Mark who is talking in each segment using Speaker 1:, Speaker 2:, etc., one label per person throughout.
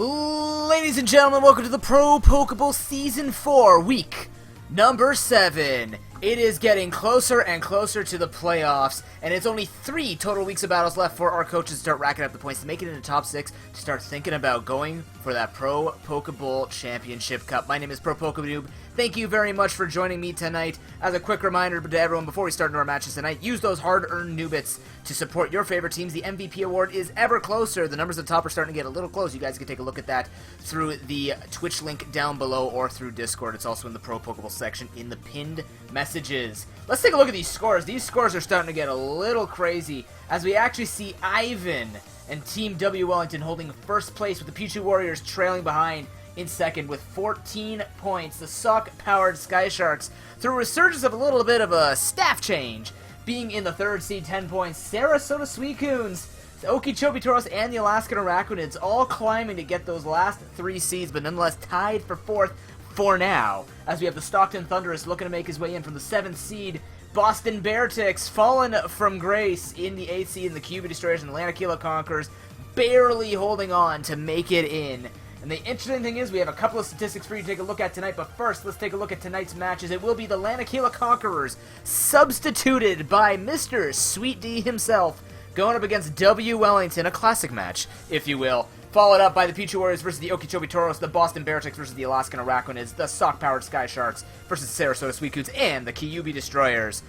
Speaker 1: Ladies and gentlemen, welcome to the ProPokeBowl Season 4, Week number 7. It is getting closer and closer to the playoffs, and it's only 3 total weeks of battles left for our coaches to start racking up the points to make it into the top 6, to start thinking about going for that ProPokeBowl Championship Cup. My name is ProPokeBowl. Thank you very much for joining me tonight. As a quick reminder to everyone before we start into our matches tonight, use those hard-earned Newbits to support your favorite teams. The MVP award is ever closer. The numbers at the top are starting to get a little close. You guys can take a look at that through the Twitch link down below or through Discord. It's also in the ProPokeBowl section in the pinned messages. Let's take a look at these scores. These scores are starting to get a little crazy as we actually see Ivan and Team W Wellington holding first place with the Pichu Warriors trailing behind in second with 14 points. The Sock-powered Sky Sharks, through a resurgence of a little bit of a staff change, being in the third seed, 10 points. Sarasota Suicunes, the Okeechobee Toros, and the Alaskan Arachnids all climbing to get those last 3 seeds, but nonetheless tied for 4th for now, as we have the Stockton Thunderous looking to make his way in from the 7th seed. Boston Bearticks fallen from grace in the 8th seed, and the QB Destroyers and the Lanakila Conquerors barely holding on to make it in. And the interesting thing is we have a couple of statistics for you to take a look at tonight, but first, let's take a look at tonight's matches. It will be the Lanakila Conquerors, substituted by Mr. Sweet D himself, going up against W Wellington, a classic match, if you will. Followed up by the Pichu Warriors versus the Okeechobee Toros, the Boston Bearticks versus the Alaskan Arachnids, the Sock-powered Sky Sharks versus Sarasota Suicunes, and the QB Destroyers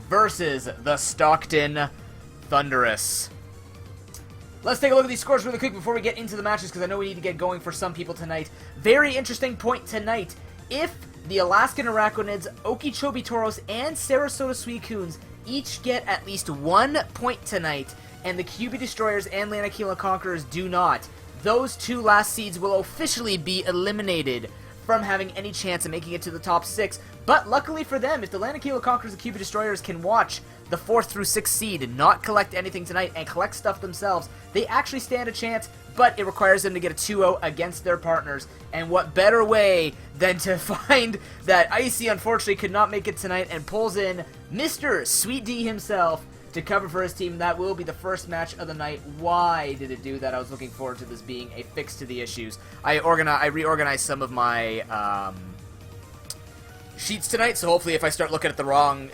Speaker 1: versus the Stockton Thunderous. Let's take a look at these scores really quick before we get into the matches, because I know we need to get going for some people tonight. Very interesting point tonight. If the Alaskan Arachnids, Okeechobee Toros, and Sarasota Suicunes each get at least 1 point tonight, and the QB Destroyers and Lanakila Conquerors do not, those 2 last seeds will officially be eliminated from having any chance of making it to the top 6. But luckily for them, if the Lanakila Conquerors and QB Destroyers can watch the 4th through 6th seed and not collect anything tonight and collect stuff themselves, they actually stand a chance, but it requires them to get a 2-0 against their partners. And what better way than to find that Icy unfortunately could not make it tonight and pulls in Mr. Sweet D himself to cover for his team. That will be the first match of the night. Why did it do that? I was looking forward to this being a fix to the issues. I reorganized some of my sheets tonight, so hopefully if I start looking at the wrong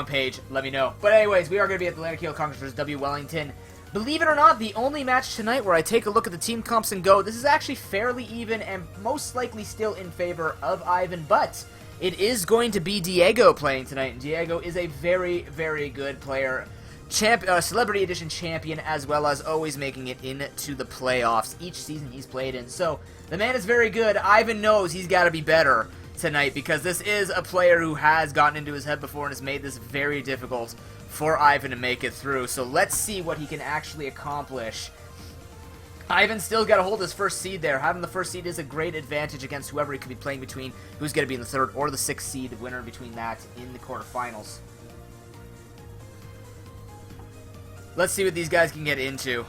Speaker 1: page, let me know. But anyways, we are going to be at the Lanakila Conquerors versus W Wellington. Believe it or not, the only match tonight where I take a look at the team comps and go, this is actually fairly even and most likely still in favor of Ivan, but it is going to be Diego playing tonight, and Diego is a very, very good player. Celebrity Edition champion, as well as always making it into the playoffs each season he's played in. So, the man is very good. Ivan knows he's got to be better tonight, because this is a player who has gotten into his head before and has made this very difficult for Ivan to make it through. So, let's see what he can actually accomplish. Ivan's still got to hold his first seed there. Having the first seed is a great advantage against whoever he could be playing between, who's going to be in the 3rd or the 6th seed, winner between that in the quarterfinals. Let's see what these guys can get into.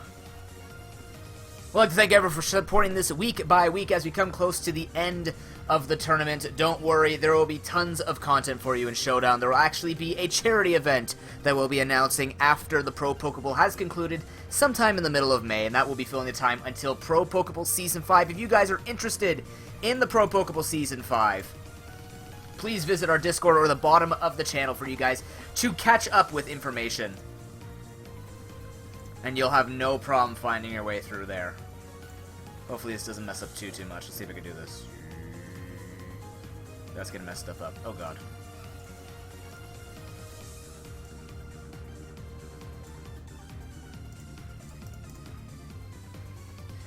Speaker 1: I'd like to thank everyone for supporting this week by week as we come close to the end of the tournament. Don't worry, there will be tons of content for you in Showdown. There will actually be a charity event that we'll be announcing after the ProPokeBowl has concluded sometime in the middle of May, and that will be filling the time until ProPokeBowl Season 5. If you guys are interested in the ProPokeBowl Season 5, please visit our Discord or the bottom of the channel for you guys to catch up with information. And you'll have no problem finding your way through there. Hopefully this doesn't mess up too much. Let's see if I can do this. That's gonna mess stuff up. Oh god.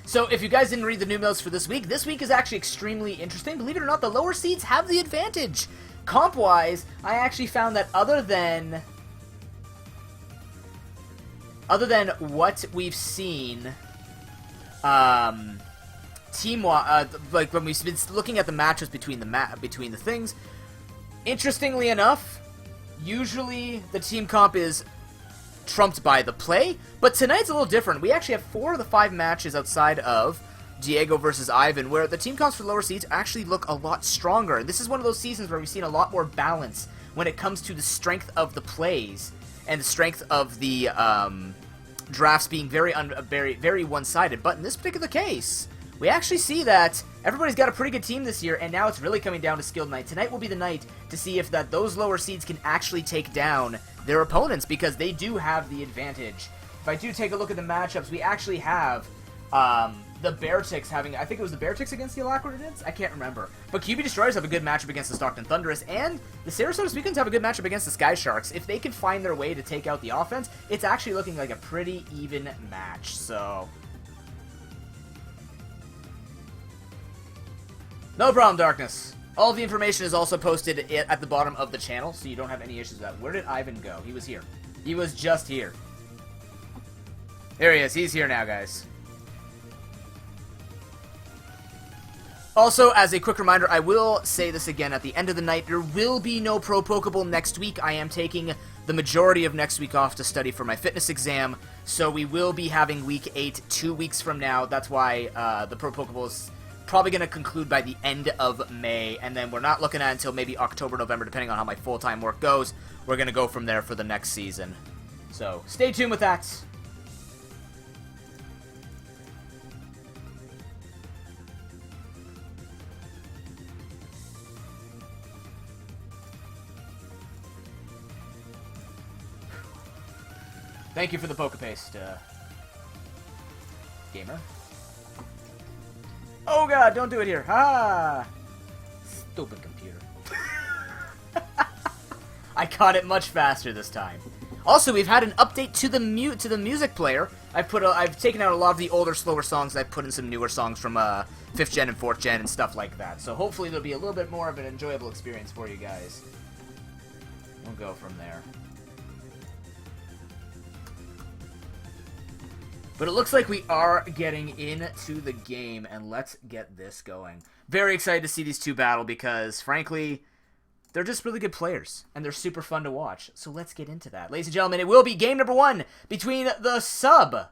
Speaker 1: So if you guys didn't read the new notes for this week is actually extremely interesting. Believe it or not, the lower seeds have the advantage. Comp-wise, I actually found that other than what we've seen, like when we've been looking at the matches between the things, interestingly enough, usually the team comp is trumped by the play, but tonight's a little different. We actually have 4 of the 5 matches outside of Diego versus Ivan, where the team comps for lower seeds actually look a lot stronger. This is one of those seasons where we've seen a lot more balance when it comes to the strength of the plays and the strength of the drafts being very one-sided, but in this particular case, we actually see that everybody's got a pretty good team this year, and now it's really coming down to skilled night. Tonight will be the night to see if those lower seeds can actually take down their opponents, because they do have the advantage. If I do take a look at the matchups, we actually have the Bearticks having, I think it was the Bearticks against the Alacritids? I can't remember. But QB Destroyers have a good matchup against the Stockton Thunderous, and the Sarasota Sweetguns have a good matchup against the Sky Sharks. If they can find their way to take out the offense, it's actually looking like a pretty even match, so... No problem, Darkness. All of the information is also posted at the bottom of the channel, so you don't have any issues with that. Where did Ivan go? He was here. He was just here. There he is. He's here now, guys. Also, as a quick reminder, I will say this again at the end of the night. There will be no ProPokeBowl next week. I am taking the majority of next week off to study for my fitness exam, so we will be having Week 8 2 weeks from now. That's why the ProPokeBowl is probably going to conclude by the end of May, and then we're not looking at until maybe October, November, depending on how my full-time work goes. We're going to go from there for the next season. So, stay tuned with that. Thank you for the PokePaste, gamer. Oh god, don't do it here. Ah! Stupid computer. I caught it much faster this time. Also, we've had an update to the music player. I've taken out a lot of the older, slower songs. I've put in some newer songs from 5th gen and 4th gen and stuff like that. So hopefully there'll be a little bit more of an enjoyable experience for you guys. We'll go from there. But it looks like we are getting into the game, and let's get this going. Very excited to see these two battle because, frankly, they're just really good players, and they're super fun to watch. So let's get into that. Ladies and gentlemen, it will be game number 1 between the sub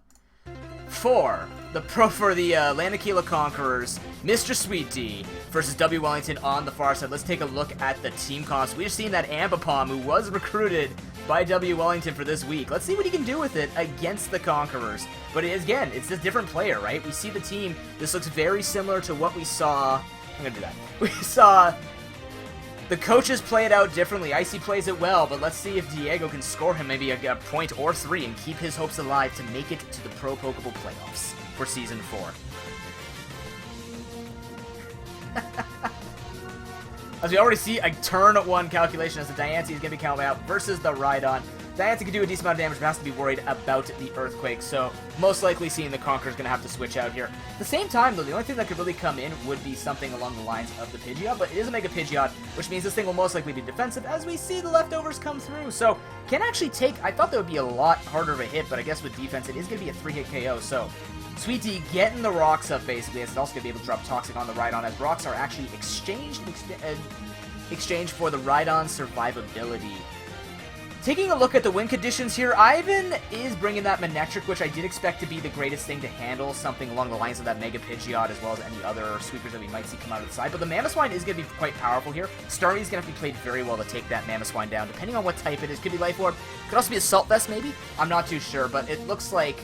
Speaker 1: for the Lanakila Conquerors, Mr. Sweet D, versus W. Wellington on the far side. Let's take a look at the team comps. We've seen that Ambipom, who was recruited by W. Wellington for this week. Let's see what he can do with it against the Conquerors. But again, it's a different player, right? We see the team. This looks very similar to what we saw. I'm going to do that. We saw the coaches play it out differently. Icy plays it well, but let's see if Diego can score him maybe a point or 3 and keep his hopes alive to make it to the ProPokeBowl playoffs for Season 4. As we already see, a turn 1 calculation as the Diancie is going to be counted out versus the Rhydon. Diancie can do a decent amount of damage, but has to be worried about the Earthquake, so most likely seeing the Conqueror is going to have to switch out here. At the same time, though, the only thing that could really come in would be something along the lines of the Pidgeot, but it is a Mega Pidgeot, which means this thing will most likely be defensive as we see the leftovers come through. So, can actually take, I thought that would be a lot harder of a hit, but I guess with defense, it is going to be a 3-hit KO, so Sweet D getting the rocks up, basically, as it's also going to be able to drop Toxic on the Rhydon, as rocks are actually exchanged in exchange for the Rhydon's survivability. Taking a look at the win conditions here, Ivan is bringing that Manectric, which I did expect to be the greatest thing to handle, something along the lines of that Mega Pidgeot, as well as any other sweepers that we might see come out of the side. But the Mamoswine is going to be quite powerful here. Starmie is going to have to be played very well to take that Mamoswine down, depending on what type it is. Could be Life Orb, could also be Assault Vest, maybe? I'm not too sure, but it looks like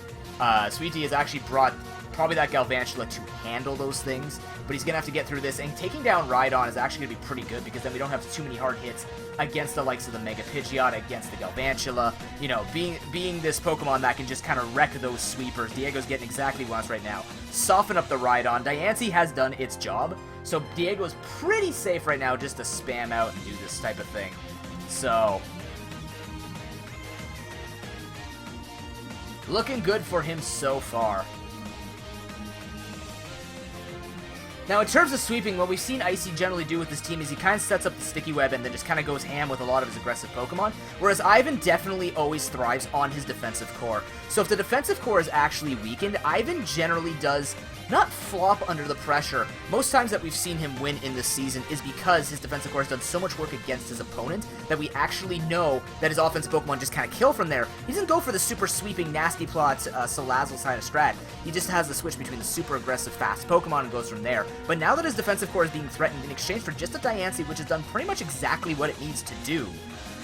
Speaker 1: Sweet D has actually brought probably that Galvantula to handle those things, but he's going to have to get through this, and taking down Rhydon is actually going to be pretty good, because then we don't have too many hard hits against the likes of the Mega Pidgeot, against the Galvantula, you know, being this Pokemon that can just kind of wreck those sweepers. Diego's getting exactly what he wants right now. Soften up the Rhydon. Diancie has done its job, so Diego is pretty safe right now just to spam out and do this type of thing. So, looking good for him so far. Now, in terms of sweeping, what we've seen Icy generally do with this team is he kind of sets up the sticky web and then just kind of goes ham with a lot of his aggressive Pokemon, whereas Ivan definitely always thrives on his defensive core. So if the defensive core is actually weakened, Ivan generally does not flop under the pressure. Most times that we've seen him win in this season is because his defensive core has done so much work against his opponent that we actually know that his offensive Pokemon just kind of kill from there. He doesn't go for the super sweeping, nasty plot, Salazzle side of strat. He just has the switch between the super aggressive, fast Pokemon and goes from there. But now that his defensive core is being threatened in exchange for just a Diancie, which has done pretty much exactly what it needs to do,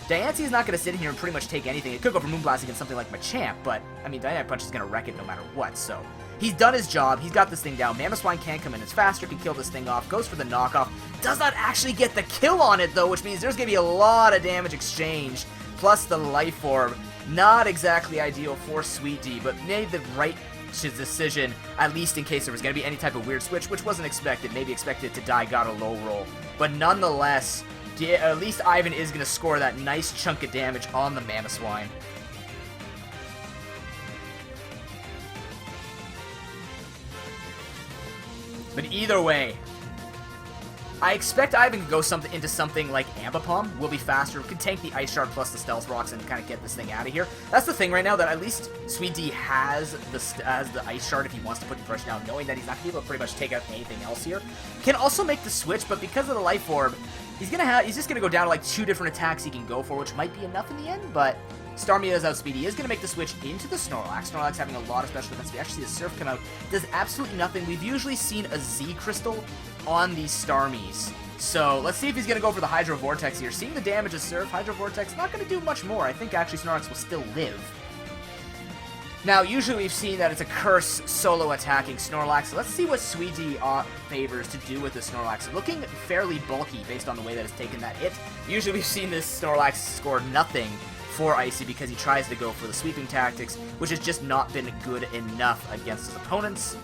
Speaker 1: Diancie is not going to sit in here and pretty much take anything. It could go for Moonblast against something like Machamp, but, I mean, Dynamic Punch is going to wreck it no matter what, so... He's done his job. He's got this thing down. Mamoswine can come in. It's faster, can kill this thing off. Goes for the knockoff. Does not actually get the kill on it, though, which means there's going to be a lot of damage exchanged. Plus the Life Orb. Not exactly ideal for Sweet D, but made the right decision, at least in case there was going to be any type of weird switch, which wasn't expected. Maybe expected to die, got a low roll. But nonetheless, at least Ivan is going to score that nice chunk of damage on the Mamoswine. But either way, I expect Ivan to go into something like Ambipom. Will be faster, can tank the Ice Shard plus the Stealth Rocks and kind of get this thing out of here. That's the thing right now, that at least Sweet D has the Ice Shard if he wants to put the pressure down, knowing that he's not going to be able to pretty much take out anything else here. Can also make the switch, but because of the Life Orb, he's just going to go down to like 2 different attacks he can go for, which might be enough in the end, but... Starmie does outspeed. He is going to make the switch into the Snorlax. Snorlax having a lot of special defense. We actually see the Surf come out. Does absolutely nothing. We've usually seen a Z Crystal on these Starmies. So let's see if he's going to go for the Hydro Vortex here. Seeing the damage of Surf, Hydro Vortex, not going to do much more. I think actually Snorlax will still live. Now, usually we've seen that it's a Curse solo attacking Snorlax. So let's see what Sweet D favors to do with the Snorlax. Looking fairly bulky based on the way that it's taken that hit. Usually we've seen this Snorlax score nothing for Icy because he tries to go for the sweeping tactics, which has just not been good enough against his opponents.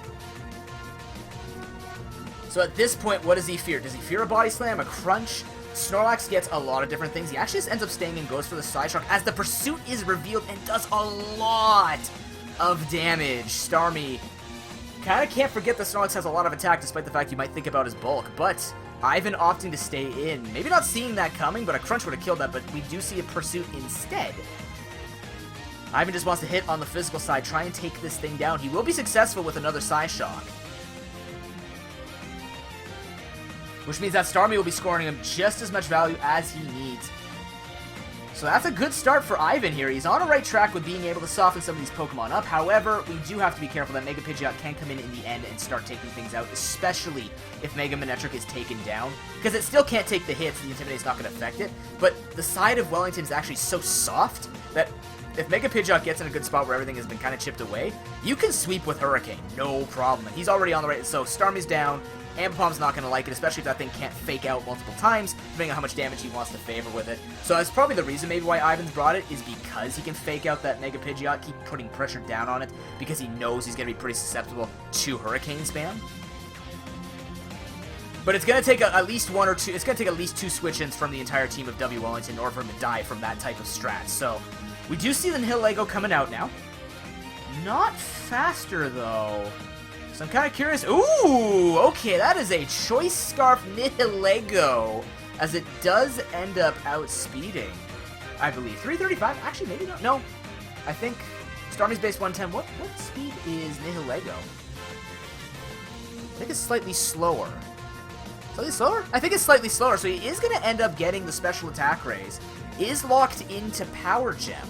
Speaker 1: So at this point, what does he fear? Does he fear a Body Slam, a Crunch? Snorlax gets a lot of different things. He actually just ends up staying and goes for the Side Shock as the Pursuit is revealed and does a lot of damage. Starmie kind of can't forget that Snorlax has a lot of attack despite the fact you might think about his bulk, but Ivan opting to stay in. Maybe not seeing that coming, but a Crunch would have killed that, but we do see a Pursuit instead. Ivan just wants to hit on the physical side, try and take this thing down. He will be successful with another Psyshock, which means that Starmie will be scoring him just as much value as he needs. So that's a good start for Ivan here. He's on a right track with being able to soften some of these Pokemon up. However, we do have to be careful that Mega Pidgeot can come in the end and start taking things out, especially if Mega Manectric is taken down, because it still can't take the hits. The Intimidate's not going to affect it, but the side of Wellington is actually so soft that if Mega Pidgeot gets in a good spot where everything has been kind of chipped away, you can sweep with Hurricane, no problem. And he's already on the right, so Starmie's down. Ambipom's not going to like it, especially if that thing can't fake out multiple times, depending on how much damage he wants to favor with it. So that's probably the reason maybe why Ivan's brought it, is because he can fake out that Mega Pidgeot, keep putting pressure down on it, because he knows he's going to be pretty susceptible to Hurricane spam. But it's going to take at least one or two, it's going to take at least 2 switch-ins from the entire team of W. Wellington in order for him to die from that type of strat. So we do see the Nihilego coming out now. Not faster, though. So I'm kind of curious. Ooh, okay, that is a Choice Scarf Nihilego, as it does end up outspeeding, I believe. 335? Actually, maybe not. No, I think Starmie's base 110. What speed is Nihilego? I think it's slightly slower. Slightly slower? I think it's slightly slower, so he is going to end up getting the special attack raise. Is locked into Power Gem.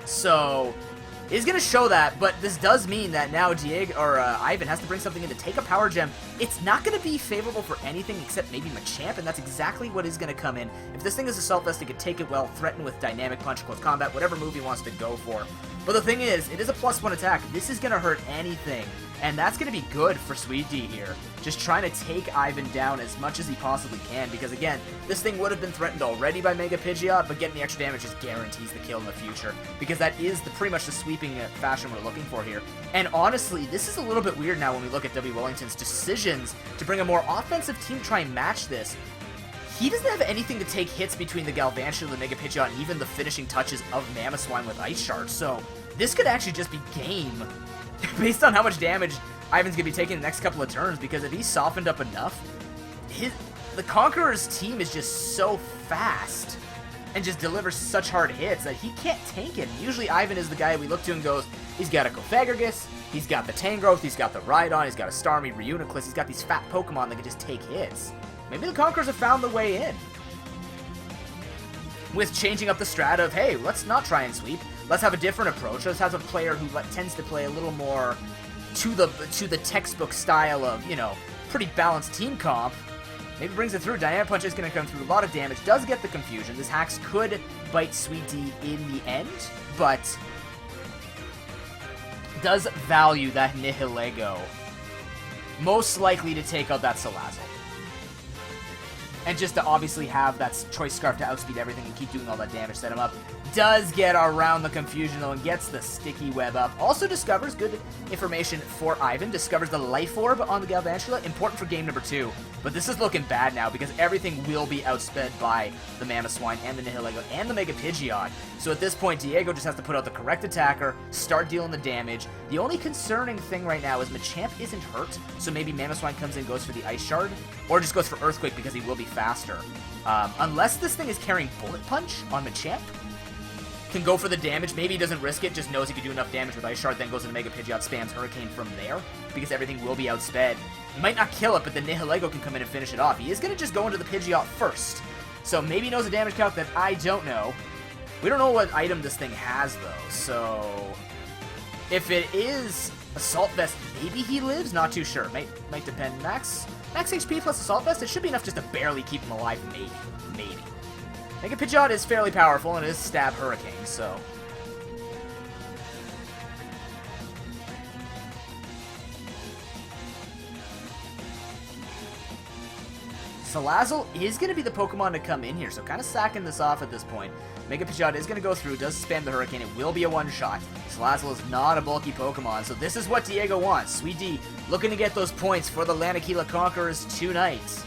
Speaker 1: So is going to show that, but this does mean that now Ivan has to bring something in to take a Power Gem. It's not going to be favorable for anything except maybe Machamp, and that's exactly what is going to come in. If this thing is Assault Vest, it could take it well, threaten with Dynamic Punch, Close Combat, whatever move he wants to go for. But the thing is, it is a +1 attack. This is going to hurt anything, and that's going to be good for Sweet D here. Just trying to take Ivan down as much as he possibly can, because again, this thing would have been threatened already by Mega Pidgeot, but getting the extra damage just guarantees the kill in the future, because that is pretty much the sweeping fashion we're looking for here. And honestly, this is a little bit weird now when we look at W. Wellington's decisions to bring a more offensive team to try and match this. He doesn't have anything to take hits between the Galvantula, the Mega Pidgeot, and even the finishing touches of Mamoswine with Ice Shard, so this could actually just be game based on how much damage Ivan's going to be taking the next couple of turns, because if he's softened up enough, the Conqueror's team is just so fast and just delivers such hard hits that he can't tank it. Usually Ivan is the guy we look to and goes, he's got a Cofagrigus, he's got the Tangrowth, he's got the Rhydon, he's got a Starmie, Reuniclus, he's got these fat Pokemon that can just take hits. Maybe the Conquerors have found the way in with changing up the strat of, hey, let's not try and sweep. Let's have a different approach. Let's have a player who tends to play a little more to the textbook style of, you know, pretty balanced team comp. Maybe brings it through. Dynamic Punch is going to come through. A lot of damage. Does get the confusion. This Hax could bite Sweet D in the end, but does value that Nihilego. Most likely to take out that Salazzle. And just to obviously have that Choice Scarf to outspeed everything and keep doing all that damage, set him up. Does get around the confusion, though, and gets the Sticky Web up. Also discovers, good information for Ivan, discovers the Life Orb on the Galvantula. Important for game number 2. But this is looking bad now, because everything will be outsped by the Mamoswine and the Nihilego and the Mega Pidgeot. So at this point, Diego just has to put out the correct attacker, start dealing the damage. The only concerning thing right now is Machamp isn't hurt, so maybe Mamoswine comes in and goes for the Ice Shard, or just goes for Earthquake because he will be faster. Unless this thing is carrying Bullet Punch on Machamp, can go for the damage. Maybe he doesn't risk it, just knows he can do enough damage with Ice Shard, then goes into Mega Pidgeot, spams Hurricane from there, because everything will be outsped. He might not kill it, but the Nihilego can come in and finish it off. He is going to just go into the Pidgeot first. So maybe he knows a damage calc that I don't know. We don't know what item this thing has, though, so if it is Assault Vest, maybe he lives? Not too sure. Might depend. Max HP plus Assault Vest, it should be enough just to barely keep him alive, maybe. Mega Pidgeot is fairly powerful, and it is Stab Hurricane, so Salazzle is going to be the Pokemon to come in here, so kind of sacking this off at this point. Mega Pidgeot is going to go through, does spam the Hurricane, it will be a one-shot. Salazzle is not a bulky Pokemon, so this is what Diego wants. Sweet D looking to get those points for the Lanakila Conquerors tonight.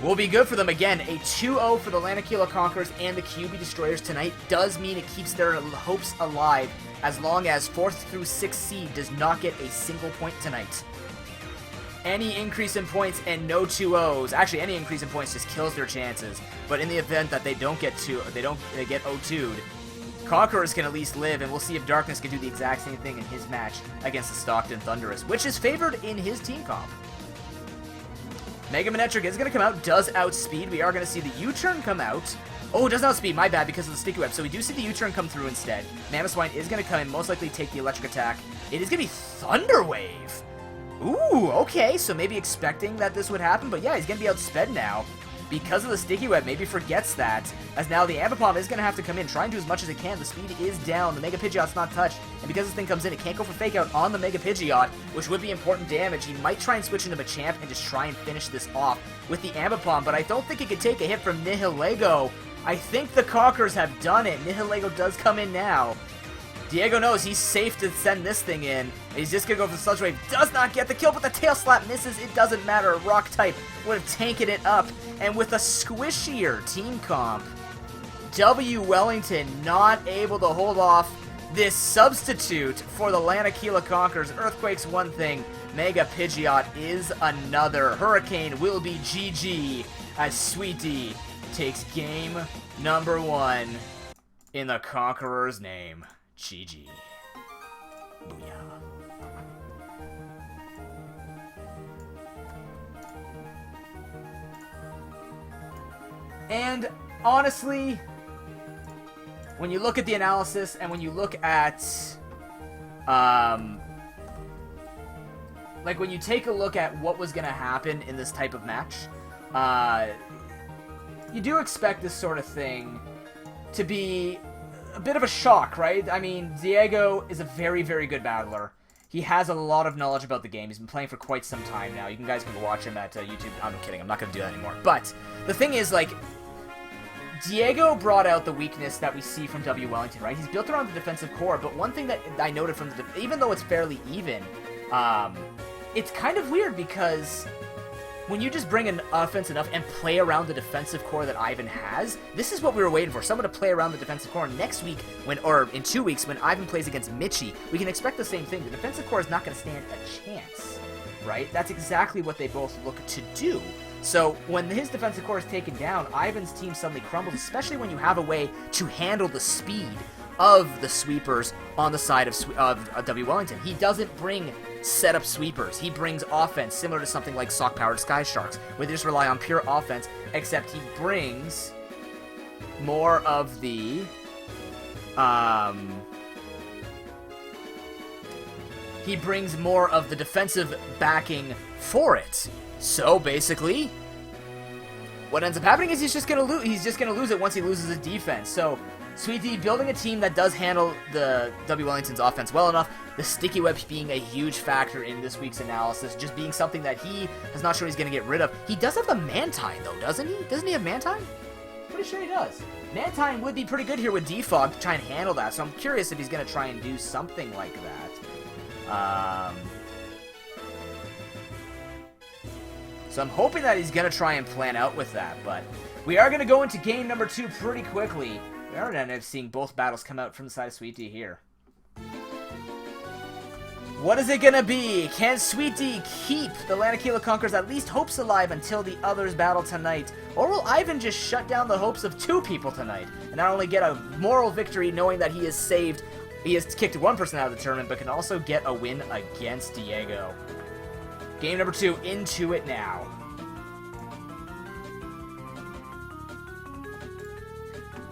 Speaker 1: Will be good for them again. A 2-0 for the Lanakila Conquerors and the QB Destroyers tonight does mean it keeps their hopes alive as long as 4th through 6th seed does not get a single point tonight. Any increase in points and no 2-0s, actually any increase in points just kills their chances. But in the event that they don't get they get 0-2'd, Conquerors can at least live, and we'll see if Darkness can do the exact same thing in his match against the Stockton Thunderous, which is favored in his team comp. Mega Manectric is going to come out, does outspeed. We are going to see the U-turn come out. Oh, it doesn't outspeed, my bad, because of the Sticky Web. So we do see the U-turn come through instead. Mamoswine is going to come in, most likely take the electric attack. It is going to be Thunder Wave. Ooh, okay, so maybe expecting that this would happen, but yeah, he's going to be outsped now. Because of the Sticky Web, maybe forgets that, as now the Ambipom is going to have to come in, try and do as much as it can. The speed is down, the Mega Pidgeot's not touched, and because this thing comes in, it can't go for Fake Out on the Mega Pidgeot, which would be important damage. He might try and switch into Machamp and just try and finish this off with the Ambipom, but I don't think it could take a hit from Nihilego. I think the Conquerors have done it. Nihilego does come in now. Diego knows he's safe to send this thing in. He's just going to go for the Sludge Wave. Does not get the kill, but the Tail Slap misses. It doesn't matter. Rock type would have taken it up. And with a squishier team comp, W. Wellington not able to hold off this substitute for the Lanakila Conquerors. Earthquake's one thing. Mega Pidgeot is another. Hurricane will be GG as Sweet D takes game number 1 in the Conqueror's name. GG. Booyah. And honestly, when you look at the analysis and when you look at, like when you take a look at what was going to happen in this type of match, you do expect this sort of thing to be a bit of a shock, right? I mean, Diego is a very, very good battler. He has a lot of knowledge about the game. He's been playing for quite some time now. You guys can watch him at YouTube. I'm kidding. I'm not going to do that anymore. But the thing is, like, Diego brought out the weakness that we see from W. Wellington, right? He's built around the defensive core, but one thing that I noted from even though it's fairly even, it's kind of weird because when you just bring an offense enough and play around the defensive core that Ivan has, this is what we were waiting for. Someone to play around the defensive core. Next week, or in 2 weeks, when Ivan plays against Mitchie, we can expect the same thing. The defensive core is not going to stand a chance, right? That's exactly what they both look to do. So when his defensive core is taken down, Ivan's team suddenly crumbles, especially when you have a way to handle the speed of the sweepers on the side of W. Wellington. He doesn't bring setup sweepers. He brings offense, similar to something like Sock-powered Sky Sharks, where they just rely on pure offense, except he brings more of the, he brings more of the defensive backing for it. So basically, what ends up happening is he's just gonna lose it once he loses his defense. So Sweet D building a team that does handle the W Wellington's offense well enough, the sticky web being a huge factor in this week's analysis, just being something that he is not sure he's going to get rid of. He does have the Mantine, though, doesn't he? Doesn't he have Mantine? Pretty sure he does. Mantine would be pretty good here with Defog to try and handle that, so I'm curious if he's going to try and do something like that. So I'm hoping that he's going to try and plan out with that, but we are going to go into game number 2 pretty quickly. We are going to end up seeing both battles come out from the side of Sweet D here. What is it going to be? Can Sweet D keep the Lanakila Conquerors at least hopes alive until the others battle tonight? Or will Ivan just shut down the hopes of 2 people tonight and not only get a moral victory knowing that he is saved, he has kicked 1 person out of the tournament, but can also get a win against Diego? Game number 2, into it now.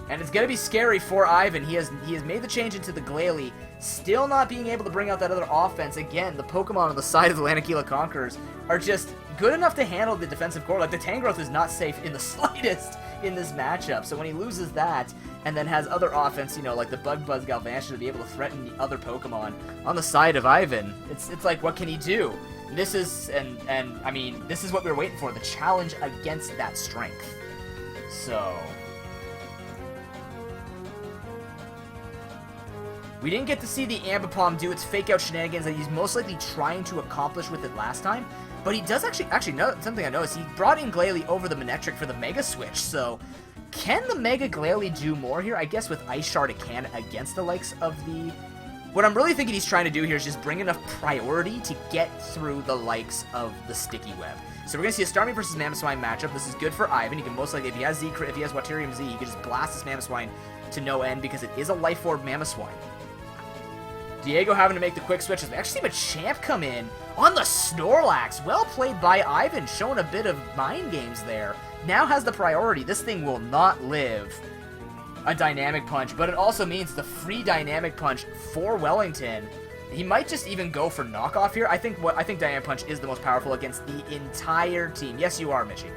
Speaker 1: And it's going to be scary for Ivan. He has made the change into the Glalie, still not being able to bring out that other offense. Again, the Pokemon on the side of the Lanakila Conquerors are just good enough to handle the defensive core. Like, the Tangrowth is not safe in the slightest in this matchup. So when he loses that, and then has other offense, you know, like the Bug Buzz Galvantula to be able to threaten the other Pokemon on the side of Ivan, it's like, what can he do? This is, and I mean, this is what we were waiting for, the challenge against that strength. So we didn't get to see the Ambipom do its fake-out shenanigans that he's most likely trying to accomplish with it last time, but he does actually know something I noticed. He brought in Glalie over the Manectric for the Mega Switch, so can the Mega Glalie do more here? I guess with Ice Shard it can against the likes of the... What I'm really thinking he's trying to do here is just bring enough priority to get through the likes of the Sticky Web. So we're going to see a Starmie versus Mamoswine matchup. This is good for Ivan. He can most likely, if he has Waterium Z, he can just blast this Mamoswine to no end because it is a Life Orb Mamoswine. Diego having to make the quick switches. We actually see Machamp come in on the Snorlax. Well played by Ivan, showing a bit of mind games there. Now has the priority. This thing will not live a Dynamic Punch, but it also means the free Dynamic Punch for Wellington. He might just even go for knockoff here. I think Dynamic Punch is the most powerful against the entire team. Yes, you are, Michi.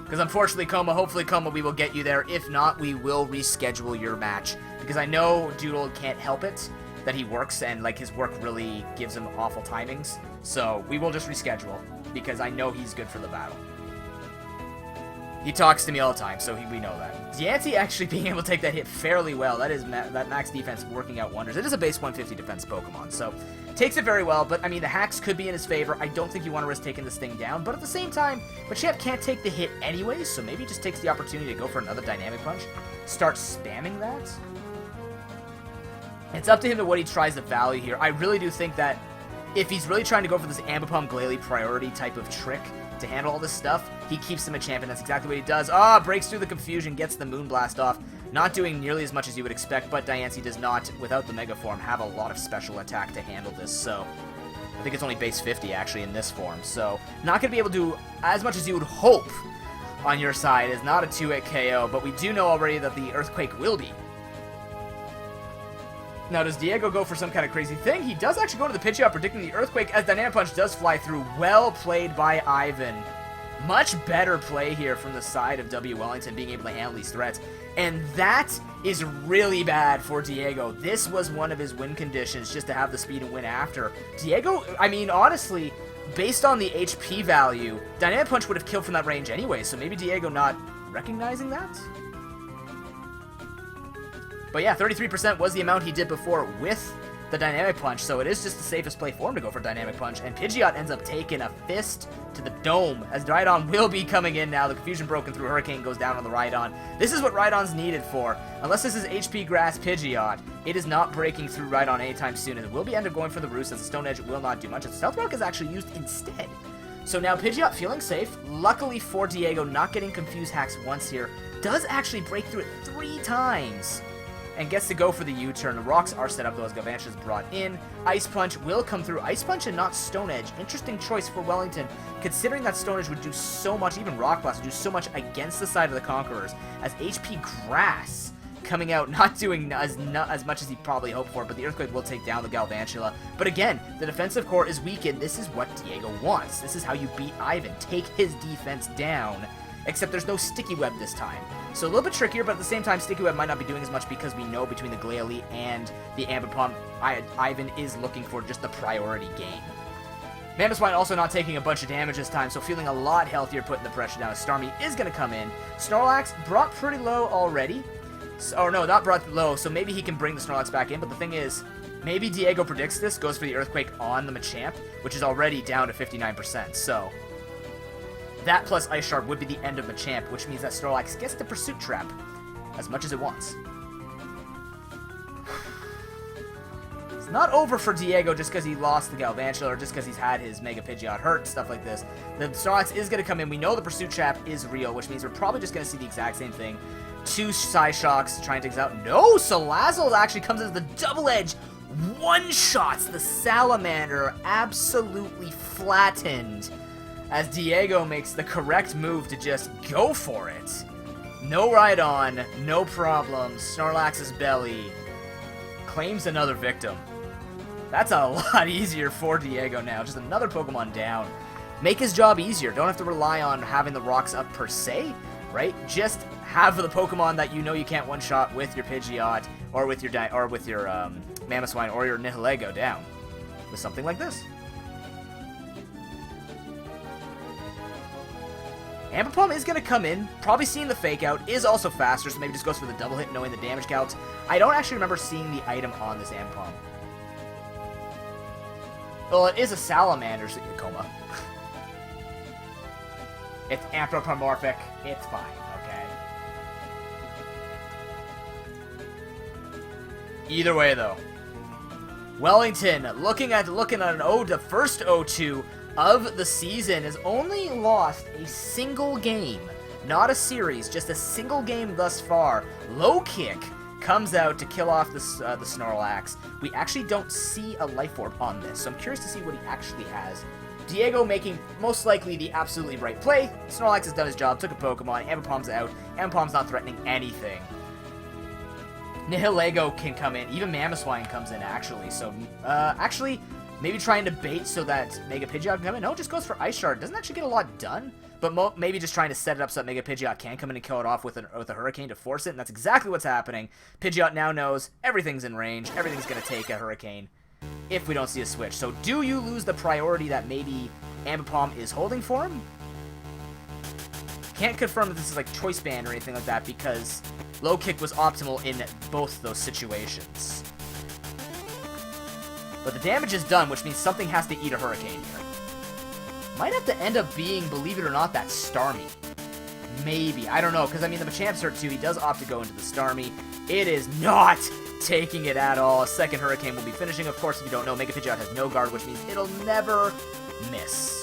Speaker 1: Because unfortunately, Coma, hopefully Coma, we will get you there. If not, we will reschedule your match. Because I know Doodle can't help it that he works, and like his work really gives him awful timings. So we will just reschedule, because I know he's good for the battle. He talks to me all the time, so we know that. Diancie actually being able to take that hit fairly well. That is that max defense working out wonders. It is a base 150 defense Pokemon, so takes it very well. But I mean, the hacks could be in his favor. I don't think you want to risk taking this thing down. But at the same time, Machamp can't take the hit anyways, so maybe he just takes the opportunity to go for another Dynamic Punch. Start spamming that. It's up to him to what he tries to value here. I really do think that if he's really trying to go for this Ambipom Glalie priority type of trick to handle all this stuff, he keeps the Machamp, and that's exactly what he does. Breaks through the confusion, gets the Moonblast off. Not doing nearly as much as you would expect, but Diancie does not, without the Mega Form, have a lot of special attack to handle this, so I think it's only base 50, actually, in this form. So not going to be able to do as much as you would hope on your side. It's not a 2-hit KO, but we do know already that the Earthquake will be. Now, does Diego go for some kind of crazy thing? He does actually go to the Pidgeot, predicting the Earthquake, as Dynamic Punch does fly through. Well played by Ivan. Much better play here from the side of W. Wellington, being able to handle these threats. And that is really bad for Diego. This was one of his win conditions, just to have the speed and win after. Diego, I mean, honestly, based on the HP value, Dynamic Punch would have killed from that range anyway, so maybe Diego not recognizing that? But yeah, 33% was the amount he did before with the Dynamic Punch, so it is just the safest play for him to go for Dynamic Punch, and Pidgeot ends up taking a fist to the dome, as Rhydon will be coming in now. The confusion broken through, Hurricane goes down on the Rhydon. This is what Rhydon's needed for. Unless this is HP Grass Pidgeot, it is not breaking through Rhydon anytime soon, and it will be end up going for the Roost, as the Stone Edge will not do much, and Stealth Rock is actually used instead. So now Pidgeot feeling safe. Luckily for Diego, not getting confused hacks once here, does actually break through it 3 times. And gets to go for the U-turn. The rocks are set up, though, as Galvantula's brought in. Ice Punch will come through. Ice Punch and not Stone Edge. Interesting choice for Wellington, considering that Stone Edge would do so much, even Rock Blast would do so much against the side of the Conquerors, as HP Grass coming out not doing as much as he probably hoped for, but the Earthquake will take down the Galvantula. But again, the defensive core is weakened. This is what Diego wants. This is how you beat Ivan. Take his defense down. Except there's no Sticky Web this time. So a little bit trickier, but at the same time, Sticky Web might not be doing as much because we know between the Glalie and the Ambipom, Ivan is looking for just the priority game. Mamoswine also not taking a bunch of damage this time, so feeling a lot healthier putting the pressure down. Starmie is going to come in. Snorlax brought pretty low already. Or no, not brought low, so maybe he can bring the Snorlax back in, but the thing is, maybe Diego predicts this, goes for the Earthquake on the Machamp, which is already down to 59%, so that plus Ice Shard would be the end of Machamp, which means that Snorlax gets the Pursuit Trap as much as it wants. It's not over for Diego just because he lost the Galvantula or just because he's had his Mega Pidgeot hurt, stuff like this. The Snorlax is going to come in. We know the Pursuit Trap is real, which means we're probably just going to see the exact same thing. 2 Psyshocks trying to take out. No, Salazzle actually comes as the double edge. One-shots the Salamander, absolutely flattened, as Diego makes the correct move to just go for it. No Ride-On, no problem. Snorlax's belly claims another victim. That's a lot easier for Diego now. Just another Pokemon down. Make his job easier. Don't have to rely on having the rocks up per se, right? Just have the Pokemon that you know you can't one-shot with your Pidgeot or with your Mamoswine or your Nihilego down with something like this. Ambipom is going to come in, probably seeing the Fake Out, is also faster, so maybe just goes for the double hit knowing the damage counts. I don't actually remember seeing the item on this Ambipom. Well, it is a Salamander, so coma. It's anthropomorphic, it's fine, okay? Either way, though. Wellington, looking at the first 0-2 of the season, has only lost a single game. Not a series, just a single game thus far. Low Kick comes out to kill off the Snorlax. We actually don't see a Life Orb on this, so I'm curious to see what he actually has. Diego making most likely the absolutely right play. Snorlax has done his job, took a Pokemon, Ambipom's out. Ambipom's not threatening anything. Nihilego can come in, even Mamoswine comes in actually, so actually maybe trying to bait so that Mega Pidgeot can come in. No, just goes for Ice Shard. Doesn't actually get a lot done, but maybe just trying to set it up so that Mega Pidgeot can come in and kill it off with a Hurricane to force it, and that's exactly what's happening. Pidgeot now knows everything's in range, everything's going to take a Hurricane if we don't see a switch. So do you lose the priority that maybe Ambipom is holding for him? Can't confirm that this is like Choice Band or anything like that because Low Kick was optimal in both those situations. But the damage is done, which means something has to eat a Hurricane here. Might have to end up being, believe it or not, that Starmie. Maybe. I don't know, because I mean, the Machamp's hurt too. He does opt to go into the Starmie. It is not taking it at all. A second Hurricane will be finishing. Of course, if you don't know, Mega Pidgeot has no guard, which means it'll never miss.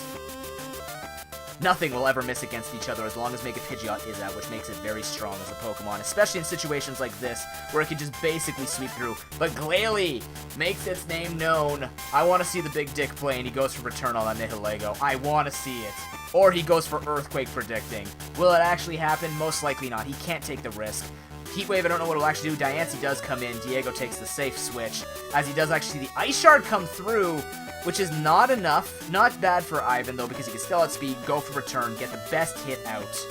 Speaker 1: Nothing will ever miss against each other as long as Mega Pidgeot is out, which makes it very strong as a Pokemon, especially in situations like this, where it can just basically sweep through. But Glalie makes its name known. I want to see the big dick play, and he goes for Return on that Nihilego. I want to see it. Or he goes for Earthquake predicting. Will it actually happen? Most likely not. He can't take the risk. Heat Wave, I don't know what it'll actually do. Diancie does come in. Diego takes the safe switch, as he does actually see the Ice Shard come through, which is not enough. Not bad for Ivan, though, because he can still outspeed, go for Return, get the best hit out.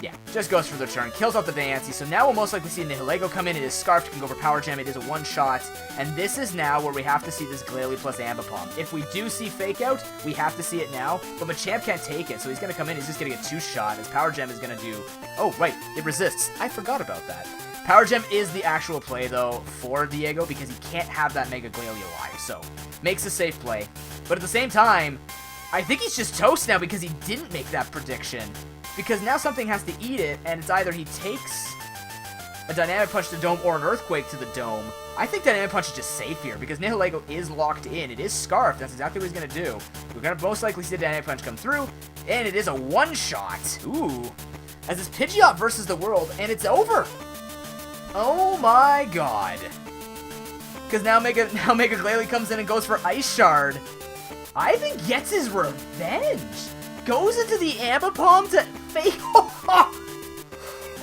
Speaker 1: Yeah, just goes for the Return, kills off the Diancie, so now we'll most likely see Nihilego come in. It is Scarfed, can go for Power Gem, it is a one-shot, and this is now where we have to see this Glalie plus Ambipom. If we do see Fake Out, we have to see it now, but Machamp can't take it, so he's going to come in, he's just going to get two-shot, as Power Gem is going to do... Oh, right, it resists. I forgot about that. Power Gem is the actual play, though, for Diego, because he can't have that Mega Glalie alive, so makes a safe play. But at the same time, I think he's just toast now because he didn't make that prediction. Because now something has to eat it, and it's either he takes a Dynamic Punch to the Dome or an Earthquake to the Dome. I think Dynamic Punch is just safe here, because Nihilego is locked in. It is Scarfed. That's exactly what he's going to do. We're going to most likely see the Dynamic Punch come through, and it is a one-shot. Ooh. As it's Pidgeot versus the world, and it's over. Oh my god. Because now Mega Glalie comes in and goes for Ice Shard. Ivan gets his revenge. Goes into the Ambipom to fake...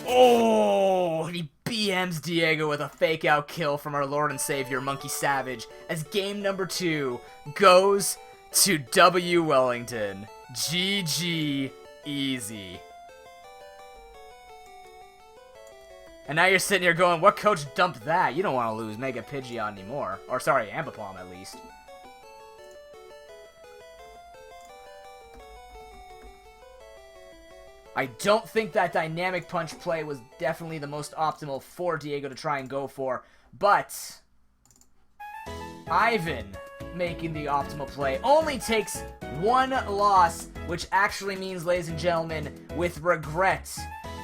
Speaker 1: Oh, he BMs Diego with a fake out kill from our Lord and Savior, Monkey Savage, as game number 2 goes to W. Wellington. GG easy. And now you're sitting here going, what coach dumped that? You don't want to lose Mega Pidgeot anymore. Or sorry, Ambipom at least. I don't think that Dynamic Punch play was definitely the most optimal for Diego to try and go for, but Ivan making the optimal play only takes 1 loss, which actually means, ladies and gentlemen, with regret,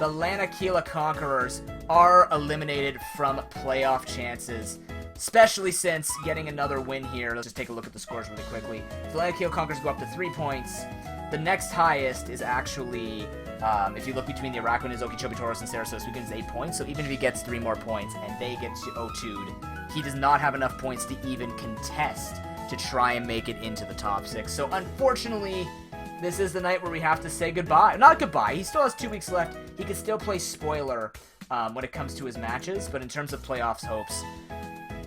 Speaker 1: the Lanakila Conquerors are eliminated from playoff chances. Especially since getting another win here. Let's just take a look at the scores really quickly. The Lanakila Conquerors go up to 3 points. The next highest is actually, if you look between the Araquanid, Okeechobee Tauros, and Sarasota Suigan, is 8 points. So even if he gets 3 more points and they get to 0-2'd, he does not have enough points to even contest to try and make it into the top 6. So unfortunately, this is the night where we have to say goodbye. Not goodbye, he still has 2 weeks left. He can still play spoiler when it comes to his matches, but in terms of playoffs hopes,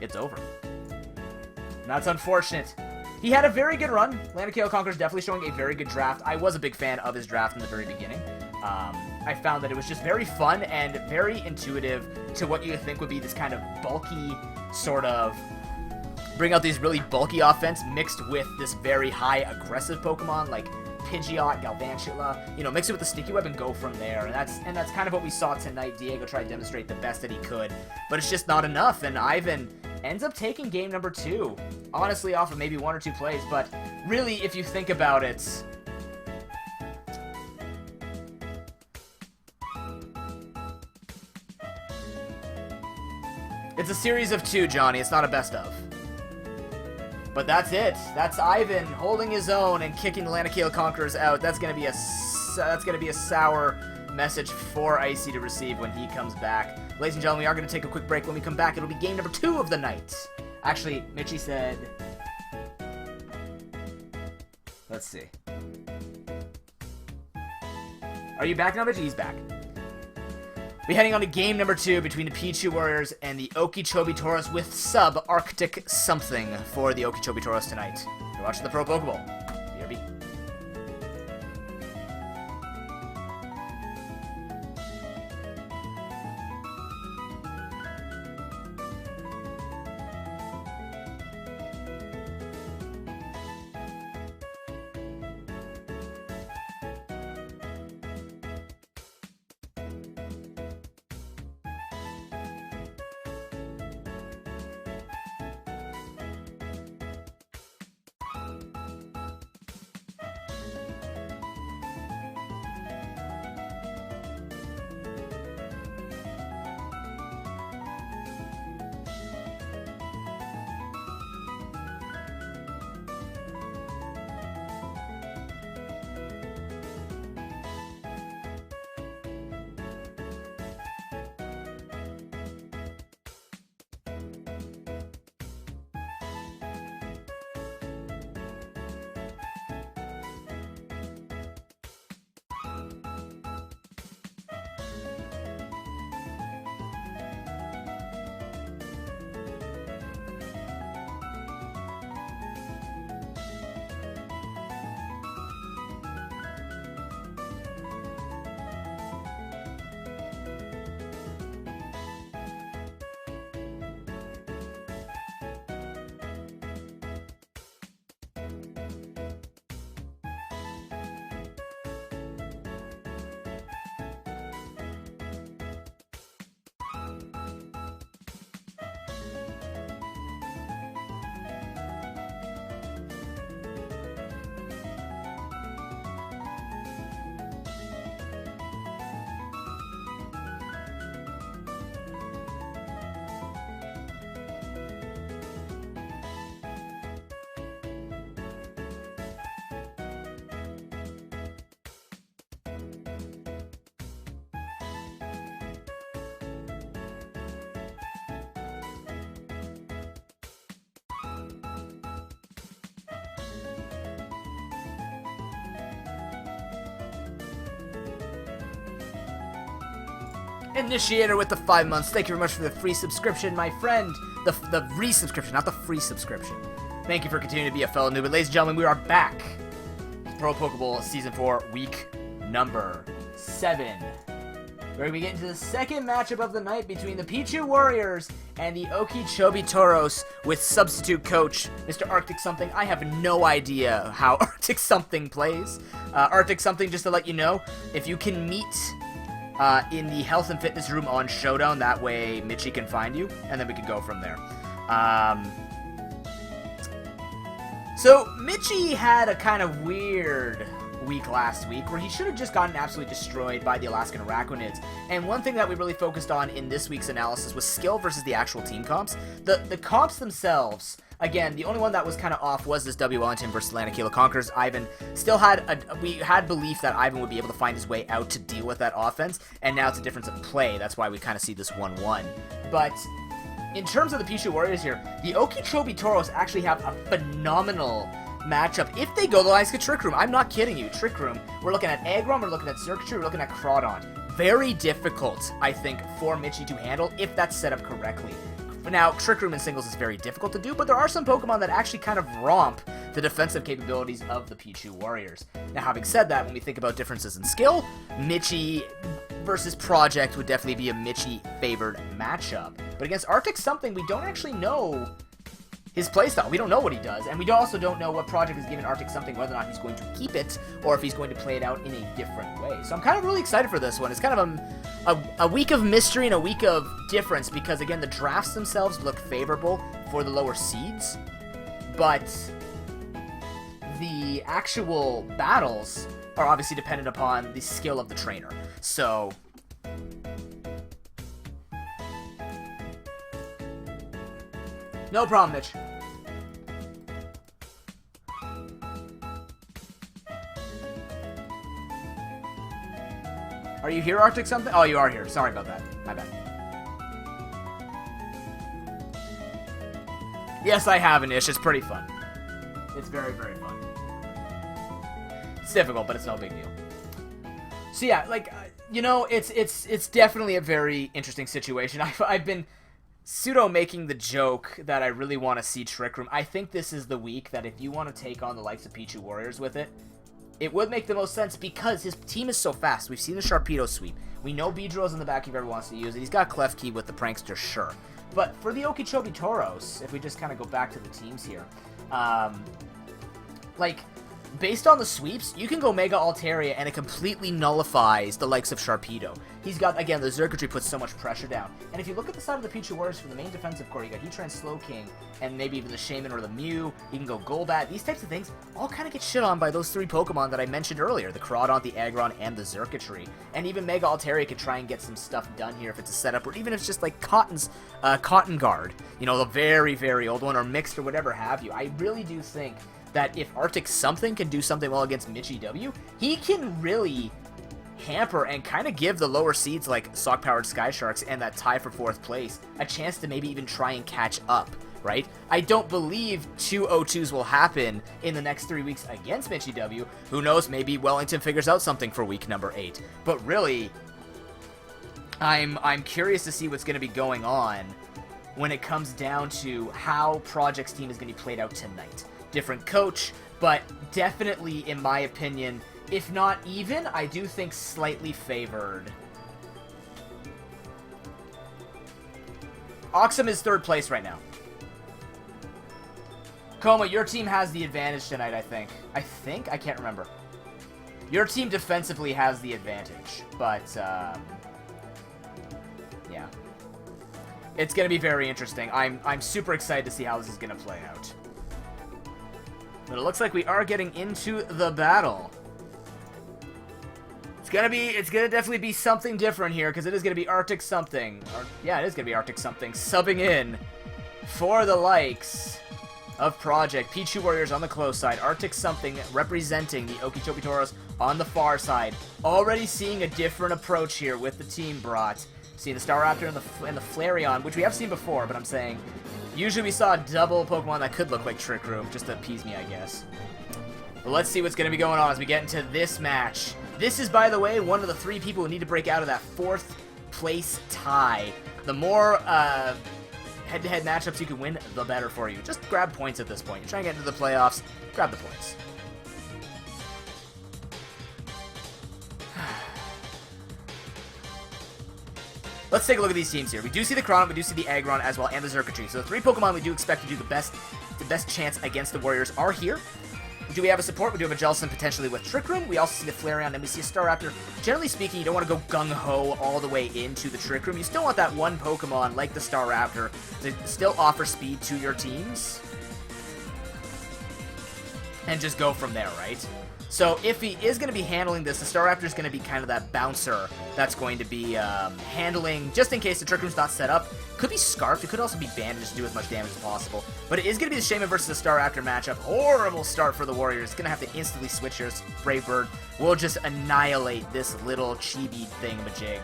Speaker 1: it's over. And that's unfortunate. He had a very good run. Lanakila Conquerors definitely showing a very good draft. I was a big fan of his draft in the very beginning. I found that it was just very fun and very intuitive to what you think would be this kind of bulky sort of bring out these really bulky offense mixed with this very high aggressive Pokemon like Pidgeot, Galvantula, you know, mix it with the Sticky Web and go from there. And that's kind of what we saw tonight. Diego tried to demonstrate the best that he could, but it's just not enough. And Ivan ends up taking game number 2, honestly off of maybe 1 or 2 plays, but really, if you think about it, it's a series of 2, Johnny. It's not a best of. But that's it. That's Ivan holding his own and kicking the Lanakila Conquerors out. That's gonna be a sour message for Icy to receive when he comes back. Ladies and gentlemen, we are gonna take a quick break. When we come back, it'll be game number 2 of the night. Actually, Mitchie said, let's see. Are you back now, Mitchie? He's back. We're heading on to game number 2 between the Pichu Warriors and the Okeechobee Tauros with sub-Arctic something for the Okeechobee Tauros tonight. You're watching the Pro Pokeball. BRB. Initiator with the 5 months. Thank you very much for the free subscription, my friend. The resubscription, not the free subscription. Thank you for continuing to be a fellow noob. But ladies and gentlemen, we are back. Pro Pokeball Season 4, week number 7. We're going to be getting to the second matchup of the night between the Pichu Warriors and the Okeechobee Toros with substitute coach, Mr. Arctic Something. I have no idea how Arctic Something plays. Arctic Something, just to let you know, if you can meet in the health and fitness room on Showdown, that way Mitchie can find you, and then we can go from there. So, Mitchie had a kind of weird week last week where he should have just gotten absolutely destroyed by the Alaskan Arachnids. And one thing that we really focused on in this week's analysis was skill versus the actual team comps. The comps themselves, again, the only one that was kind of off was this W. Wellington versus Lanakila Conquerors. Ivan still we had belief that Ivan would be able to find his way out to deal with that offense, and now it's a difference of play. That's why we kind of see this 1-1. But in terms of the Pichu Warriors here, the Okeechobee Toros actually have a phenomenal matchup if they go the Alaska Trick Room. I'm not kidding you. Trick Room. We're looking at Aggron, we're looking at Circuitry, we're looking at Crawdon. Very difficult, I think, for Mitchie to handle if that's set up correctly. Now, Trick Room in singles is very difficult to do, but there are some Pokemon that actually kind of romp the defensive capabilities of the Pichu Warriors. Now, having said that, when we think about differences in skill, Mitchie versus Project would definitely be a Mitchie-favored matchup. But against Arctic Something, we don't actually know his playstyle. We don't know what he does, and we also don't know what Project has given Arctic Something, whether or not he's going to keep it, or if he's going to play it out in a different way. So I'm kind of really excited for this one. It's kind of a week of mystery and a week of difference, because again, the drafts themselves look favorable for the lower seeds, but the actual battles are obviously dependent upon the skill of the trainer. So no problem, Mitch. Are you here, Arctic Something? Oh, you are here. Sorry about that. My bad. Yes, I have an Ish. It's pretty fun. It's very, very fun. It's difficult, but it's no big deal. So yeah, like, you know, it's definitely a very interesting situation. I've been pseudo making the joke that I really want to see Trick Room. I think this is the week that if you want to take on the likes of Pichu Warriors with it, it would make the most sense because his team is so fast. We've seen the Sharpedo sweep. We know Beedrill's in the back if he ever wants to use it. He's got Klefki with the Prankster, sure. But for the Okeechobee Toros, if we just kind of go back to the teams here, like, based on the sweeps, you can go Mega Altaria and it completely nullifies the likes of Sharpedo. He's got, again, the Circuitry puts so much pressure down. And if you look at the side of the Pichu Warriors from the main defensive core, you got Heatran, Slowking, and maybe even the Shaman or the Mew. You can go Golbat. These types of things all kind of get shit on by those three Pokemon that I mentioned earlier, the Crawdon, the Aggron, and the Circuitry. And even Mega Altaria could try and get some stuff done here if it's a setup, or even if it's just like Cotton Guard, you know, the very, very old one, or Mixed, or whatever have you. I really do think that if Arctic Something can do something well against Mitchie W, he can really hamper and kind of give the lower seeds like Sock-Powered Sky Sharks and that tie for 4th place a chance to maybe even try and catch up, right? I don't believe 2 0-2s will happen in the next 3 weeks against Mitchie W. Who knows, maybe Wellington figures out something for week number 8. But really, I'm curious to see what's going to be going on when it comes down to how Project's team is going to be played out tonight. Different coach, but definitely, in my opinion, if not even, I do think slightly favored. Oxum is 3rd place right now. Coma, your team has the advantage tonight, I think. I can't remember. Your team defensively has the advantage, but, yeah. It's going to be very interesting. I'm super excited to see how this is going to play out. But it looks like we are getting into the battle. It's gonna definitely be something different here, because it is gonna be Arctic Something. Yeah, it is gonna be Arctic Something subbing in for the likes of Project. Pichu Warriors on the close side. Arctic Something representing the Okeechobee Toros on the far side. Already seeing a different approach here with the team brought. Seeing the Staraptor and the Flareon, which we have seen before, but I'm saying usually we saw a double Pokemon that could look like Trick Room, just to appease me, I guess. But let's see what's going to be going on as we get into this match. This is, by the way, one of the 3 people who need to break out of that 4th place tie. The more head-to-head matchups you can win, the better for you. Just grab points at this point. You're trying to get into the playoffs, grab the points. Let's take a look at these teams here. We do see the Chrono, we do see the Aggron as well, and the Xurkitree. So the 3 Pokemon we do expect to do the best chance against the Warriors are here. Do we have a support? We do have a Jellicent potentially with Trick Room. We also see the Flareon, and we see a Staraptor. Generally speaking, you don't want to go gung-ho all the way into the Trick Room. You still want that one Pokemon, like the Staraptor, to still offer speed to your teams. And just go from there, right? So if he is going to be handling this, the Staraptor is going to be kind of that bouncer that's going to be handling, just in case the Trick Room's not set up. Could be Scarfed, it could also be Bandaged to do as much damage as possible. But it is going to be the Shaman versus the Staraptor matchup. Horrible start for the Warriors. It's going to have to instantly switch here. Brave Bird will just annihilate this little chibi thingamajig.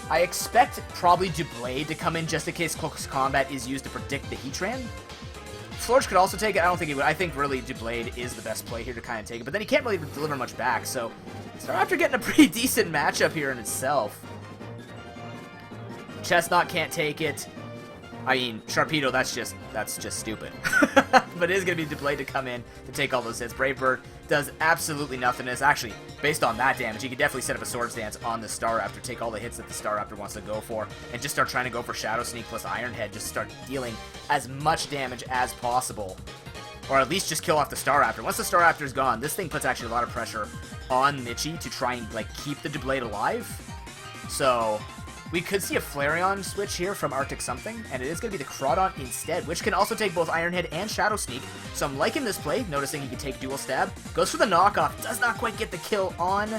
Speaker 1: I expect probably Doublade to come in just in case Close Combat is used to predict the Heatran. Florge could also take it. I don't think he would. I think really Doublade is the best play here to kind of take it. But then he can't really deliver much back. So Staraptor getting a pretty decent matchup here in itself. Chestnut can't take it. I mean, Sharpedo, that's just stupid. But it is going to be Doublade to come in to take all those hits. Brave Bird does absolutely nothing. It's actually, based on that damage, he could definitely set up a Swords Dance on the Staraptor, take all the hits that the Staraptor wants to go for, and just start trying to go for Shadow Sneak plus Iron Head, just start dealing as much damage as possible. Or at least just kill off the Staraptor. Once the Staraptor's gone, this thing puts actually a lot of pressure on Mitchie to try and, like, keep the Doublade alive. So we could see a Flareon switch here from Arctic something, and it is going to be the Crawdon instead, which can also take both Iron Head and Shadow Sneak. So I'm liking this play, noticing he can take Dual Stab. Goes for the knockoff, does not quite get the kill on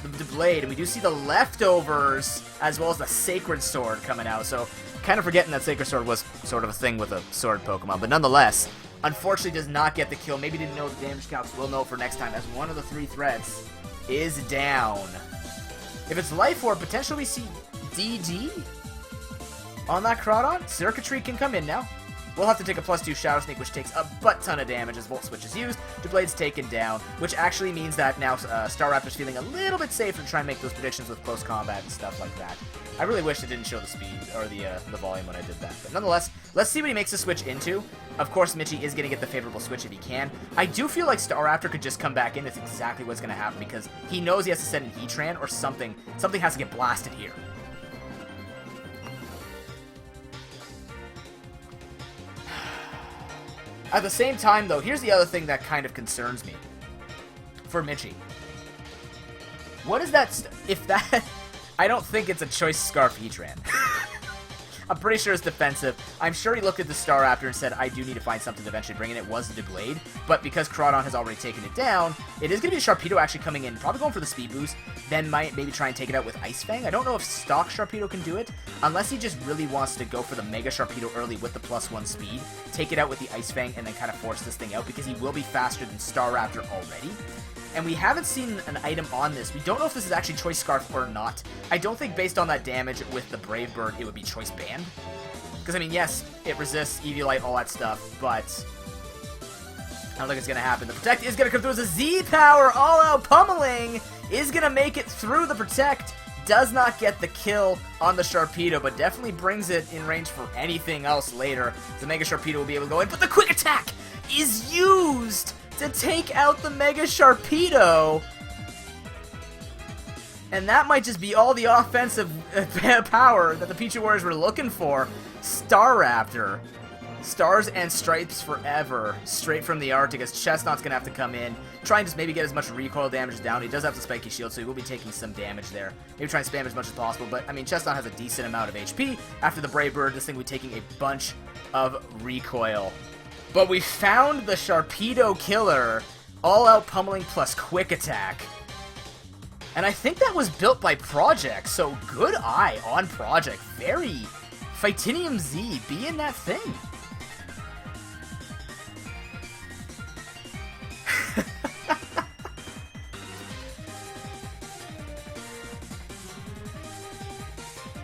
Speaker 1: the Blade, and we do see the leftovers, as well as the Sacred Sword coming out. So kind of forgetting that Sacred Sword was sort of a thing with a Sword Pokemon, but nonetheless, unfortunately does not get the kill. Maybe didn't know the damage counts. We'll know for next time, as one of the 3 threats is down. If it's Life Orb, potentially we see DD on that Crawdon. Xurkitree can come in now. We'll have to take a +2 Shadow Sneak, which takes a butt-ton of damage as Volt Switch is used. Doublade's taken down, which actually means that now Staraptor's feeling a little bit safer to try and make those predictions with close combat and stuff like that. I really wish it didn't show the speed or the volume when I did that. But nonetheless, let's see what he makes the switch into. Of course, Mitchie is going to get the favorable switch if he can. I do feel like Staraptor could just come back in. That's exactly what's going to happen because he knows he has to set in Heatran or something. Something has to get blasted here. At the same time, though, here's the other thing that kind of concerns me for Mitchie. What is that? If that... I don't think it's a Choice Scarf Heatran. I'm pretty sure it's defensive. I'm sure he looked at the Staraptor and said, I do need to find something to eventually bring in. It was the Doublade, but because Crawdon has already taken it down, it is going to be Sharpedo actually coming in, probably going for the speed boost, then might maybe try and take it out with Ice Fang. I don't know if stock Sharpedo can do it, unless he just really wants to go for the Mega Sharpedo early with the +1 speed, take it out with the Ice Fang, and then kind of force this thing out, because he will be faster than Staraptor already. And we haven't seen an item on this. We don't know if this is actually Choice Scarf or not. I don't think based on that damage with the Brave Bird, it would be Choice Band. Because, I mean, yes, it resists, Eviolite, all that stuff, but I don't think it's going to happen. The Protect is going to come through as a Z-Power, all-out pummeling, is going to make it through the Protect. Does not get the kill on the Sharpedo, but definitely brings it in range for anything else later. The Mega Sharpedo will be able to go in, but the Quick Attack is used to take out the Mega Sharpedo. And that might just be all the offensive power that the Pichu Warriors were looking for. Staraptor. Stars and Stripes forever. Straight from the Arctic, as Chestnut's going to have to come in. Try and just maybe get as much recoil damage down. He does have the Spiky Shield, so he will be taking some damage there. Maybe try and spam as much as possible, but, I mean, Chestnut has a decent amount of HP. After the Brave Bird, this thing will be taking a bunch of recoil. But we found the Sharpedo killer, all-out pummeling plus Quick Attack. And I think that was built by Project, so good eye on Project. Very Fightinium Z, be in that thing.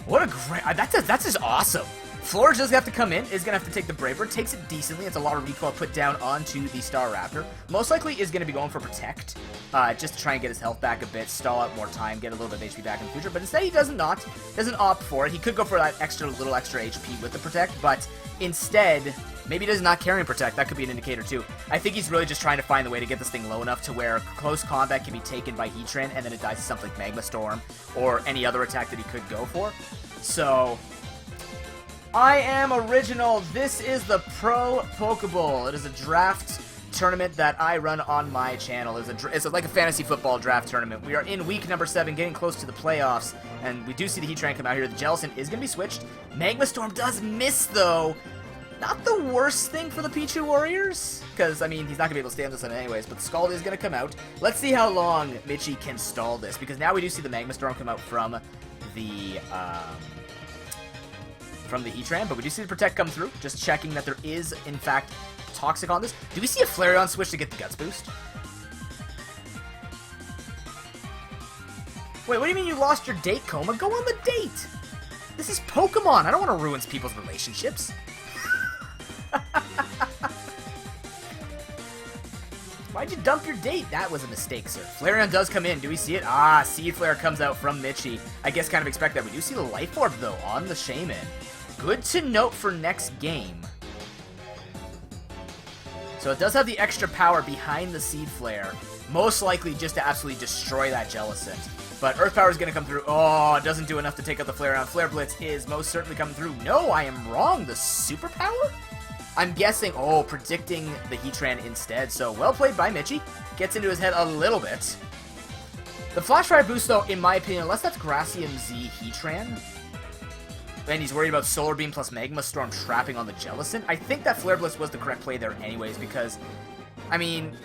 Speaker 1: What a great... That's just awesome. Flora does have to come in, is going to have to take the Brave Bird, takes it decently, it's a lot of recoil put down onto the Staraptor. Most likely is going to be going for Protect, just to try and get his health back a bit, stall out more time, get a little bit of HP back in the future, but instead he doesn't opt for it. He could go for that little extra HP with the Protect, but instead, maybe he does not carry and Protect, that could be an indicator too. I think he's really just trying to find the way to get this thing low enough to where close combat can be taken by Heatran, and then it dies to something like Magma Storm, or any other attack that he could go for. So, I am original. This is the ProPokeBowl. It is a draft tournament that I run on my channel. It's like a fantasy football draft tournament. We are in week number 7, getting close to the playoffs, and we do see the Heatran come out here. The Jellicent is going to be switched. Magma Storm does miss, though. Not the worst thing for the Pichu Warriors, because, I mean, he's not going to be able to stand this one anyways, but the Scald is going to come out. Let's see how long Mitchie can stall this, because now we do see the Magma Storm come out from the Heatran, but we do see the Protect come through, just checking that there is, in fact, Toxic on this. Do we see a Flareon switch to get the Guts boost? Wait, what do you mean you lost your date, Coma? Go on the date! This is Pokemon! I don't want to ruin people's relationships. Why'd you dump your date? That was a mistake, sir. Flareon does come in. Do we see it? Ah, Seed Flare comes out from Mitchie. I guess kind of expect that. We do see the Life Orb, though, on the Shaman. Good to note for next game. So it does have the extra power behind the Seed Flare. Most likely just to absolutely destroy that Jellicent. But Earth Power is going to come through. Oh, it doesn't do enough to take out the Flareon. Flare Blitz is most certainly coming through. No, I am wrong. The Super Power? I'm guessing, predicting the Heatran instead. So well played by Mitchie. Gets into his head a little bit. The Flash Fire boost, though, in my opinion, unless that's Gracium Z Heatran, and he's worried about Solar Beam plus Magma Storm trapping on the Jellicent, I think that Flare Blitz was the correct play there anyways, because, I mean,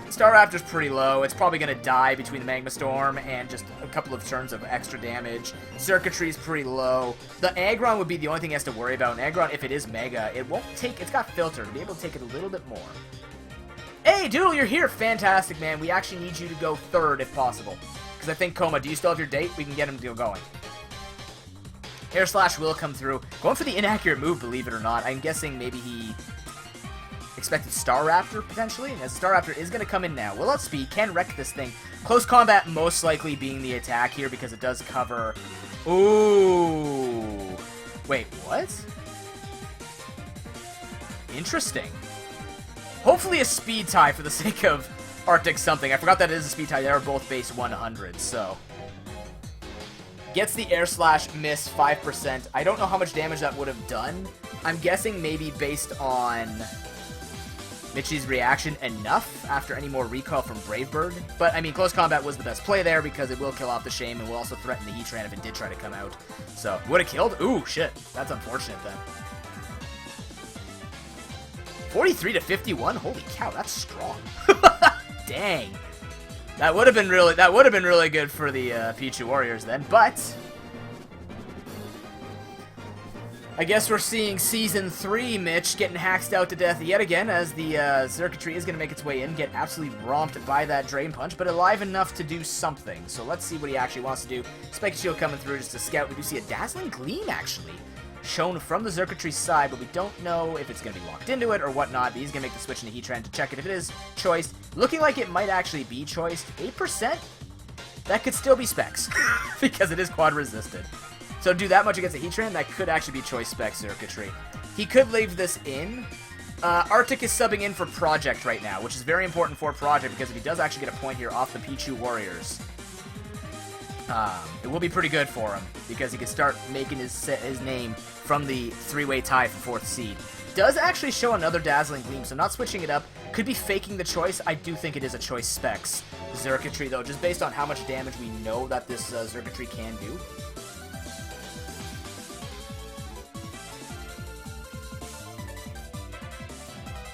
Speaker 1: Staraptor's pretty low. It's probably going to die between the Magma Storm and just a couple of turns of extra damage. Circuitry's pretty low. The Aggron would be the only thing he has to worry about. And Aggron, if it is Mega, it's got Filter to be able to take it a little bit more. Hey, Doodle, you're here. Fantastic, man. We actually need you to go third if possible. Because I think, Coma, do you still have your date? We can get him to go going. Air Slash will come through. Going for the inaccurate move, believe it or not. I'm guessing maybe he expected Staraptor, potentially. And as Staraptor is going to come in now. Will outspeed, can wreck this thing. Close combat most likely being the attack here because it does cover... Ooh. Wait, what? Interesting. Hopefully a speed tie for the sake of Arctic something. I forgot that it is a speed tie. They are both base 100, so... Gets the Air Slash miss 5%. I don't know how much damage that would have done. I'm guessing maybe based on Mitchie's reaction enough after any more recoil from Brave Bird. But, I mean, close combat was the best play there because it will kill off the Shame and will also threaten the Heatran if it did try to come out. So, would have killed? Ooh, shit. That's unfortunate then. 43 to 51? Holy cow, that's strong. Dang. That would have been really good for the Pichu Warriors then, but I guess we're seeing Season 3, Mitch, getting hacked out to death yet again as the Circuitry is going to make its way in, get absolutely romped by that Drain Punch, but alive enough to do something. So let's see what he actually wants to do. Spike Shield coming through just to scout. We do see a Dazzling Gleam, actually, shown from the Circuitry's side, but we don't know if it's going to be locked into it or whatnot, but he's going to make the switch into Heatran to check it if it is choiced. Looking like it might actually be choiced. 8%? That could still be Specs, because it is quad resisted. So do that much against a Heatran, that could actually be choice Spec Circuitry. He could leave this in. Arctic is subbing in for Project right now, which is very important for Project, because if he does actually get a point here off the Pichu Warriors, it will be pretty good for him, because he can start making his name from the three-way tie for 4th seed. Does actually show another Dazzling Gleam, so not switching it up. Could be faking the choice. I do think it is a choice Specs Circuitry, though, just based on how much damage we know that this Circuitry can do.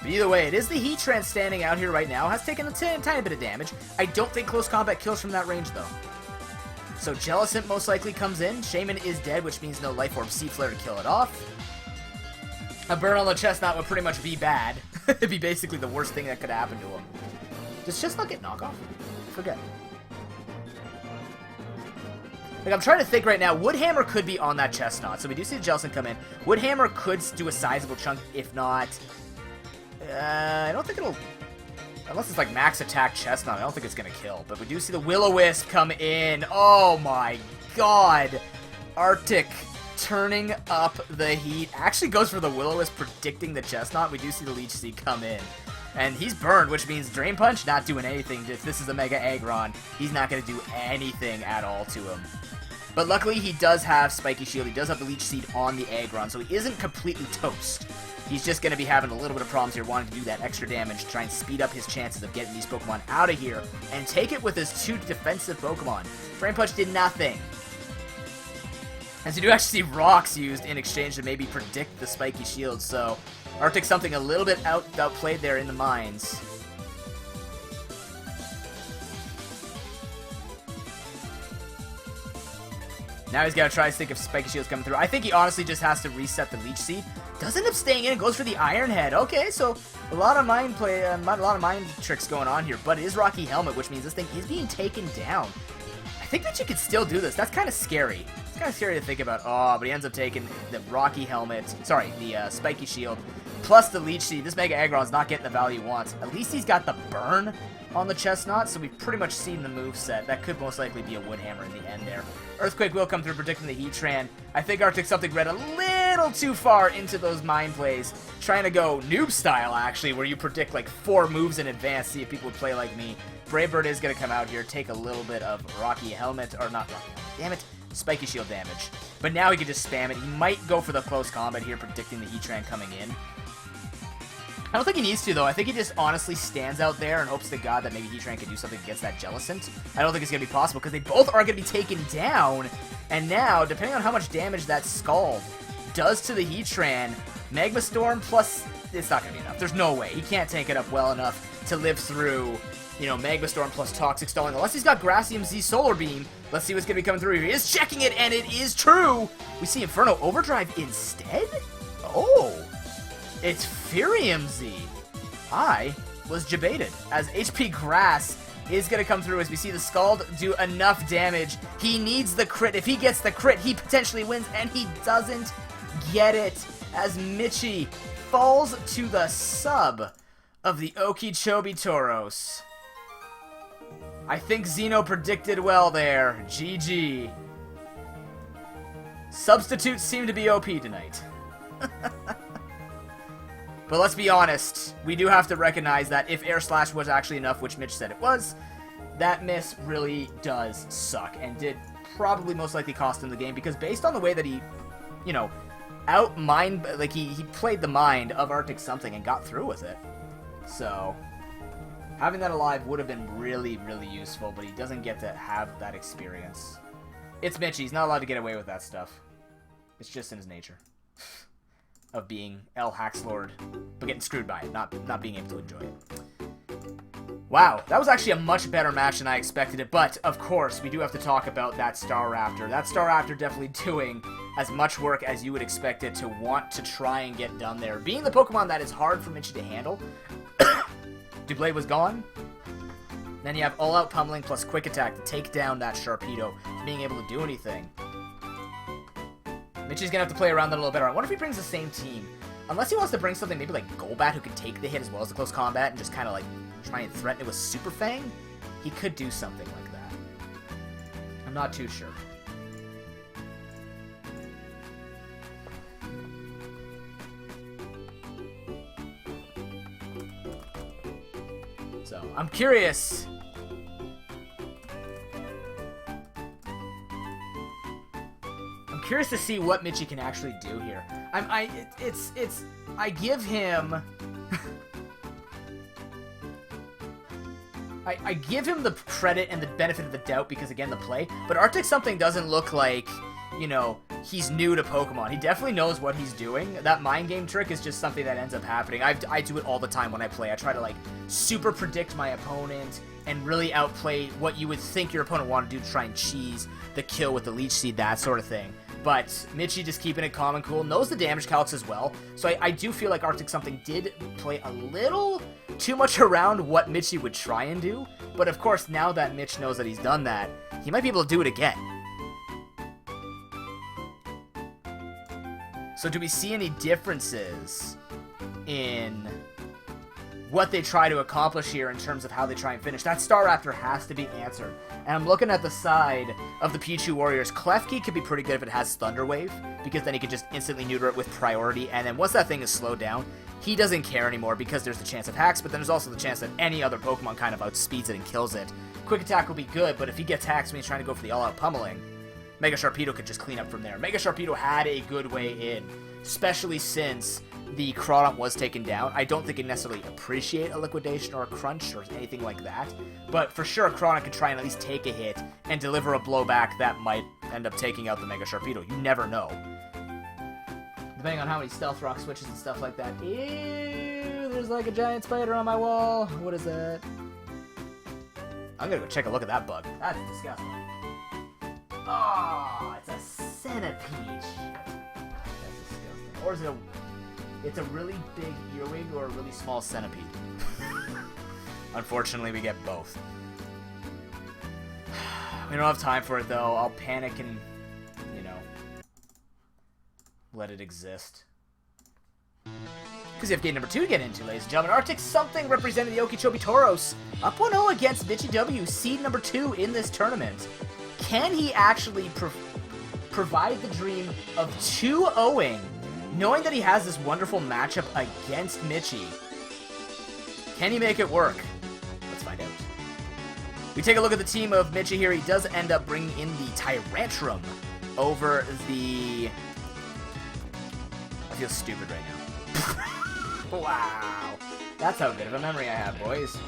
Speaker 1: But either way, it is the Heatran standing out here right now. Has taken a tiny bit of damage. I don't think close combat kills from that range, though. So Jellicent most likely comes in. Shaman is dead, which means no Life Orb Sea Flare to kill it off. A burn on the Chestnut would pretty much be bad. It'd be basically the worst thing that could happen to him. Does Chestnut get knockoff? Forget. Like, I'm trying to think right now. Woodhammer could be on that Chestnut, so we do see the Jellicent come in. Woodhammer could do a sizable chunk, if not... I don't think it'll... Unless it's like max attack Chestnut, I don't think it's going to kill. But we do see the Will-O-Wisp come in. Oh my god. Arctic turning up the heat. Actually goes for the Will-O-Wisp, predicting the Chestnut. We do see the Leech Seed come in. And he's burned, which means Drain Punch not doing anything. If this is a Mega Aggron, he's not going to do anything at all to him. But luckily, he does have Spiky Shield. He does have the Leech Seed on the Aggron, so he isn't completely toast. He's just going to be having a little bit of problems here, wanting to do that extra damage to try and speed up his chances of getting these Pokemon out of here and take it with his 2 defensive Pokemon. Drain Punch did nothing. As you do actually see Rocks used in exchange to maybe predict the Spiky Shield, so Arctic something a little bit outplayed there in the mines. Now he's got to try to think if Spiky Shield's coming through. I think he honestly just has to reset the Leech Seed. Does end up staying in and goes for the Iron Head. Okay, so a lot of mind play, a lot of mind tricks going on here. But it is Rocky Helmet, which means this thing is being taken down. I think that you could still do this. That's kind of scary. It's kind of scary to think about. Oh, but he ends up taking the Rocky Helmet. Sorry, the Spiky Shield. Plus the Leech Seed. This Mega Aggron's not getting the value he wants. At least he's got the burn on the Chestnut, so we've pretty much seen the moveset. That could most likely be a Woodhammer in the end there. Earthquake will come through, predicting the Heatran. I think Arctic Something read a little too far into those mind plays, trying to go noob style, actually, where you predict like 4 moves in advance, see if people would play like me. Brave Bird is going to come out here, take a little bit of Rocky Helmet, or not Rocky Helmet, damn it, Spiky Shield damage. But now he can just spam it. He might go for the close combat here, predicting the Heatran coming in. I don't think he needs to, though. I think he just honestly stands out there and hopes to God that maybe Heatran can do something against that Jellicent. I don't think it's going to be possible, because they both are going to be taken down. And now, depending on how much damage that Scald does to the Heatran, Magma Storm plus... It's not going to be enough. There's no way. He can't tank it up well enough to live through, you know, Magma Storm plus Toxic Stalling. Unless he's got Gracium Z Solar Beam. Let's see what's going to be coming through here. He is checking it, and it is true! We see Inferno Overdrive instead? Oh! It's Furium Z. I was debated, as HP Grass is going to come through as we see the Scald do enough damage. He needs the crit. If he gets the crit, he potentially wins, and he doesn't get it, as Mitchie falls to the sub of the Okeechobee Tauros. I think Xeno predicted well there. GG. Substitutes seem to be OP tonight. But let's be honest, we do have to recognize that if Air Slash was actually enough, which Mitch said it was, that miss really does suck, and did probably most likely cost him the game, because based on the way that he, you know, like he played the mind of Arctic Something and got through with it. So, having that alive would have been really, really useful, but he doesn't get to have that experience. It's Mitch, he's not allowed to get away with that stuff. It's just in his nature. Of being L Haxlord, but getting screwed by it, not being able to enjoy it. Wow, that was actually a much better match than I expected it, but of course, we do have to talk about that Staraptor. That Staraptor definitely doing as much work as you would expect it to want to try and get done there. Being the Pokemon that is hard for Mitchie to handle, Doublade was gone. Then you have All-Out Pummeling plus Quick Attack to take down that Sharpedo, being able to do anything. Mitchie's gonna have to play around that a little better. I wonder if he brings the same team. Unless he wants to bring something maybe like Golbat, who can take the hit as well as the close combat and just kind of like try and threaten it with Super Fang. He could do something like that. I'm not too sure. So, I'm curious. Curious to see what Mitchie can actually do here. I give him I give him the credit and the benefit of the doubt because again the play, but Arctic Something doesn't look like, you know, he's new to Pokemon. He definitely knows what he's doing. That mind game trick is just something that ends up happening. I do it all the time when I play. I try to like super predict my opponent and really outplay what you would think your opponent wanted to do to try and cheese the kill with the Leech Seed, that sort of thing. But Mitchie just keeping it calm and cool, knows the damage calcs as well, so I do feel like Arctic Something did play a little too much around what Mitchie would try and do, but of course now that Mitch knows that he's done that, he might be able to do it again. So do we see any differences in what they try to accomplish here in terms of how they try and finish? That Star Raptor has to be answered. And I'm looking at the side of the Pichu Warriors. Klefki could be pretty good if it has Thunder Wave, because then he could just instantly neuter it with priority, and then once that thing is slowed down, he doesn't care anymore because there's the chance of hacks, but then there's also the chance that any other Pokemon kind of outspeeds it and kills it. Quick Attack will be good, but if he gets hacks when he's trying to go for the all-out pummeling, Mega Sharpedo could just clean up from there. Mega Sharpedo had a good way in, especially since the Crawdont was taken down. I don't think it necessarily appreciate a Liquidation or a Crunch or anything like that, but for sure Crawdont could try and at least take a hit and deliver a blowback that might end up taking out the Mega Sharpedo. You never know. Depending on how many Stealth Rock switches and stuff like that. Ew, there's like a giant spider on my wall. What is that? I'm gonna go check a look at that bug. That's disgusting. Oh, it's a centipede. That's disgusting. Or is it a... It's a really big earwig or a really small centipede. Unfortunately, we get both. We don't have time for it, though. I'll panic and, you know, let it exist. Because you have game number 2 to get into, ladies and gentlemen. Arctic Something representing the Okeechobee Toros. Up 1-0 against Mitchie W, seed number 2 in this tournament. Can he actually provide the dream of 2-0ing, knowing that he has this wonderful matchup against Mitchie? Can he make it work? Let's find out. We take a look at the team of Mitchie here. He does end up bringing in the Tyrantrum over the... I feel stupid right now. Wow. That's how good of a memory I have, boys.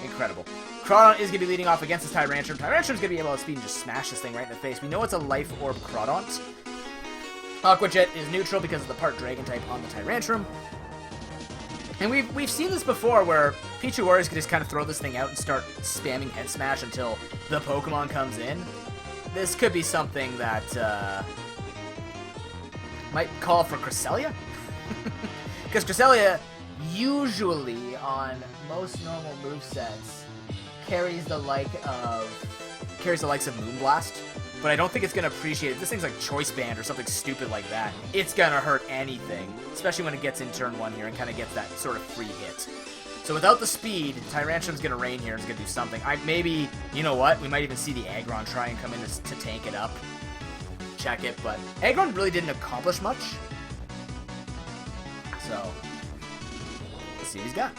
Speaker 1: Incredible. Crawdont is going to be leading off against this Tyrantrum. Tyrantrum's going to be able to speed and just smash this thing right in the face. We know it's a Life Orb Crawdont. Aqua Jet is neutral because of the part Dragon type on the Tyrantrum. And we've seen this before where Pichu Warriors can just kind of throw this thing out and start spamming Head Smash until the Pokemon comes in. This could be something that might call for Cresselia. Because Cresselia, usually on most normal movesets, carries the likes of Moonblast. But I don't think it's going to appreciate it. This thing's like Choice Band or something stupid like that. It's going to hurt anything, especially when it gets in turn 1 here and kind of gets that sort of free hit. So without the speed, Tyrantrum's going to rain here and it's going to do something. Maybe, you know what, we might even see the Aggron try and come in to tank it up. Check it, but Aggron really didn't accomplish much. So, let's see what he's got.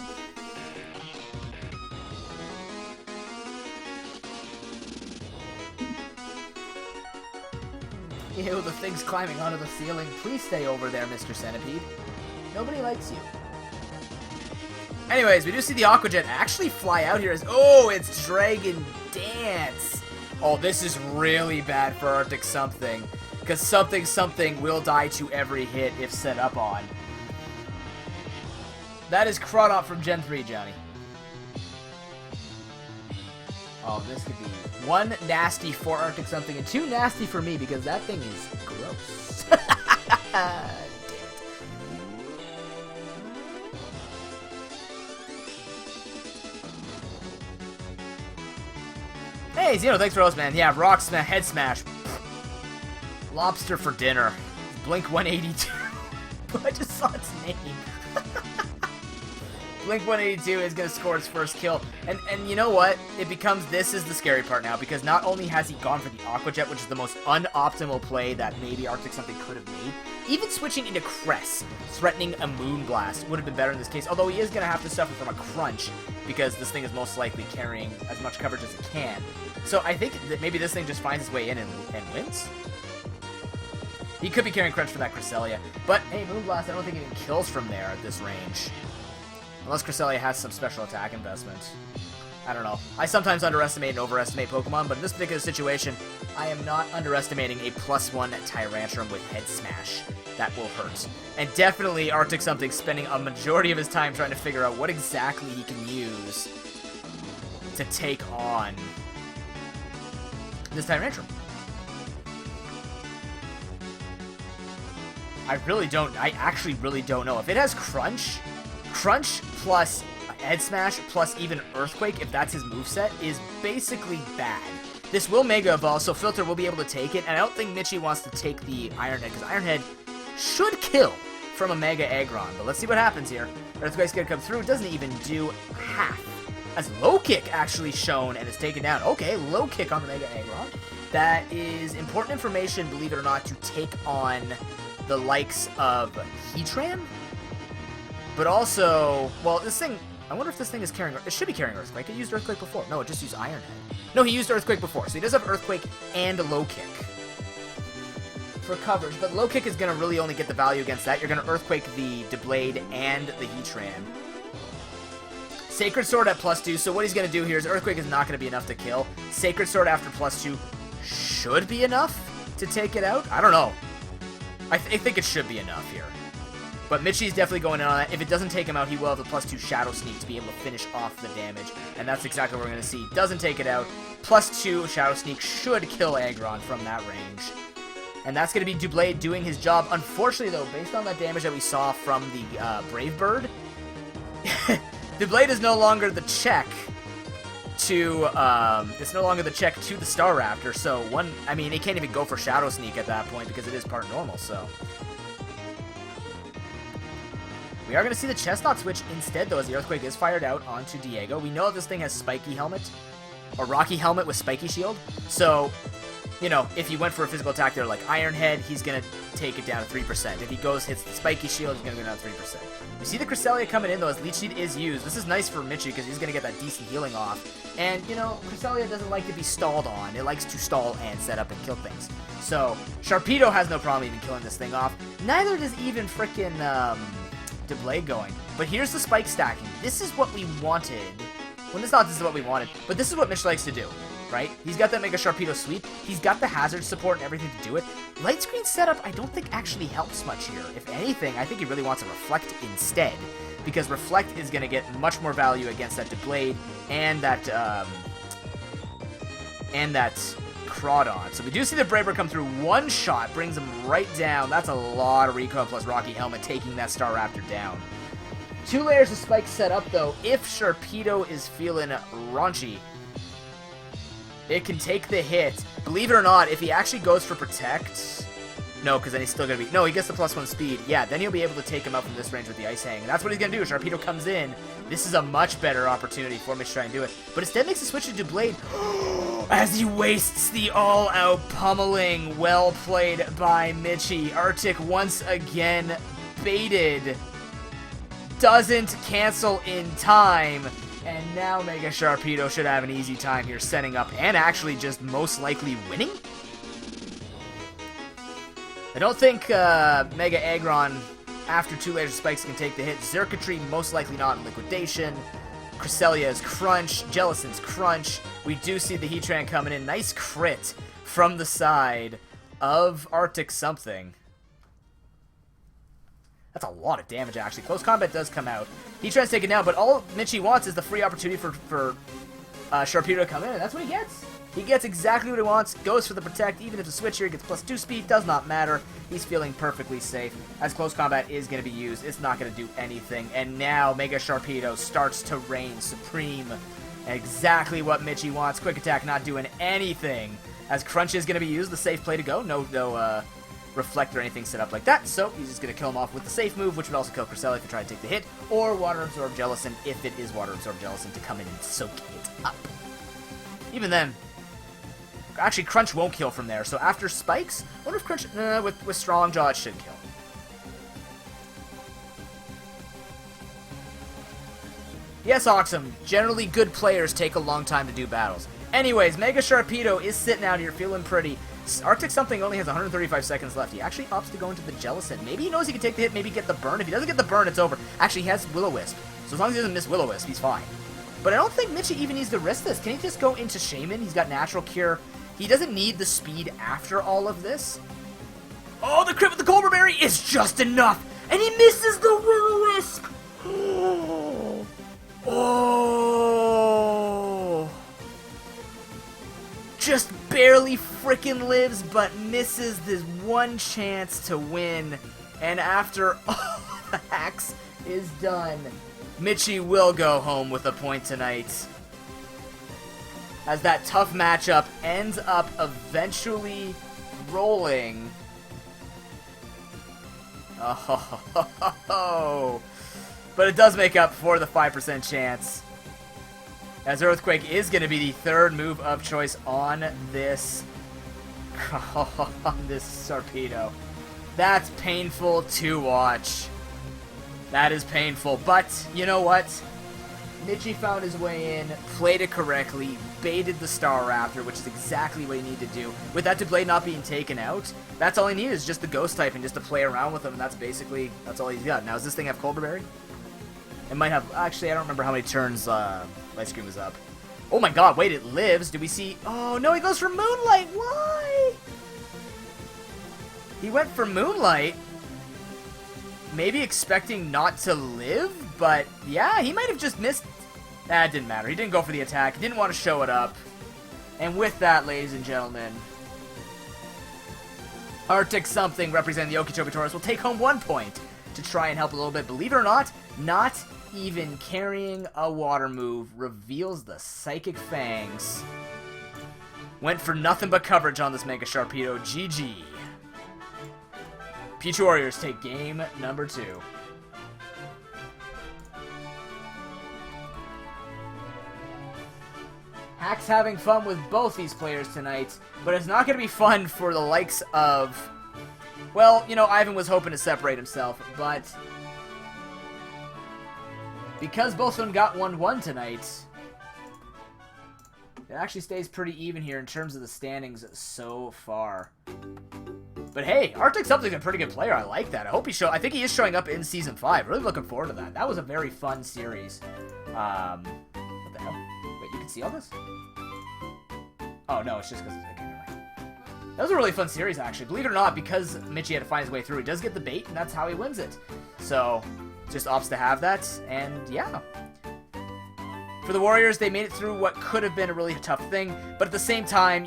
Speaker 1: Ew, the thing's climbing onto the ceiling. Please stay over there, Mr. Centipede. Nobody likes you. Anyways, we do see the Aqua Jet actually fly out here as... Oh, it's Dragon Dance. Oh, this is really bad for Arctic Something. Because something will die to every hit if set up on. That is Crawdont from Gen 3, Johnny. Oh, this could be 1 nasty for Arctic Something and 2 nasty for me because that thing is gross. Damn it. Hey, Zeno, thanks for host, man. Yeah, Rock Smash, Head Smash. Lobster for dinner. Blink 182. I just saw its name. Blink 182 is going to score its first kill. And you know what? This is the scary part now, because not only has he gone for the Aqua Jet, which is the most unoptimal play that maybe Arctic Something could have made, even switching into Cress, threatening a Moonblast would have been better in this case, although he is going to have to suffer from a Crunch, because this thing is most likely carrying as much coverage as it can. So I think that maybe this thing just finds its way in and wins. He could be carrying Crunch for that Cresselia, but hey, Moonblast I don't think even kills from there at this range. Unless Cresselia has some special attack investment. I don't know. I sometimes underestimate and overestimate Pokemon, but in this particular situation, I am not underestimating a +1 Tyrantrum with Head Smash. That will hurt. And definitely Arctic Something spending a majority of his time trying to figure out what exactly he can use to take on this Tyrantrum. I actually really don't know. If it has Crunch plus Head Smash plus even Earthquake, if that's his moveset, is basically bad. This will Mega Evolve, so Filter will be able to take it, and I don't think Mitchie wants to take the Iron Head, because Iron Head should kill from a Mega Aggron. But let's see what happens here. Earthquake's gonna come through. It doesn't even do half. As low kick actually shown and is taken down. Okay, low kick on the Mega Aggron. That is important information, believe it or not, to take on the likes of Heatran. But also, well, this thing, I wonder if this thing is carrying, it should be carrying Earthquake. It used Earthquake before. No, it just used Iron Head. No, he used Earthquake before, so he does have Earthquake and a low kick for coverage, but low kick is going to really only get the value against that. You're going to Earthquake the Deblade and the Heatran. Sacred Sword at +2, so what he's going to do here is Earthquake is not going to be enough to kill. Sacred Sword after +2 should be enough to take it out. I don't know. I think it should be enough here. But Mitchie's definitely going in on that. If it doesn't take him out, he will have a +2 Shadow Sneak to be able to finish off the damage. And that's exactly what we're going to see. Doesn't take it out. +2 Shadow Sneak should kill Aggron from that range. And that's going to be Doublade doing his job. Unfortunately, though, based on that damage that we saw from the Brave Bird, Doublade is no longer the check to, it's no longer the check to the Staraptor. So, I mean, it can't even go for Shadow Sneak at that point because it is part normal, so. We are going to see the Chestnut switch instead, though, as the Earthquake is fired out onto Diego. We know that this thing has Spiky Helmet, or Rocky Helmet with Spiky Shield. So, you know, if he went for a physical attack there like Iron Head, he's going to take it down to 3%. If he hits the Spiky Shield, he's going to go down to 3%. You see the Cresselia coming in, though, as Leech Seed is used. This is nice for Mitchie because he's going to get that decent healing off. And, you know, Cresselia doesn't like to be stalled on. It likes to stall and set up and kill things. So, Sharpedo has no problem even killing this thing off. Neither does even frickin', Doublade going. But here's the spike stacking. This is what we wanted. Well, it's not this is what we wanted, but this is what Mitch likes to do, right? He's got that Mega Sharpedo sweep. He's got the hazard support and everything to do it. Light screen setup, I don't think actually helps much here. If anything, I think he really wants to Reflect instead, because Reflect is going to get much more value against that Doublade and that Crawdon. So we do see the Braver come through. One shot brings him right down. That's a lot of recoil plus Rocky Helmet taking that Staraptor down. 2 layers of spikes set up, though. If Sharpedo is feeling raunchy, it can take the hit. Believe it or not, if he actually goes for Protect... No, because then he's still going to be... No, he gets the +1 speed. Yeah, then he'll be able to take him out from this range with the Ice Hang. And that's what he's going to do. Sharpedo comes in. This is a much better opportunity for him to try and do it. But instead makes a switch to Doublade as he wastes the all-out pummeling. Well played by Mitchie. Arctic once again baited. Doesn't cancel in time. And now Mega Sharpedo should have an easy time here setting up and actually just most likely winning. I don't think Mega Aggron, after 2 layers of spikes, can take the hit. Xurkitree, most likely not in Liquidation. Cresselia's Crunch. Jellicent's Crunch. We do see the Heatran coming in. Nice crit from the side of Arctic something. That's a lot of damage, actually. Close Combat does come out. Heatran's taken down, but all Mitchie wants is the free opportunity for Sharpedo to come in, and that's what he gets. He gets exactly what he wants, goes for the Protect, even if the switch here gets +2 speed, does not matter. He's feeling perfectly safe. As Close Combat is going to be used, it's not going to do anything. And now Mega Sharpedo starts to reign supreme. Exactly what Mitchie wants. Quick Attack not doing anything. As Crunch is going to be used, the safe play to go. No Reflect or anything set up like that, so he's just going to kill him off with the safe move, which would also kill Cresselia if you try to take the hit, or Water Absorb Jellicent if it is Water Absorb Jellicent to come in and soak it up. Even then, actually, Crunch won't kill from there, so after Spikes, I wonder if Crunch, with Strong Jaw, it should kill. Yes, Oxum, generally good players take a long time to do battles. Anyways, Mega Sharpedo is sitting out here feeling pretty. Arctic Something only has 135 seconds left. He actually opts to go into the Jellicent. Maybe he knows he can take the hit, maybe get the burn. If he doesn't get the burn, it's over. Actually, he has Will-O-Wisp, so as long as he doesn't miss Will-O-Wisp, he's fine. But I don't think Mitchie even needs to risk this. Can he just go into Shaman? He's got Natural Cure. He doesn't need the speed after all of this. Oh, the crit with the Cobra Berry is just enough. And he misses the Will-O-Wisp. Oh. Just barely frickin' lives, but misses this one chance to win. And after all the hacks is done, Mitchie will go home with a point tonight. As that tough matchup ends up eventually rolling Oh, but it does make up for the 5% chance. As Earthquake is going to be the third move of choice on this, Torpedo. That's painful to watch. That is painful, but you know what? Mitchie found his way in, played it correctly, baited the Staraptor, which is exactly what he needed to do. With that Doublade not being taken out, that's all he needed is just the Ghost type and just to play around with him, and that's all he's got. Now, does this thing have Colder Berry? It might have, actually, I don't remember how many turns Light Scream was up. Oh my god, wait, it lives. Do we see, oh no, he goes for Moonlight, why? He went for Moonlight, maybe expecting not to live, but yeah, he might have just missed. It didn't matter. He didn't go for the attack. He didn't want to show it up. And with that, ladies and gentlemen, Arctic Something, representing the Okeechobee Taurus, will take home 1 point to try and help a little bit. Believe it or not even carrying a water move reveals the Psychic Fangs. Went for nothing but coverage on this Mega Sharpedo. GG. Pichu Warriors take game number 2. Hack's having fun with both these players tonight, but it's not going to be fun for the likes of... Well, you know, Ivan was hoping to separate himself, but... because both of them got 1-1 tonight, it actually stays pretty even here in terms of the standings so far. But hey, Arctic Something's a pretty good player. I like that. I think he is showing up in Season 5. Really looking forward to that. That was a very fun series. What the hell? Wait, you can see all this? Oh, no, it's just because it's... Okay, never mind. That was a really fun series, actually. Believe it or not, because Mitchie had to find his way through, he does get the bait, and that's how he wins it. So, just opts to have that, and yeah. For the Warriors, they made it through what could have been a really tough thing, but at the same time,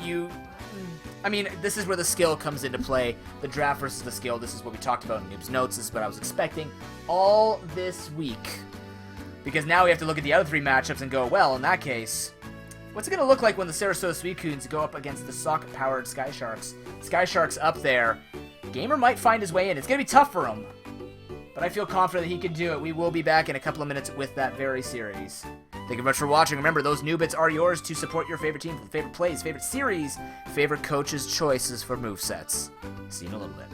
Speaker 1: I mean, this is where the skill comes into play. The draft versus the skill. This is what we talked about in Noob's Notes. This is what I was expecting all this week. Because now we have to look at the other 3 matchups and go, well, in that case, what's it going to look like when the Sarasota Suicunes go up against the socket-powered Sky Sharks? Sky Sharks up there. Gamer might find his way in. It's going to be tough for him. But I feel confident that he can do it. We will be back in a couple of minutes with that very series. Thank you very much for watching. Remember, those new bits are yours to support your favorite team, favorite plays, favorite series, favorite coaches' choices for movesets. See you in a little bit.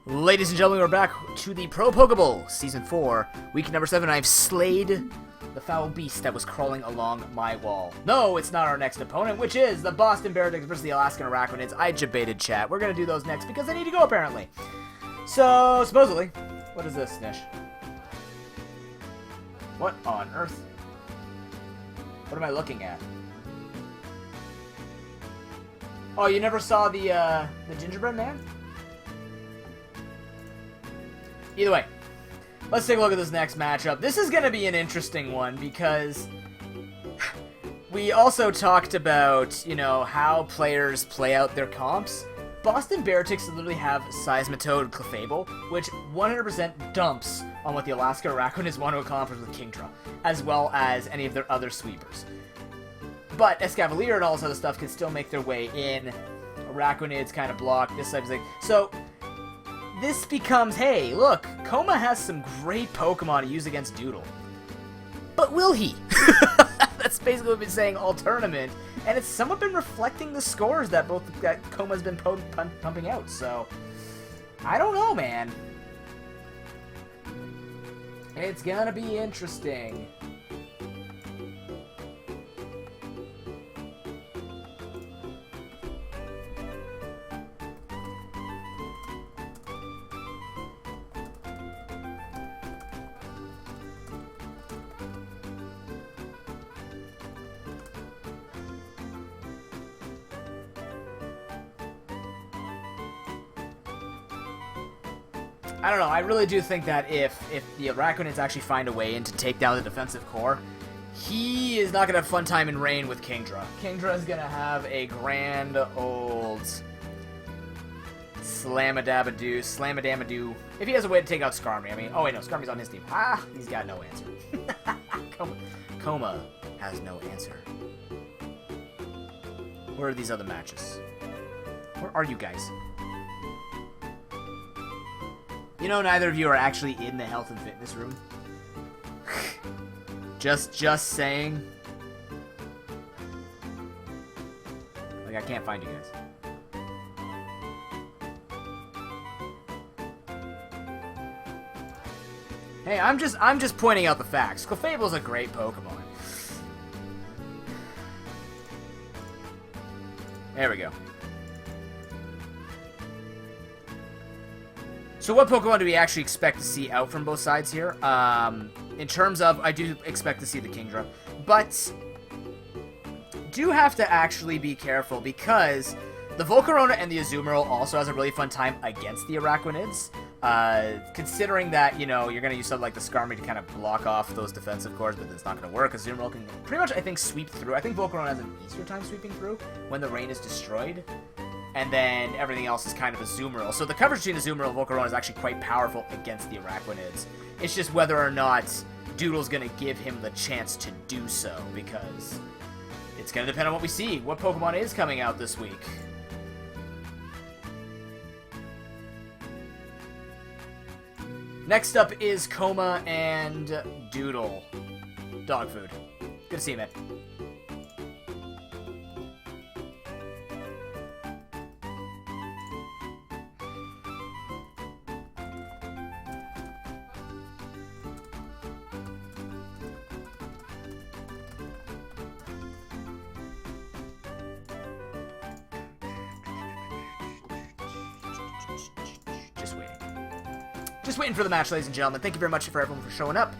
Speaker 1: Ladies and gentlemen, we're back to the ProPokeBowl Season 4, week number 7. I've slayed the foul beast that was crawling along my wall. No, it's not our next opponent, which is the Boston Bearticks versus the Alaskan Arachnids. I debated chat. We're going to do those next because I need to go, apparently. So, supposedly, what is this, Nish? What on earth? What am I looking at? Oh, you never saw the gingerbread man? Either way, let's take a look at this next matchup. This is going to be an interesting one because we also talked about, you know, how players play out their comps. Boston Bearticks literally have Seismitoad Clefable, which 100% dumps on what the Alaska Arachnids want to accomplish with Kingdra, as well as any of their other sweepers. But Escavalier and all this other stuff can still make their way in. Arachnids kind of block, this type of thing. So this becomes, hey, look, Koma has some great Pokemon to use against Doodle. But will he? That's basically what we've been saying all tournament. And it's somewhat been reflecting the scores that Koma's been pumping out. So, I don't know, man. It's gonna be interesting. I don't know, I really do think that if the Arachnids actually find a way in to take down the defensive core, he is not going to have a fun time in rain with Kingdra. Kingdra is going to have a grand old Slamadabadoo. If he has a way to take out Skarmy, I mean, oh wait, no, Skarmy's on his team. Ah, he's got no answer. Koma has no answer. Where are these other matches? Where are you guys? You know, neither of you are actually in the health and fitness room. just saying. Like, I can't find you guys. Hey, I'm just pointing out the facts. Clefable's a great Pokemon. There we go. So what Pokemon do we actually expect to see out from both sides here? In terms of, I do expect to see the Kingdra, but do have to actually be careful because the Volcarona and the Azumarill also has a really fun time against the Arachnids. Considering that, you know, you're going to use something like the Skarmy to kind of block off those defensive cores, but it's not going to work. Azumarill can pretty much, I think, sweep through. I think Volcarona has an easier time sweeping through when the rain is destroyed. And then everything else is kind of Azumarill. So the coverage between Azumarill and Volcarona is actually quite powerful against the Arachnids. It's just whether or not Doodle's going to give him the chance to do so, because it's going to depend on what we see. What Pokemon is coming out this week? Next up is Koma and Doodle. Dog food. Good to see you, man. Just waiting for the match, ladies and gentlemen. Thank you very much for everyone for showing up.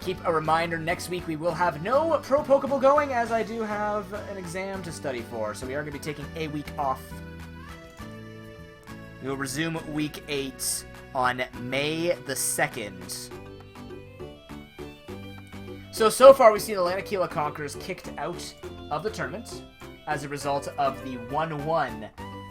Speaker 1: Keep a reminder, next week we will have no ProPokeBowl going, as I do have an exam to study for, so we are going to be taking a week off. We will resume Week 8 on May the 2nd. So far we've seen the Lanakila Conquerors kicked out of the tournament as a result of the 1-1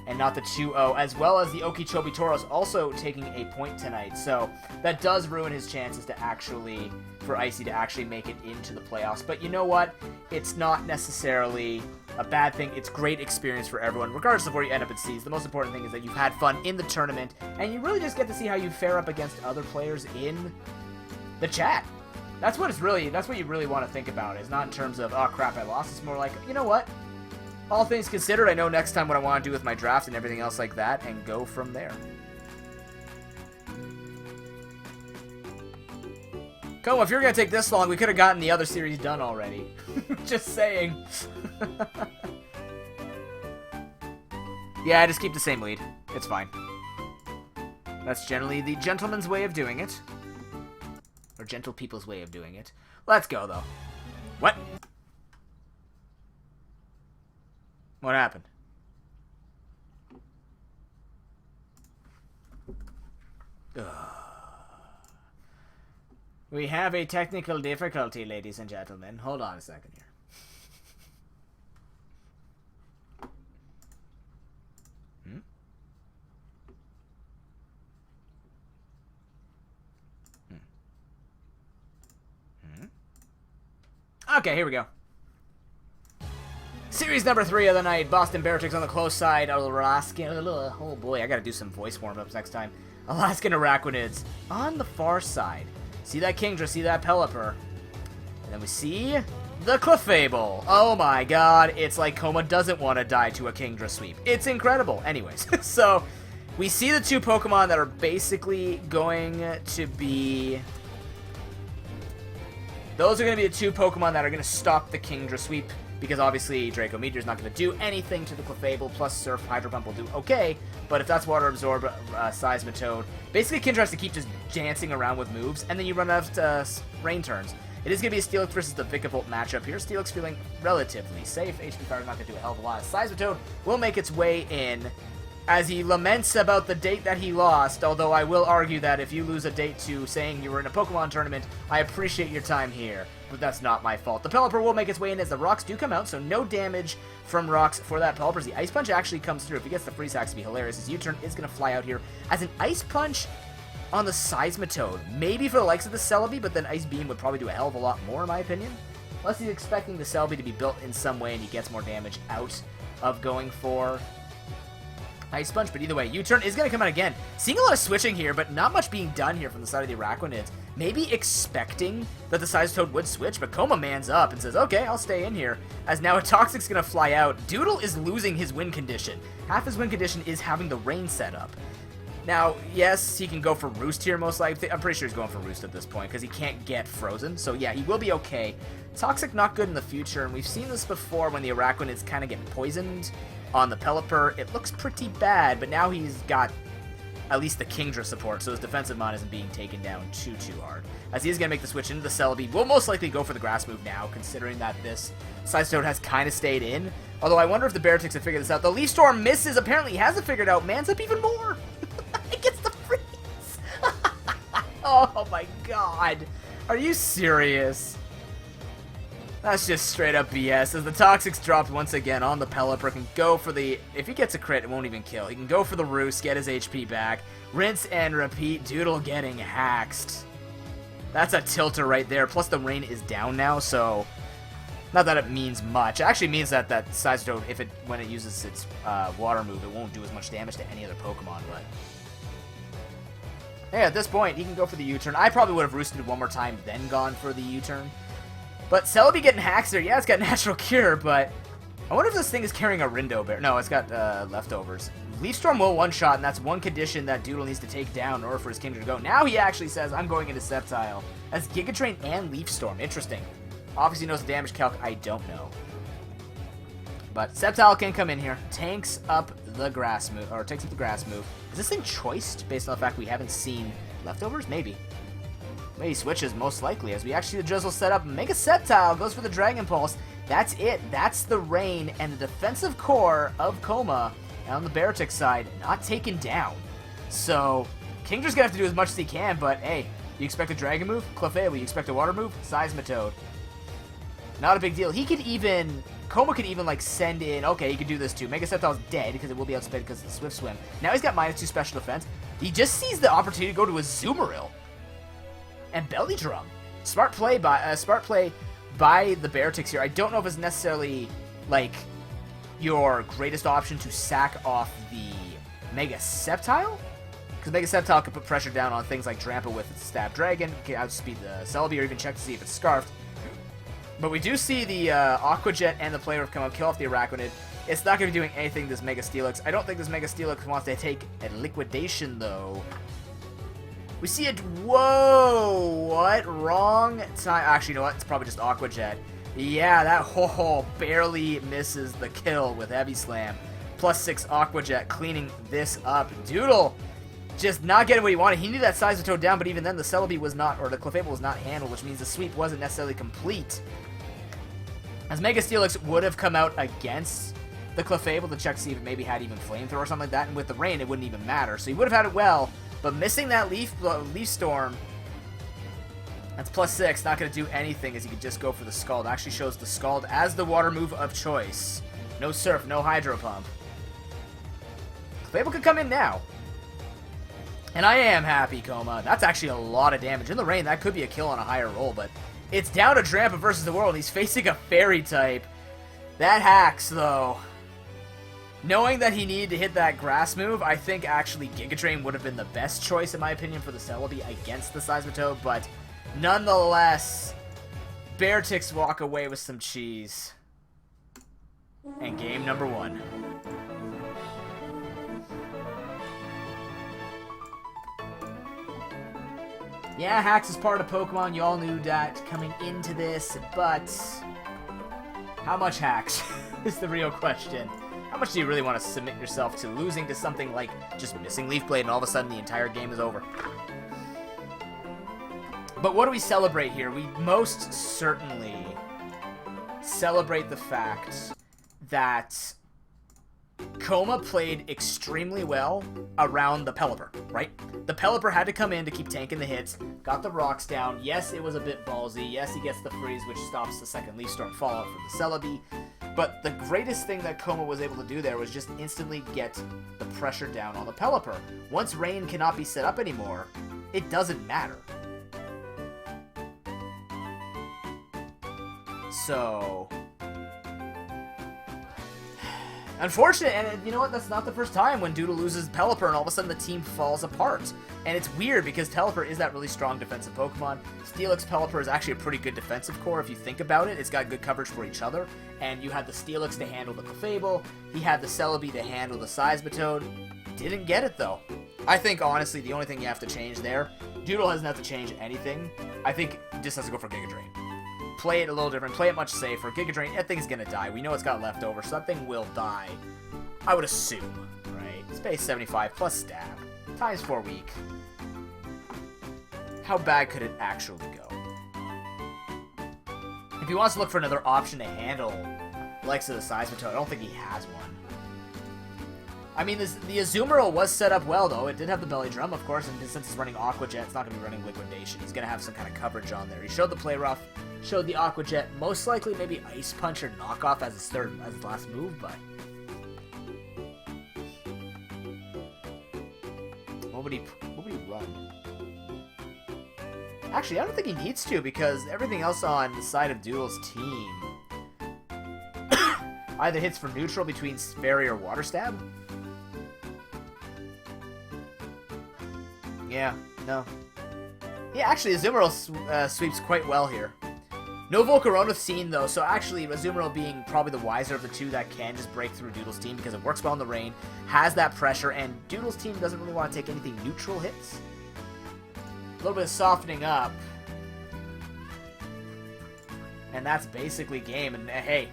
Speaker 1: and not the 2-0, as well as the Okeechobee Toros also taking a point tonight. So that does ruin his chances to actually, for Icy to actually make it into the playoffs. But you know what? It's not necessarily a bad thing. It's great experience for everyone, regardless of where you end up at Seas. The most important thing is that you've had fun in the tournament, and you really just get to see how you fare up against other players in the chat. That's what you really want to think about. It's not in terms of, oh crap, I lost. It's more like, you know what? All things considered, I know next time what I want to do with my draft and everything else like that, and go from there. Como, if you're gonna take this long, we could have gotten the other series done already. Just saying. Yeah, just keep the same lead. It's fine. That's generally the gentleman's way of doing it. Or gentle people's way of doing it. Let's go, though. What? What happened? Ugh. We have a technical difficulty, ladies and gentlemen. Hold on a second here. Okay, here we go. Series number 3 of the night. Boston Beartrix on the close side. Alaskan. Oh boy, I gotta do some voice warm-ups next time. Alaskan Araquanids on the far side. See that Kingdra, see that Pelipper. And then we see the ProPokeBowl. Oh my god, it's like Coma doesn't want to die to a Kingdra sweep. It's incredible. Anyways, so we see the two Pokemon that are basically going to be... Those are going to be the two Pokemon that are going to stop the Kingdra sweep, because obviously Draco Meteor's not going to do anything to the ProPokeBowl, plus Surf Hydro Pump will do okay, but if that's Water Absorb, Seismitoad, basically Kingdra has to keep just dancing around with moves, and then you run out of rain turns. It is going to be a Steelix versus the Vikavolt matchup here. Steelix feeling relatively safe. HP Fire is not going to do a hell of a lot. Seismitoad will make its way in, as he laments about the date that he lost, although I will argue that if you lose a date to saying you were in a Pokemon tournament, I appreciate your time here, but that's not my fault. The Pelipper will make its way in as the rocks do come out, so no damage from rocks for that Pelipper. The Ice Punch actually comes through. If he gets the Freeze Hacks, to be hilarious. His U-turn is going to fly out here as an Ice Punch on the Seismitoad. Maybe for the likes of the Celebi, but then Ice Beam would probably do a hell of a lot more, in my opinion. Unless he's expecting the Celebi to be built in some way and he gets more damage out of going for Ice Punch, but either way, U-turn is going to come out again. Seeing a lot of switching here, but not much being done here from the side of the Araquanids. Maybe expecting that the Seismitoad would switch, but Coma mans up and says, okay, I'll stay in here. As now a Toxic's going to fly out. Doodle is losing his win condition. Half his win condition is having the rain set up. Now, yes, he can go for Roost here most likely. I'm pretty sure he's going for Roost at this point because he can't get frozen. So yeah, he will be okay. Toxic not good in the future, and we've seen this before when the Araquanids kind of get poisoned on the Pelipper. It looks pretty bad, but now he's got at least the Kingdra support, so his defensive mon isn't being taken down too hard. As he is going to make the switch into the Celebi, we'll most likely go for the Grass move now, considering that this Seismitoad has kind of stayed in. Although I wonder if the Beartrix have figured this out. The Leaf Storm misses. Apparently he hasn't figured out. Mans up even more. It gets the freeze. Oh my god. Are you serious? That's just straight up BS. As the Toxic's dropped once again on the Pelipper, can go for the... If he gets a crit, it won't even kill. He can go for the Roost, get his HP back. Rinse and repeat. Doodle getting haxed. That's a tilter right there. Plus the rain is down now, so... Not that it means much. It actually means that Seismitoad, when it uses its water move, it won't do as much damage to any other Pokemon, but... Yeah, at this point, he can go for the U-turn. I probably would have roosted one more time, then gone for the U-turn. But Celebi getting hacks there. Yeah, it's got Natural Cure, but I wonder if this thing is carrying a Rindo Bear. No, it's got leftovers. Leaf Storm will one-shot, and that's one condition that Doodle needs to take down in order for his Kingdra to go. Now he actually says, I'm going into Sceptile. That's Giga Drain and Leaf Storm. Interesting. Obviously knows the damage calc. I don't know. But Sceptile can come in here. Tanks up the Grass move, or takes up the Grass move. Is this thing choiced based on the fact we haven't seen leftovers? Maybe. He switches, most likely, as we actually see the Drizzle set up. Mega Sceptile goes for the Dragon Pulse. That's it. That's the rain, and the defensive core of Coma on the Beartrix side not taken down. So, Kingdra's gonna have to do as much as he can, but hey, you expect a Dragon move? ProPokeBowl. You expect a Water move? Seismitoad. Not a big deal. He could even... Coma could even, like, send in... Okay, he could do this too. Mega Sceptile's dead, because it will be outsped because of the Swift Swim. Now he's got -2 special defense. He just sees the opportunity to go to a Azumarill and Belly Drum. Smart play by the Beartrix here. I don't know if it's necessarily like your greatest option to sack off the Mega Sceptile, because Mega Sceptile could put pressure down on things like Drampa with its Stab Dragon, can outspeed the Celebi, or even check to see if it's Scarfed. But we do see the Aqua Jet and the Play Rough come out, kill off the Araquanid. It's not going to be doing anything to this Mega Steelix. I don't think this Mega Steelix wants to take a Liquidation, though. We see it. Whoa! What? Wrong time. Actually, you know what? It's probably just Aqua Jet. Yeah, that barely misses the kill with Heavy Slam. +6 Aqua Jet cleaning this up. Doodle just not getting what he wanted. He knew that Seismitoad Toad down, but even then the Celebi was not, or the Clefable was not handled, which means the sweep wasn't necessarily complete. As Mega Steelix would have come out against the Clefable to check to see if it maybe had even Flamethrower or something like that, and with the rain it wouldn't even matter. So he would have had it well, but missing that Leaf Storm, that's +6, not going to do anything as he could just go for the Scald. Actually shows the Scald as the water move of choice. No Surf, no Hydro Pump. Clefable could come in now. And I am happy, Coma. That's actually a lot of damage. In the rain, that could be a kill on a higher roll, but it's down to Drampa versus the world. He's facing a Fairy type. That hacks, though. Knowing that he needed to hit that grass move, I think actually Giga Drain would have been the best choice, in my opinion, for the Celebi against the Seismitoad, but nonetheless, Beartix walk away with some cheese. And game number 1. Yeah, hacks is part of Pokemon. You all knew that coming into this, but how much hacks is the real question. How much do you really want to submit yourself to losing to something like just missing Leaf Blade and all of a sudden the entire game is over? But what do we celebrate here? We most certainly celebrate the fact that Coma played extremely well around the Pelipper, right? The Pelipper had to come in to keep tanking the hits, got the rocks down. Yes, it was a bit ballsy. Yes, he gets the freeze, which stops the second Leaf Storm fallout from the Celebi. But the greatest thing that Coma was able to do there was just instantly get the pressure down on the Pelipper. Once Rain cannot be set up anymore, it doesn't matter. So unfortunate, and you know what, that's not the first time when Doodle loses Pelipper and all of a sudden the team falls apart. And it's weird because Pelipper is that really strong defensive Pokemon. Steelix Pelipper is actually a pretty good defensive core if you think about it. It's got good coverage for each other. And you had the Steelix to handle the Clefable. He had the Celebi to handle the Seismitoad. Didn't get it though. I think honestly the only thing you have to change there, Doodle doesn't have to change anything. I think he just has to go for Giga Drain. Play it a little different, play it much safer. Giga Drain, that thing's gonna die. We know it's got leftover, so that thing will die. I would assume, right? Space 75 plus stab. Times 4 weak. How bad could it actually go? If he wants to look for another option to handle the likes of the Seismitoad, I don't think he has one. I mean, the Azumarill was set up well, though. It did have the belly drum, of course, and since it's running Aqua Jet, it's not going to be running Liquidation. He's going to have some kind of coverage on there. He showed the Play Rough, showed the Aqua Jet, most likely maybe Ice Punch or Knockoff as his last move, but what would he run? Actually, I don't think he needs to, because everything else on the side of Doodle's team either hits for neutral between Fairy or Water Stab. Yeah, no. Yeah, actually, Azumarill sweeps quite well here. No Volcarona seen, though, so actually, Azumarill being probably the wiser of the two that can just break through Doodle's team because it works well in the rain, has that pressure, and Doodle's team doesn't really want to take anything neutral hits. A little bit of softening up. And that's basically game, and hey,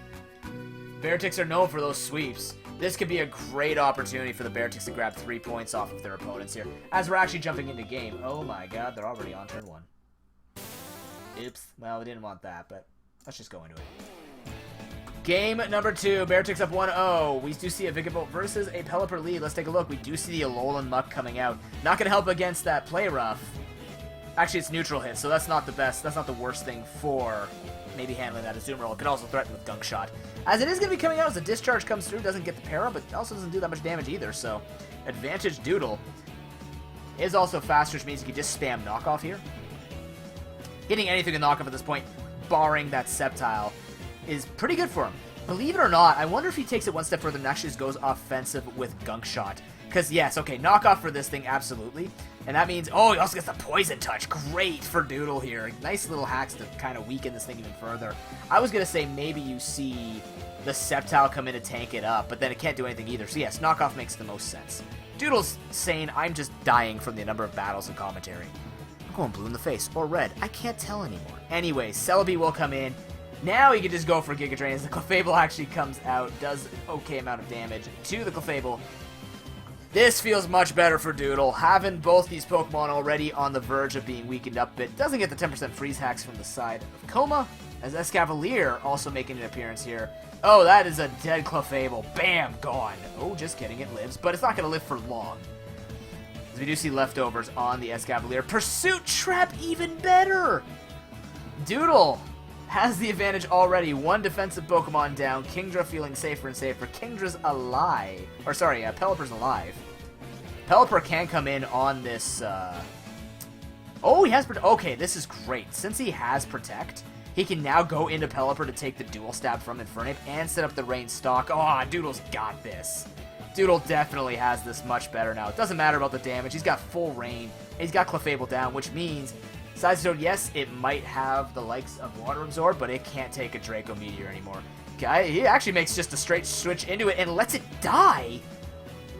Speaker 1: Beartix are known for those sweeps. This could be a great opportunity for the Beartix to grab 3 points off of their opponents here. As we're actually jumping into game. Oh my god, they're already on turn 1. Oops. Well, we didn't want that, but let's just go into it. Game number 2. Beartix up 1-0. We do see a Vigavolt versus a Pelipper lead. Let's take a look. We do see the Alolan Muck coming out. Not going to help against that Play Rough. Actually, it's neutral hit, so that's not the best. That's not the worst thing for maybe handling that Azumarill. It could also threaten with Gunk Shot. As it is going to be coming out as a Discharge comes through, doesn't get the para, but also doesn't do that much damage either, so advantage Doodle. Is also faster, which means you can just spam Knockoff here. Hitting anything in Knockoff at this point, barring that Sceptile, is pretty good for him. Believe it or not, I wonder if he takes it one step further and actually just goes offensive with Gunk Shot. Because, yes, okay, Knockoff for this thing, absolutely. And that means, oh, he also gets the Poison Touch. Great for Doodle here. Nice little hacks to kind of weaken this thing even further. I was going to say maybe you see the Sceptile come in to tank it up, but then it can't do anything either. So, yes, Knockoff makes the most sense. Doodle's saying I'm just dying from the number of battles and commentary. I'm going blue in the face, or red. I can't tell anymore. Anyways, Celebi will come in. Now he can just go for Giga Drain as the Clefable actually comes out, does an okay amount of damage to the Clefable. This feels much better for Doodle, having both these Pokemon already on the verge of being weakened up a bit. Doesn't get the 10% freeze hacks from the side of Coma, as Escavalier also making an appearance here. Oh, that is a dead Clefable. Bam, gone. Oh, just kidding, it lives, but it's not going to live for long. As we do see leftovers on the Escavalier. Pursuit Trap, even better! Doodle has the advantage already. One defensive Pokemon down. Kingdra feeling safer and safer. Kingdra's alive. Or sorry, Pelipper's alive. Pelipper can come in on this, Oh, he has okay, this is great. Since he has Protect, he can now go into Pelipper to take the Dual Stab from Infernape and set up the Rain Stalk. Oh, Doodle's got this. Doodle definitely has this much better now. It doesn't matter about the damage. He's got full Rain. He's got Clefable down, which means Sizetoad, yes, it might have the likes of Water Absorb, but it can't take a Draco Meteor anymore. He actually makes just a straight switch into it and lets it die.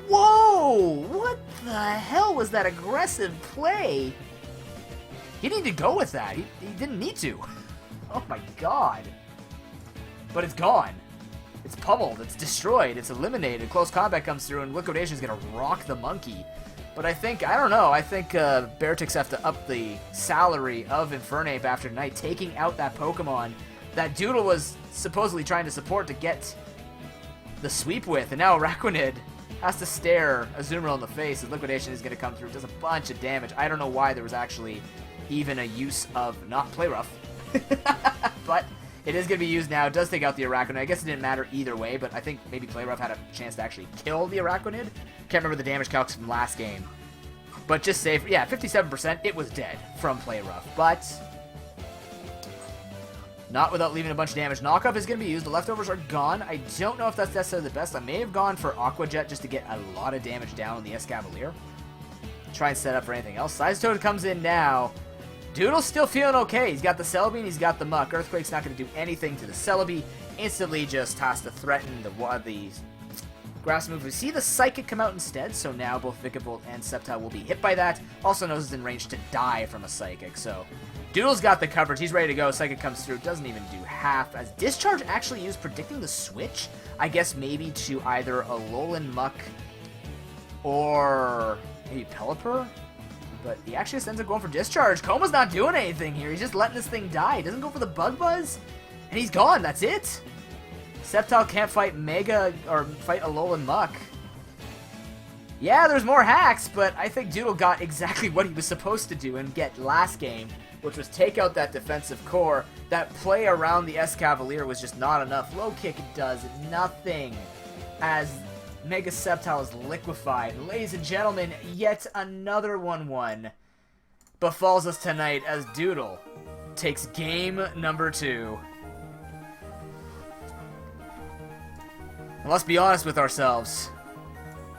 Speaker 1: Whoa! What the hell was that aggressive play? He didn't need to go with that. He didn't need to. Oh my god. But it's gone. It's pummeled. It's destroyed. It's eliminated. Close Combat comes through, and Liquidation is going to rock the monkey. But I don't know, I think Beartix have to up the salary of Infernape after tonight, taking out that Pokemon that Doodle was supposedly trying to support to get the sweep with, and now Araquanid has to stare Azumarill in the face as Liquidation is going to come through, does a bunch of damage. I don't know why there was actually even a use of not Play Rough, but it is going to be used now. It does take out the Araquanid. I guess it didn't matter either way, but I think maybe Play Rough had a chance to actually kill the Araquanid. Can't remember the damage calcs from last game. But just safe, yeah, 57%, it was dead from Play Rough. But not without leaving a bunch of damage. Knockup is going to be used. The leftovers are gone. I don't know if that's necessarily the best. I may have gone for Aqua Jet just to get a lot of damage down on the Escavalier. Try and set up for anything else. Sizetoad comes in now. Doodle's still feeling okay. He's got the Celebi and he's got the Muck. Earthquake's not going to do anything to the Celebi. Instantly just has to threaten the grass move. We see the Psychic come out instead, so now both Vikavolt and Sceptile will be hit by that. Also knows it's in range to die from a Psychic, so Doodle's got the coverage. He's ready to go. Psychic comes through. Doesn't even do half. As Discharge actually used predicting the switch, I guess maybe to either Alolan Muck or maybe Pelipper? But he actually just ends up going for Discharge. Coma's not doing anything here. He's just letting this thing die. He doesn't go for the Bug Buzz, and he's gone. That's it. Sceptile can't fight Mega or fight Alolan Muck. Yeah, there's more hacks, but I think Doodle got exactly what he was supposed to do and get last game, which was take out that defensive core. That play around the Escavalier was just not enough. Low kick does nothing as Mega Sceptile is liquefied. Ladies and gentlemen, yet another 1-1 befalls us tonight as Doodle takes game number 2. And let's be honest with ourselves.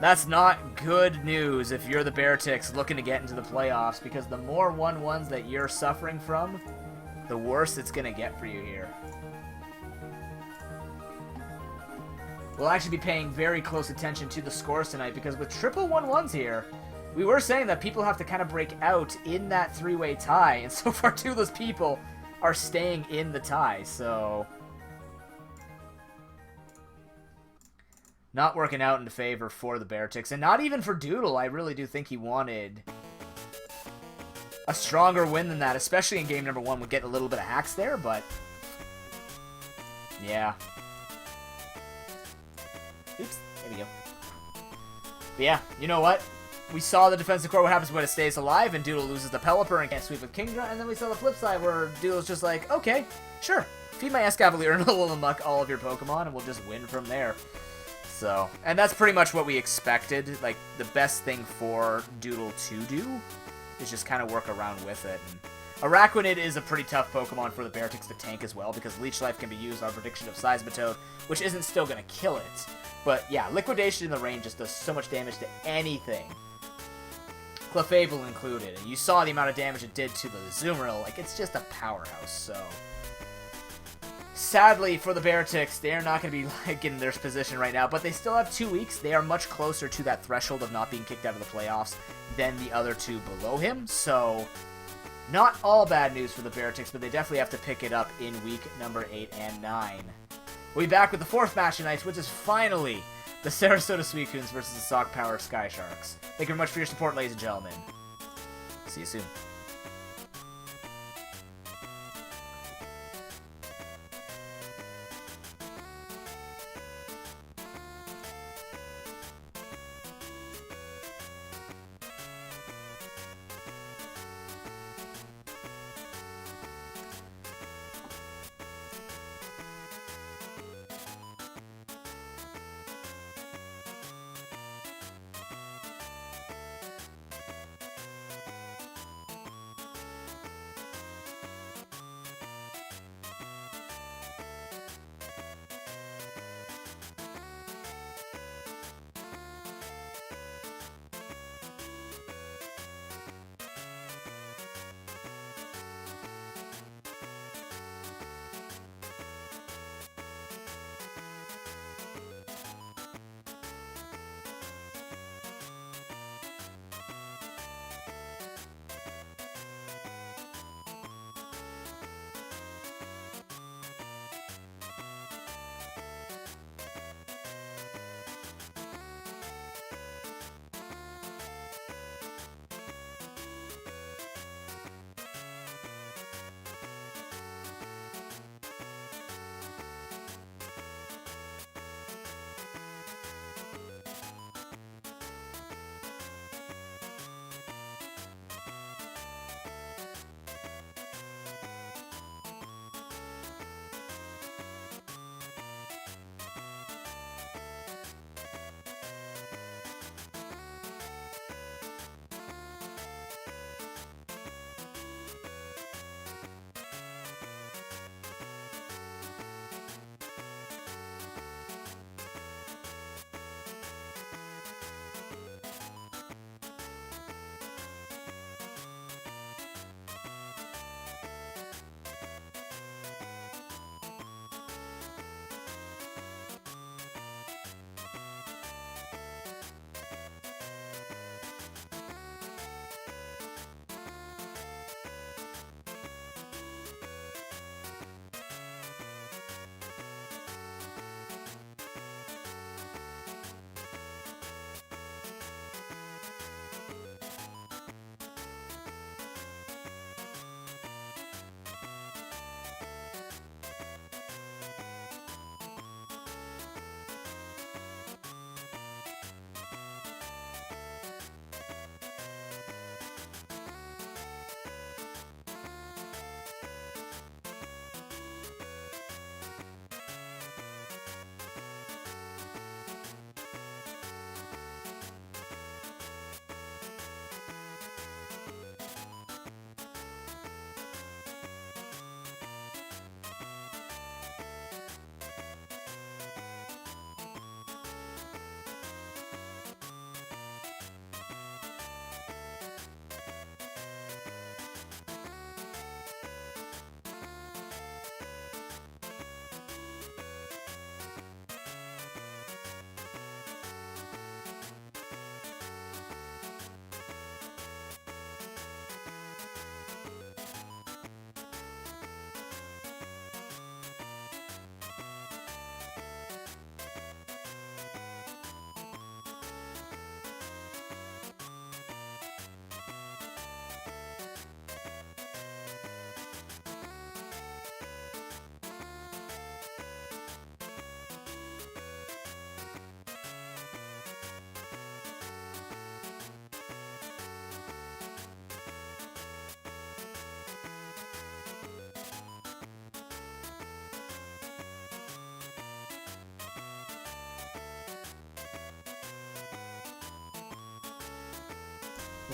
Speaker 1: That's not good news if you're the Beartix looking to get into the playoffs, because the more 1-1s that you're suffering from, the worse it's going to get for you here. We'll actually be paying very close attention to the scores tonight, because with triple 1-1s here, we were saying that people have to kind of break out in that three-way tie, and so far two of those people are staying in the tie, so not working out in favor for the Beartix, and not even for Doodle. I really do think he wanted a stronger win than that, especially in game number 1. We'll get a little bit of hacks there, but yeah. Oops, there we go. But yeah, you know what? We saw the defensive core, what happens when it stays alive, and Doodle loses the Pelipper and can't sweep with Kingdra, and then we saw the flip side where Doodle's just like, okay, sure, feed my Escavalier and Alolan Muck all of your Pokemon, and we'll just win from there. So, and that's pretty much what we expected. Like, the best thing for Doodle to do is just kind of work around with it. And Araquanid is a pretty tough Pokemon for the Beartix to tank as well, because Leech Life can be used on prediction of Seismitoad, which isn't still going to kill it. But yeah, Liquidation in the rain just does so much damage to anything, Clefable included. And you saw the amount of damage it did to the Azumarill. Like, it's just a powerhouse, so Sadly for the Bearticks, they are not going to be like in their position right now, but they still have 2 weeks. They are much closer to that threshold of not being kicked out of the playoffs than the other two below him, so not all bad news for the Bearticks, but they definitely have to pick it up in week number 8 and 9. We'll be back with the fourth match tonight, which is finally the Sarasota Suicunes versus the Sock Power Sky Sharks. Thank you very much for your support, ladies and gentlemen. See you soon.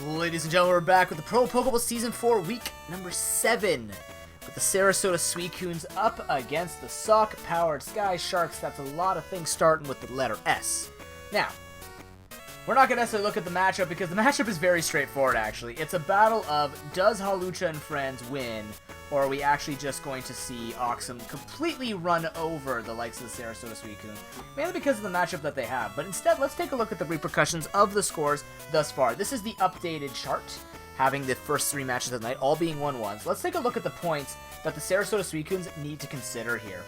Speaker 2: Ladies and gentlemen, we're back with the ProPokeBowl Season 4, Week number 7. With the Sarasota Suicunes up against the Sock-powered Sky Sharks. That's a lot of things starting with the letter S. Now,
Speaker 1: we're not going to necessarily look at the matchup because the matchup is very straightforward, actually. It's a battle of does Hawlucha and friends win, or are we actually just going to see Oxum completely run over the likes of the Sarasota Suicune, mainly because of the matchup that they have. But instead, let's take a look at the repercussions of the scores thus far. This is the updated chart, having the first 3 matches of the night all being 1-1s. Let's take a look at the points that the Sarasota Suicunes need to consider here.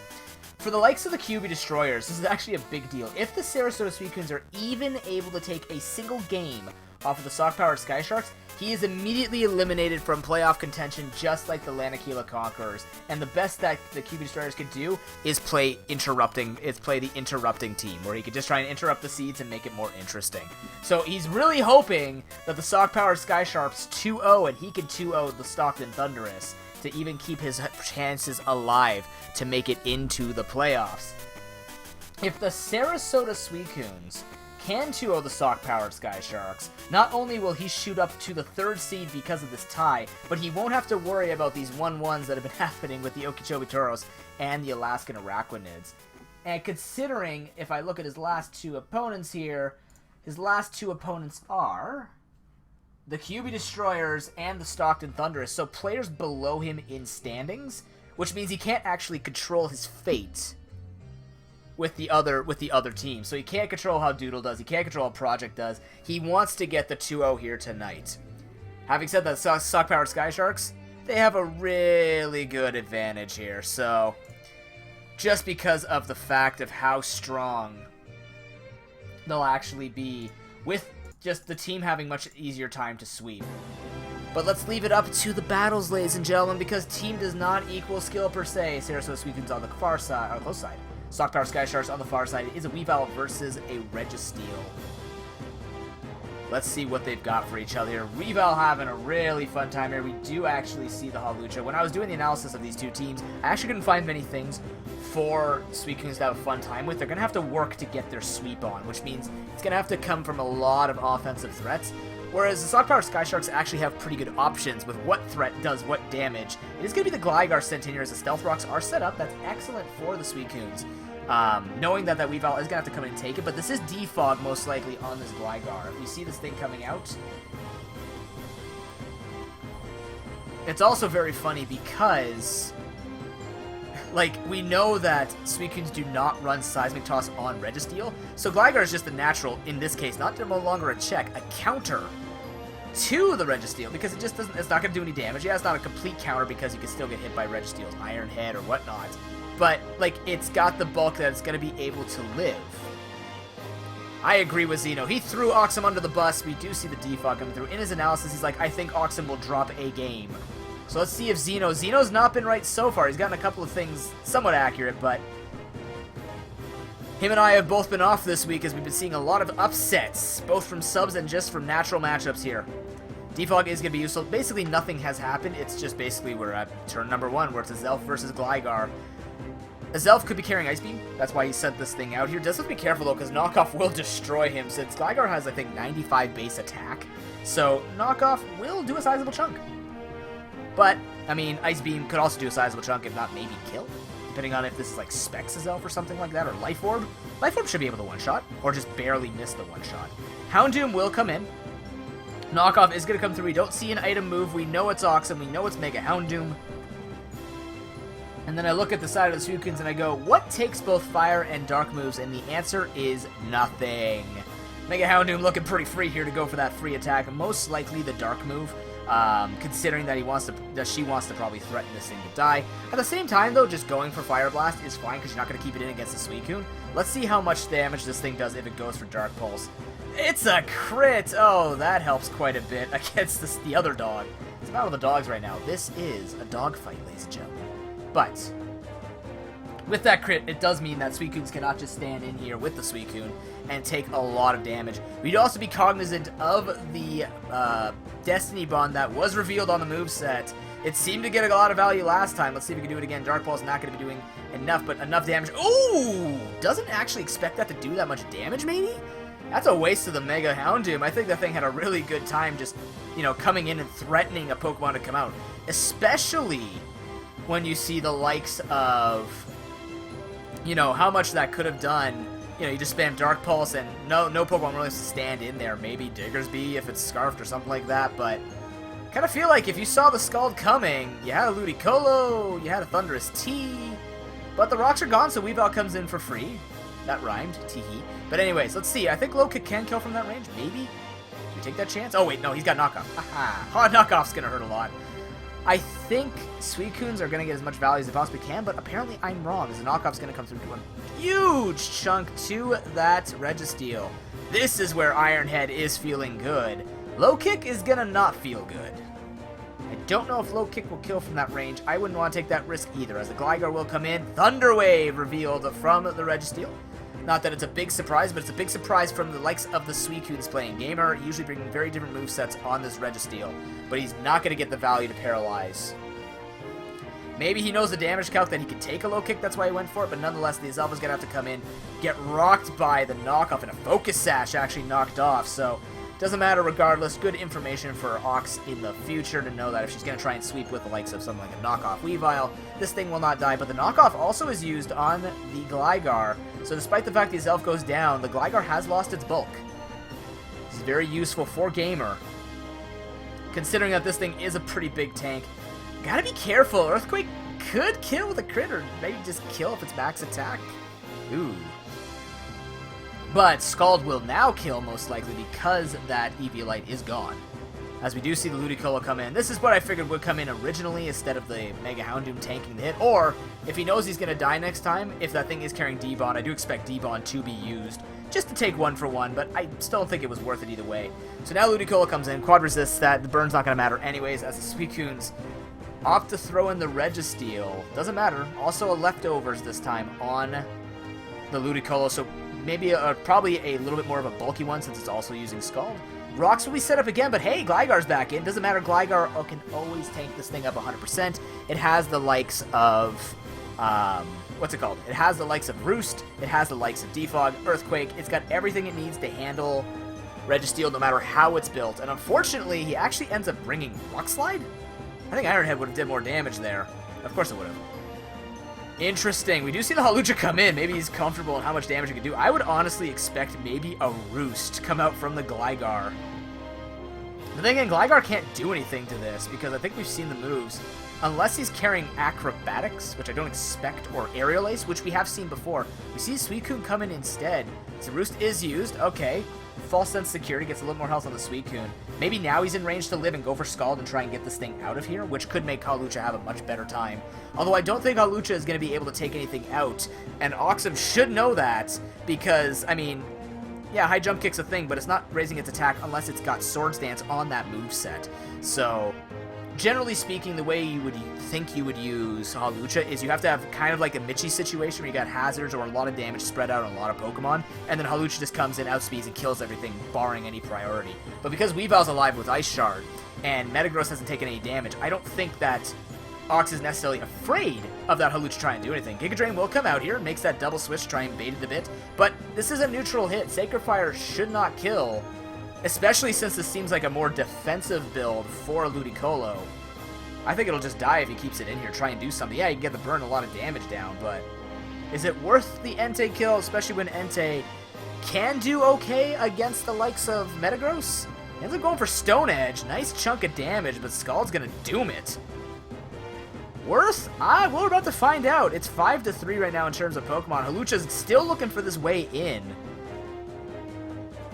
Speaker 1: For the likes of the QB Destroyers, this is actually a big deal. If the Sarasota Suicunes are even able to take a single game off of the Sock-powered Sky Sharks, he is immediately eliminated from playoff contention, just like the Lanakila Conquerors. And the best that the QB Destroyers could do is play the interrupting team, where he could just try and interrupt the seeds and make it more interesting. So he's really hoping that the Sock-powered Sky Sharks 2-0, and he can 2-0 the Stockton Thunderous to even keep his chances alive to make it into the playoffs. If the Sarasota Suicunes can 2-0 the Sock-powered Sky Sharks, not only will he shoot up to the 3rd seed because of this tie, but he won't have to worry about these 1-1s that have been happening with the Okeechobee Toros and the Alaskan Araquanids. And considering, if I look at his last 2 opponents here, his last 2 opponents are the QB Destroyers and the Stockton Thunderous, so players below him in standings, which means he can't actually control his fate with the other team. So he can't control how Doodle does, he can't control how Project does. He wants to get the 2-0 here tonight. Having said that, Sock-powered Sky Sharks, they have a really good advantage here, so just because of the fact of how strong they'll actually be with just the team having much easier time to sweep. But let's leave it up to the battles, ladies and gentlemen, because team does not equal skill per se. Sarasota Suicunes on the far side, or close side. Sock-powered Sky Sharks on the far side. It is a Weavile versus a Registeel. Let's see what they've got for each other here. Weavile having a really fun time here. We do actually see the Hawlucha. When I was doing the analysis of these 2 teams, I actually couldn't find many things for Suicunes to have a fun time with. They're going to have to work to get their sweep on, which means it's going to have to come from a lot of offensive threats. Whereas the Sock-powered Sky Sharks actually have pretty good options with what threat does what damage. It is going to be the Gligar sent in here as the Stealth Rocks are set up. That's excellent for the Suicunes. Knowing that Weavile is going to have to come in and take it, but this is Defog most likely on this Gligar. If we see this thing coming out, it's also very funny because, like, we know that Suicunes do not run Seismic Toss on Registeel, so Gligar is just a natural, in this case, no longer a check, a counter to the Registeel, because it just doesn't, it's not going to do any damage. Yeah, it's not a complete counter because you can still get hit by Registeel's Iron Head or whatnot. But, like, it's got the bulk that it's going to be able to live. I agree with Zeno. He threw Oxum under the bus. We do see the defog coming through. In his analysis, he's like, I think Oxum will drop a game. So let's see if Zeno's not been right so far. He's gotten a couple of things somewhat accurate, but him and I have both been off this week as we've been seeing a lot of upsets, both from subs and just from natural matchups here. Defog is going to be useful. Basically, nothing has happened. It's just basically we're at turn number 1, where it's a Zelf versus Gligar. Azelf could be carrying Ice Beam. That's why he sent this thing out here. Does have to be careful, though, because Knockoff will destroy him, since Gligar has, I think, 95 base attack. So Knockoff will do a sizable chunk. But, I mean, Ice Beam could also do a sizable chunk, if not maybe kill, depending on if this is, like, Specs Azelf or something like that, or Life Orb. Life Orb should be able to one-shot, or just barely miss the one-shot. Houndoom will come in. Knockoff is going to come through. We don't see an item move. We know it's Oxum. We know it's Mega Houndoom. And then I look at the side of the Suicunes and I go, what takes both fire and dark moves? And the answer is nothing. Mega Houndoom looking pretty free here to go for that free attack. Most likely the dark move, considering that she wants to probably threaten this thing to die. At the same time, though, just going for Fire Blast is fine because you're not going to keep it in against the Suicune. Let's see how much damage this thing does if it goes for Dark Pulse. It's a crit! Oh, that helps quite a bit against the other dog. It's a battle of the dogs right now. This is a dog fight, ladies and gentlemen. But with that crit, it does mean that Suicunes cannot just stand in here with the Suicune and take a lot of damage. We'd also be cognizant of the Destiny Bond that was revealed on the moveset. It seemed to get a lot of value last time. Let's see if we can do it again. Dark Pulse not going to be doing enough, but enough damage. Ooh! Doesn't actually expect that to do that much damage, maybe? That's a waste of the Mega Houndoom. I think that thing had a really good time just, you know, coming in and threatening a Pokemon to come out. Especially when you see the likes of, you know, how much that could have done you know, you just spam Dark Pulse, and no Pokemon really has to stand in there. Maybe Diggersby if it's Scarfed or something like that, but kind of feel like if you saw the Scald coming, you had a Ludicolo, you had a Thunderous T, but the rocks are gone, so Weavile comes in for free. That rhymed, teehee. But anyways, let's see. I think Low Kick can kill from that range, maybe? Should we take that chance? Oh wait, no, he's got Knockoff. Haha. Hard Knockoff's gonna hurt a lot. I think Suicunes are going to get as much value as they possibly can, but apparently I'm wrong, as the Knockoff's going to come through to a huge chunk to that Registeel. This is where Ironhead is feeling good. Low Kick is going to not feel good. I don't know if Low Kick will kill from that range. I wouldn't want to take that risk either, as the Gligar will come in. Thunder Wave revealed from the Registeel. Not that it's a big surprise, but it's a big surprise from the likes of the Suicunes playing. Gamer usually bringing very different movesets on this Registeel, but he's not going to get the value to paralyze. Maybe he knows the damage calc that he could take a Low Kick, that's why he went for it, but nonetheless, the Azelva's going to have to come in, get rocked by the knockoff, and a Focus Sash actually knocked off, so doesn't matter regardless. Good information for Ox in the future to know that if she's going to try and sweep with the likes of something like a knockoff Weavile, this thing will not die. But the knockoff also is used on the Gligar, so despite the fact the Azelf goes down, the Gligar has lost its bulk. This is very useful for Gamer, considering that this thing is a pretty big tank. Gotta be careful. Earthquake could kill with a crit, or maybe just kill if it's max attack. Ooh. But Scald will now kill, most likely, because that Eviolite is gone. As we do see the Ludicolo come in. This is what I figured would come in originally, instead of the Mega Houndoom tanking the hit. Or, if he knows he's going to die next time, if that thing is carrying D-Bond, I do expect D-Bond to be used, just to take 1-for-1, but I still don't think it was worth it either way. So now Ludicolo comes in, Quad resists that, the burn's not going to matter anyways, as the Suicunes opt to throw in the Registeel. Doesn't matter. Also a Leftovers this time on the Ludicolo, so maybe probably a little bit more of a bulky one since it's also using Scald. Rocks will be set up again, but hey, Gligar's back in. Doesn't matter, Gligar can always tank this thing up 100%. It has the likes of, what's it called? It has the likes of Roost, it has the likes of Defog, Earthquake. It's got everything it needs to handle Registeel no matter how it's built. And unfortunately, he actually ends up bringing Rock Slide? I think Ironhead would have did more damage there. Of course it would have. Interesting. We do see the Hawlucha come in. Maybe he's comfortable in how much damage he can do. I would honestly expect maybe a Roost come out from the Gligar. But then again, Gligar can't do anything to this because I think we've seen the moves. Unless he's carrying Acrobatics, which I don't expect, or Aerial Ace, which we have seen before. We see Suicune come in instead. So Roost is used. Okay. False Sense Security gets a little more health on the Suicune. Maybe now he's in range to live and go for Scald and try and get this thing out of here, which could make Hawlucha have a much better time. Although I don't think Hawlucha is going to be able to take anything out, and Oxum should know that, because, I mean, yeah, high jump kick's a thing, but it's not raising its attack unless it's got Swords Dance on that moveset. So, generally speaking, the way you would think you would use Hawlucha is you have to have kind of like a Mitchie situation where you got hazards or a lot of damage spread out on a lot of Pokemon, and then Hawlucha just comes in, outspeeds, and kills everything, barring any priority. But because Weavile's alive with Ice Shard, and Metagross hasn't taken any damage, I don't think that Ox is necessarily afraid of that Hawlucha trying to do anything. Giga Drain will come out here, makes that double switch, try and bait it a bit, but this is a neutral hit. Sacred Fire should not kill, especially since this seems like a more defensive build for Ludicolo. I think it'll just die if he keeps it in here, try and do something. Yeah, you can get the burn, a lot of damage down, but is it worth the Entei kill, especially when Entei can do okay against the likes of Metagross? He ends up going for Stone Edge. Nice chunk of damage, but Scald's gonna doom it. Worth? We're about to find out. It's 5-3 right now in terms of Pokemon. Hawlucha's still looking for this way in.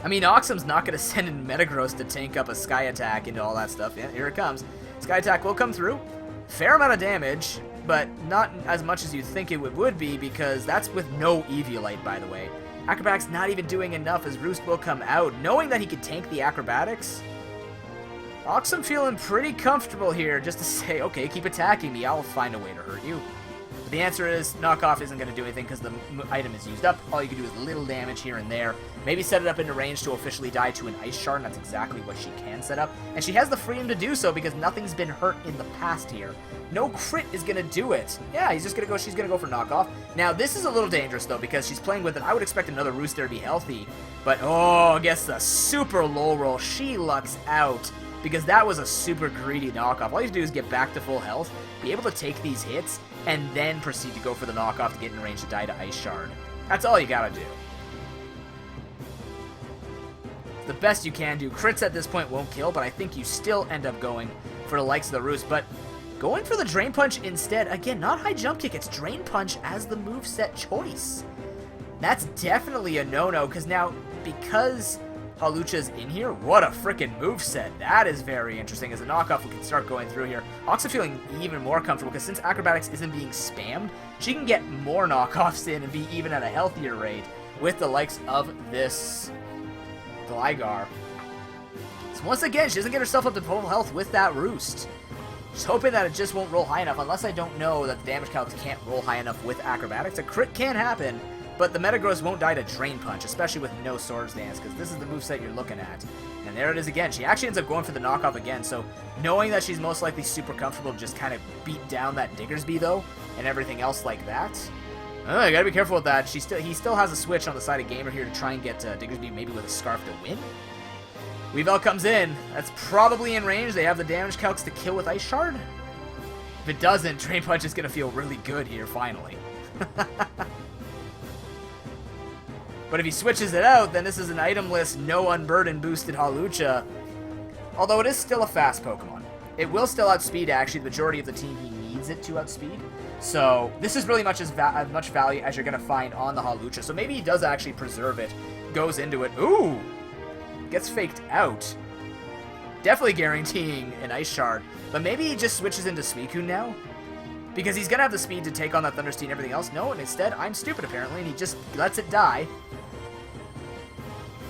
Speaker 1: I mean, Oxum's not going to send in Metagross to tank up a Sky Attack into all that stuff. Yeah, here it comes. Sky Attack will come through. Fair amount of damage, but not as much as you'd think it would be, because that's with no Eviolite, by the way. Acrobatics not even doing enough as Roost will come out. Knowing that he could tank the Acrobatics, Oxum feeling pretty comfortable here just to say, okay, keep attacking me, I'll find a way to hurt you. But the answer is, Knockoff isn't going to do anything because the item is used up. All you can do is little damage here and there. Maybe set it up into range to officially die to an Ice Shard, and that's exactly what she can set up. And she has the freedom to do so because nothing's been hurt in the past here. No crit is going to do it. Yeah, she's going to go for Knockoff. Now, this is a little dangerous, though, because she's playing with it. I would expect another Rooster to be healthy. But, oh, against the super low roll, she lucks out, because that was a super greedy knockoff. All you have to do is get back to full health, be able to take these hits, and then proceed to go for the knockoff to get in range to die to Ice Shard. That's all you gotta do. the best you can do. Crits at this point won't kill, but I think you still end up going for the likes of the roost. But going for the Drain Punch instead, again, not high jump kick, it's Drain Punch as the moveset choice. That's definitely a no-no, because now, because Hawlucha's in here, what a freaking moveset. That is very interesting. As a knockoff, we can start going through here. Ox is feeling even more comfortable, because since Acrobatics isn't being spammed, she can get more knockoffs in and be even at a healthier rate with the likes of this Gligar. So once again, she doesn't get herself up to full health with that Roost. Just hoping that it just won't roll high enough, unless I don't know that the damage calcs can't roll high enough with Acrobatics. A crit can happen, but the Metagross won't die to Drain Punch, especially with no Swords Dance, because this is the moveset you're looking at. And there it is again. She actually ends up going for the knockoff again, so knowing that she's most likely super comfortable to just kind of beat down that Diggersby, though, and everything else like that. I gotta be careful with that. He still has a switch on the side of Gamer here to try and get Diggersby maybe with a Scarf to win. Weavile comes in. That's probably in range. They have the damage calcs to kill with Ice Shard. If it doesn't, Drain Punch is gonna feel really good here, finally. But if he switches it out, then this is an itemless, no Unburden boosted Hawlucha. Although it is still a fast Pokemon. It will still outspeed, actually, the majority of the team he needs it to outspeed. So this is really as much value as you're going to find on the Hawlucha. So maybe he does actually preserve it, goes into it. Ooh! Gets faked out. Definitely guaranteeing an Ice Shard. But maybe he just switches into Suicune now? Because he's going to have the speed to take on that Thunder Steed and everything else. No, and instead, I'm stupid apparently, and he just lets it die.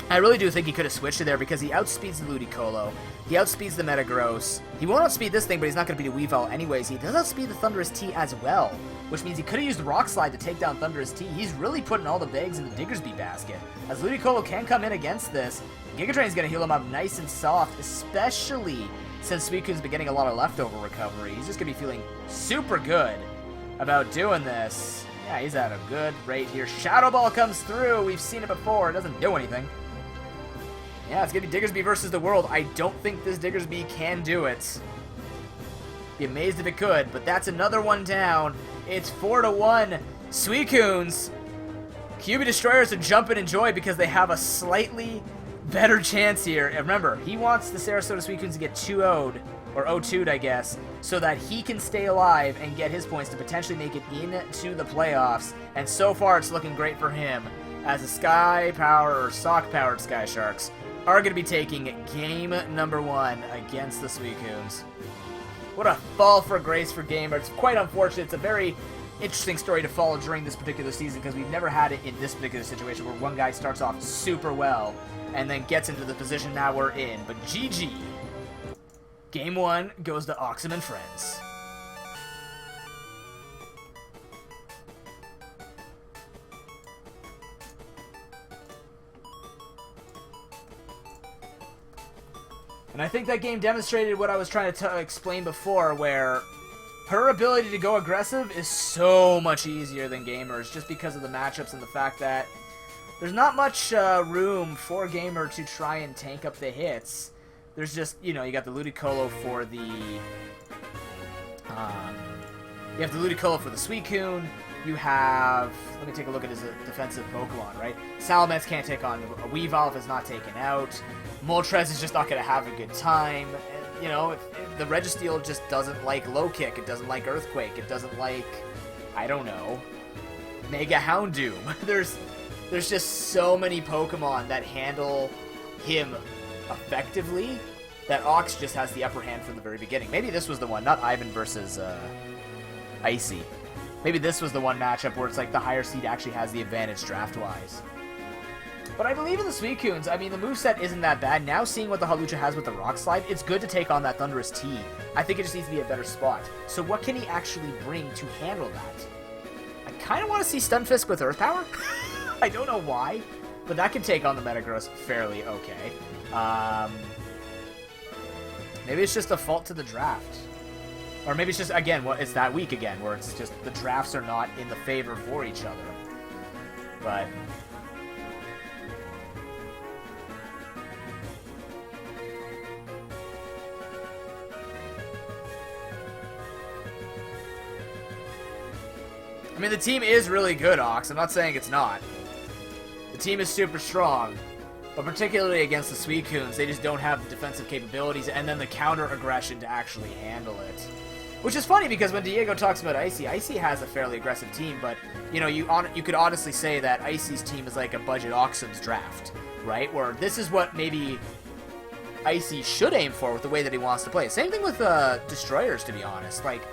Speaker 1: I really do think he could have switched it there because he outspeeds the Ludicolo. He outspeeds the Metagross. He won't outspeed this thing, but he's not going to beat a Weavile anyways. He does outspeed the Thunderous T as well, which means he could have used Rock Slide to take down Thunderous T. He's really putting all the eggs in the Diggersby basket. As Ludicolo can come in against this, Giga Drain's going to heal him up nice and soft, especially since Suicune's been getting a lot of leftover recovery. He's just going to be feeling super good about doing this. Yeah, he's at a good rate here. Shadow Ball comes through. We've seen it before. It doesn't do anything. Yeah, it's going to be Diggersby versus the world. I don't think this Diggersby can do it. Be amazed if it could, but that's another one down. It's 4-1. Suicunes. QB Destroyers are jumping in joy because they have a slightly better chance here. And remember, he wants the Sarasota Suicunes to get 2-0'd, or 0-2'd, I guess, so that he can stay alive and get his points to potentially make it into the playoffs. And so far, it's looking great for him, as the Sky Power, or Sock-powered Sky Sharks, are going to be taking game number 1 against the Suicunes. What a fall for grace for Gamer. It's quite unfortunate. It's a very interesting story to follow during this particular season because we've never had it in this particular situation where one guy starts off super well and then gets into the position now we're in. But GG. Game 1 goes to Oxum and Friends. And I think that game demonstrated what I was trying to explain before, where her ability to go aggressive is so much easier than Gamer's just because of the matchups and the fact that there's not much room for Gamer to try and tank up the hits. There's just, you know, you got the Ludicolo for the... you have the Ludicolo for the Suicune. You have... Let me take a look at his defensive Pokemon, right? Salamence can't take on a Weavile if it's not taken out. Moltres is just not going to have a good time. And, you know, the Registeel just doesn't like Low Kick. It doesn't like Earthquake. It doesn't like, I don't know, Mega Houndoom. There's just so many Pokemon that handle him effectively that Ox just has the upper hand from the very beginning. Maybe this was the one, not Ivan versus Icy. Maybe this was the one matchup where it's like the higher seed actually has the advantage draft-wise. But I believe in the Suicunes. I mean, the moveset isn't that bad. Now seeing what the Hawlucha has with the Rock Slide, it's good to take on that Thunderous T. I think it just needs to be a better spot. So what can he actually bring to handle that? I kind of want to see Stunfisk with Earth Power. I don't know why, but that can take on the Metagross fairly okay. Maybe it's just a fault to the draft. Or maybe it's just, again, well, it's that week again, where it's just the drafts are not in the favor for each other. But... I mean, the team is really good, Ox. I'm not saying it's not. The team is super strong. But particularly against the Suicunes, they just don't have the defensive capabilities and then the counter aggression to actually handle it. Which is funny because when Diego talks about Icy, Icy has a fairly aggressive team, but you know, you could honestly say that Icy's team is like a budget Oxum's draft, right? Where this is what maybe Icy should aim for with the way that he wants to play. Same thing with Destroyers, to be honest. Like,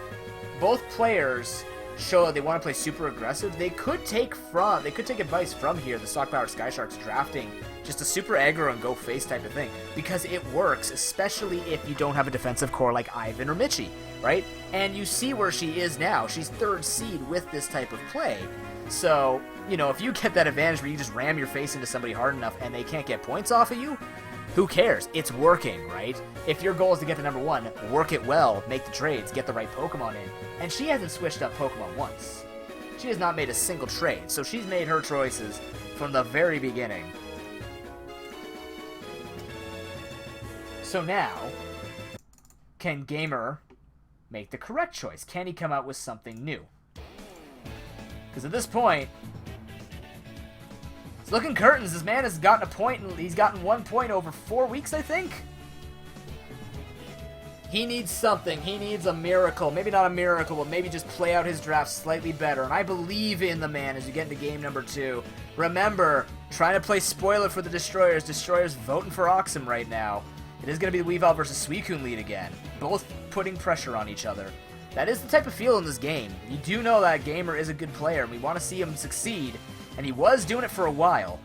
Speaker 1: both players show that they want to play super aggressive. They could take advice from here, the Stock-Powered Sky Sharks drafting just a super aggro and go face type of thing, because it works, especially if you don't have a defensive core like Ivan or Mitchie, right? And you see where she is now. She's 3rd seed with this type of play. So, you know, if you get that advantage where you just ram your face into somebody hard enough and they can't get points off of you, who cares? It's working, right? If your goal is to get to number 1, work it well, make the trades, get the right Pokemon in. And she hasn't switched up Pokemon once. She has not made a single trade, so she's made her choices from the very beginning. So now, can Gamer make the correct choice? Can he come out with something new? Because at this point, it's looking curtains. This man has gotten a point, and he's gotten 1 point over 4 weeks, I think? He needs something. He needs a miracle. Maybe not a miracle, but maybe just play out his draft slightly better. And I believe in the man as you get into game number 2. Remember, trying to play spoiler for the Destroyers. Destroyers voting for Oxum right now. It is going to be the Weavile versus Suicune lead again. Both putting pressure on each other. That is the type of feel in this game. You do know that Gamer is a good player, and we want to see him succeed. And he was doing it for a while.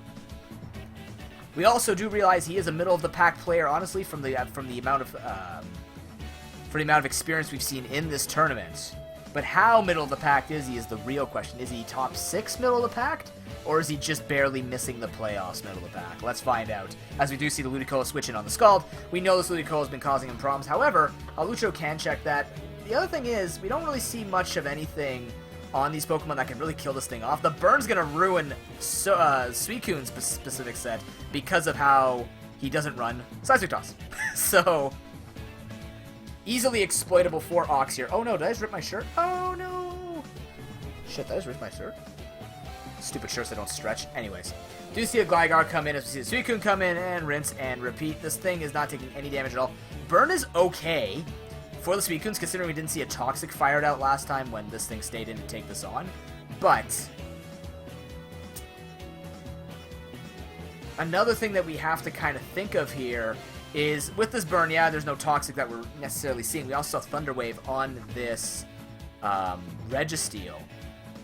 Speaker 1: We also do realize he is a middle-of-the-pack player, honestly, from the amount of experience we've seen in this tournament. But how middle-of-the-pack is he is the real question. Is he top 6 middle-of-the-pack? Or is he just barely missing the playoffs middle-of-the-pack? Let's find out. As we do see the Ludicolo switch in on the Scald, we know this Ludicolo has been causing him problems. However, Alucho can check that. The other thing is, we don't really see much of anything on these Pokemon that can really kill this thing off. The Burn's going to ruin Suicune's specific set because of how he doesn't run Seismic Toss. So, easily exploitable for Ox here. Oh no, did I just rip my shirt? Oh no! Shit, did I just rip my shirt? Stupid shirts that don't stretch. Anyways, do see a Gligar come in as we see the Suicune come in and rinse and repeat. This thing is not taking any damage at all. Burn is okay for the Suicunes, considering we didn't see a Toxic fired out last time when this thing stayed in to take this on. But another thing that we have to kind of think of here is with this Burn, yeah, there's no Toxic that we're necessarily seeing. We also saw Thunder Wave on this Registeel,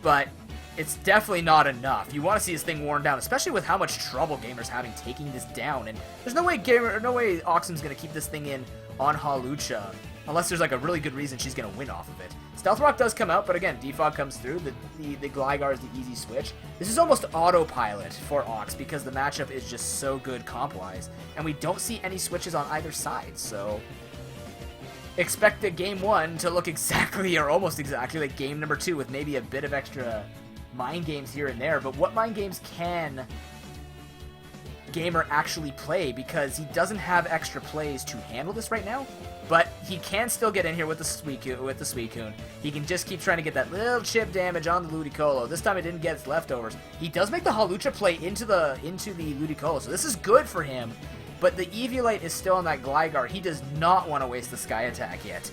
Speaker 1: but it's definitely not enough. You want to see this thing worn down, especially with how much trouble Gamer's having taking this down. And there's no way Oxum's going to keep this thing in on Hawlucha, unless there's like a really good reason she's going to win off of it. Stealth Rock does come out, but again, Defog comes through. The Gligar is the easy switch. This is almost autopilot for Ox because the matchup is just so good comp-wise, and we don't see any switches on either side, so expect the game 1 to look exactly or almost exactly like game number 2 with maybe a bit of extra mind games here and there. But what mind games can Gamer actually play? Because he doesn't have extra plays to handle this right now, but he can still get in here with the Suicune. He can just keep trying to get that little chip damage on the Ludicolo. This time it didn't get its leftovers. He does make the Hawlucha play into the Ludicolo, so this is good for him. But the Eviolite is still on that Gligar. He does not want to waste the Sky Attack yet.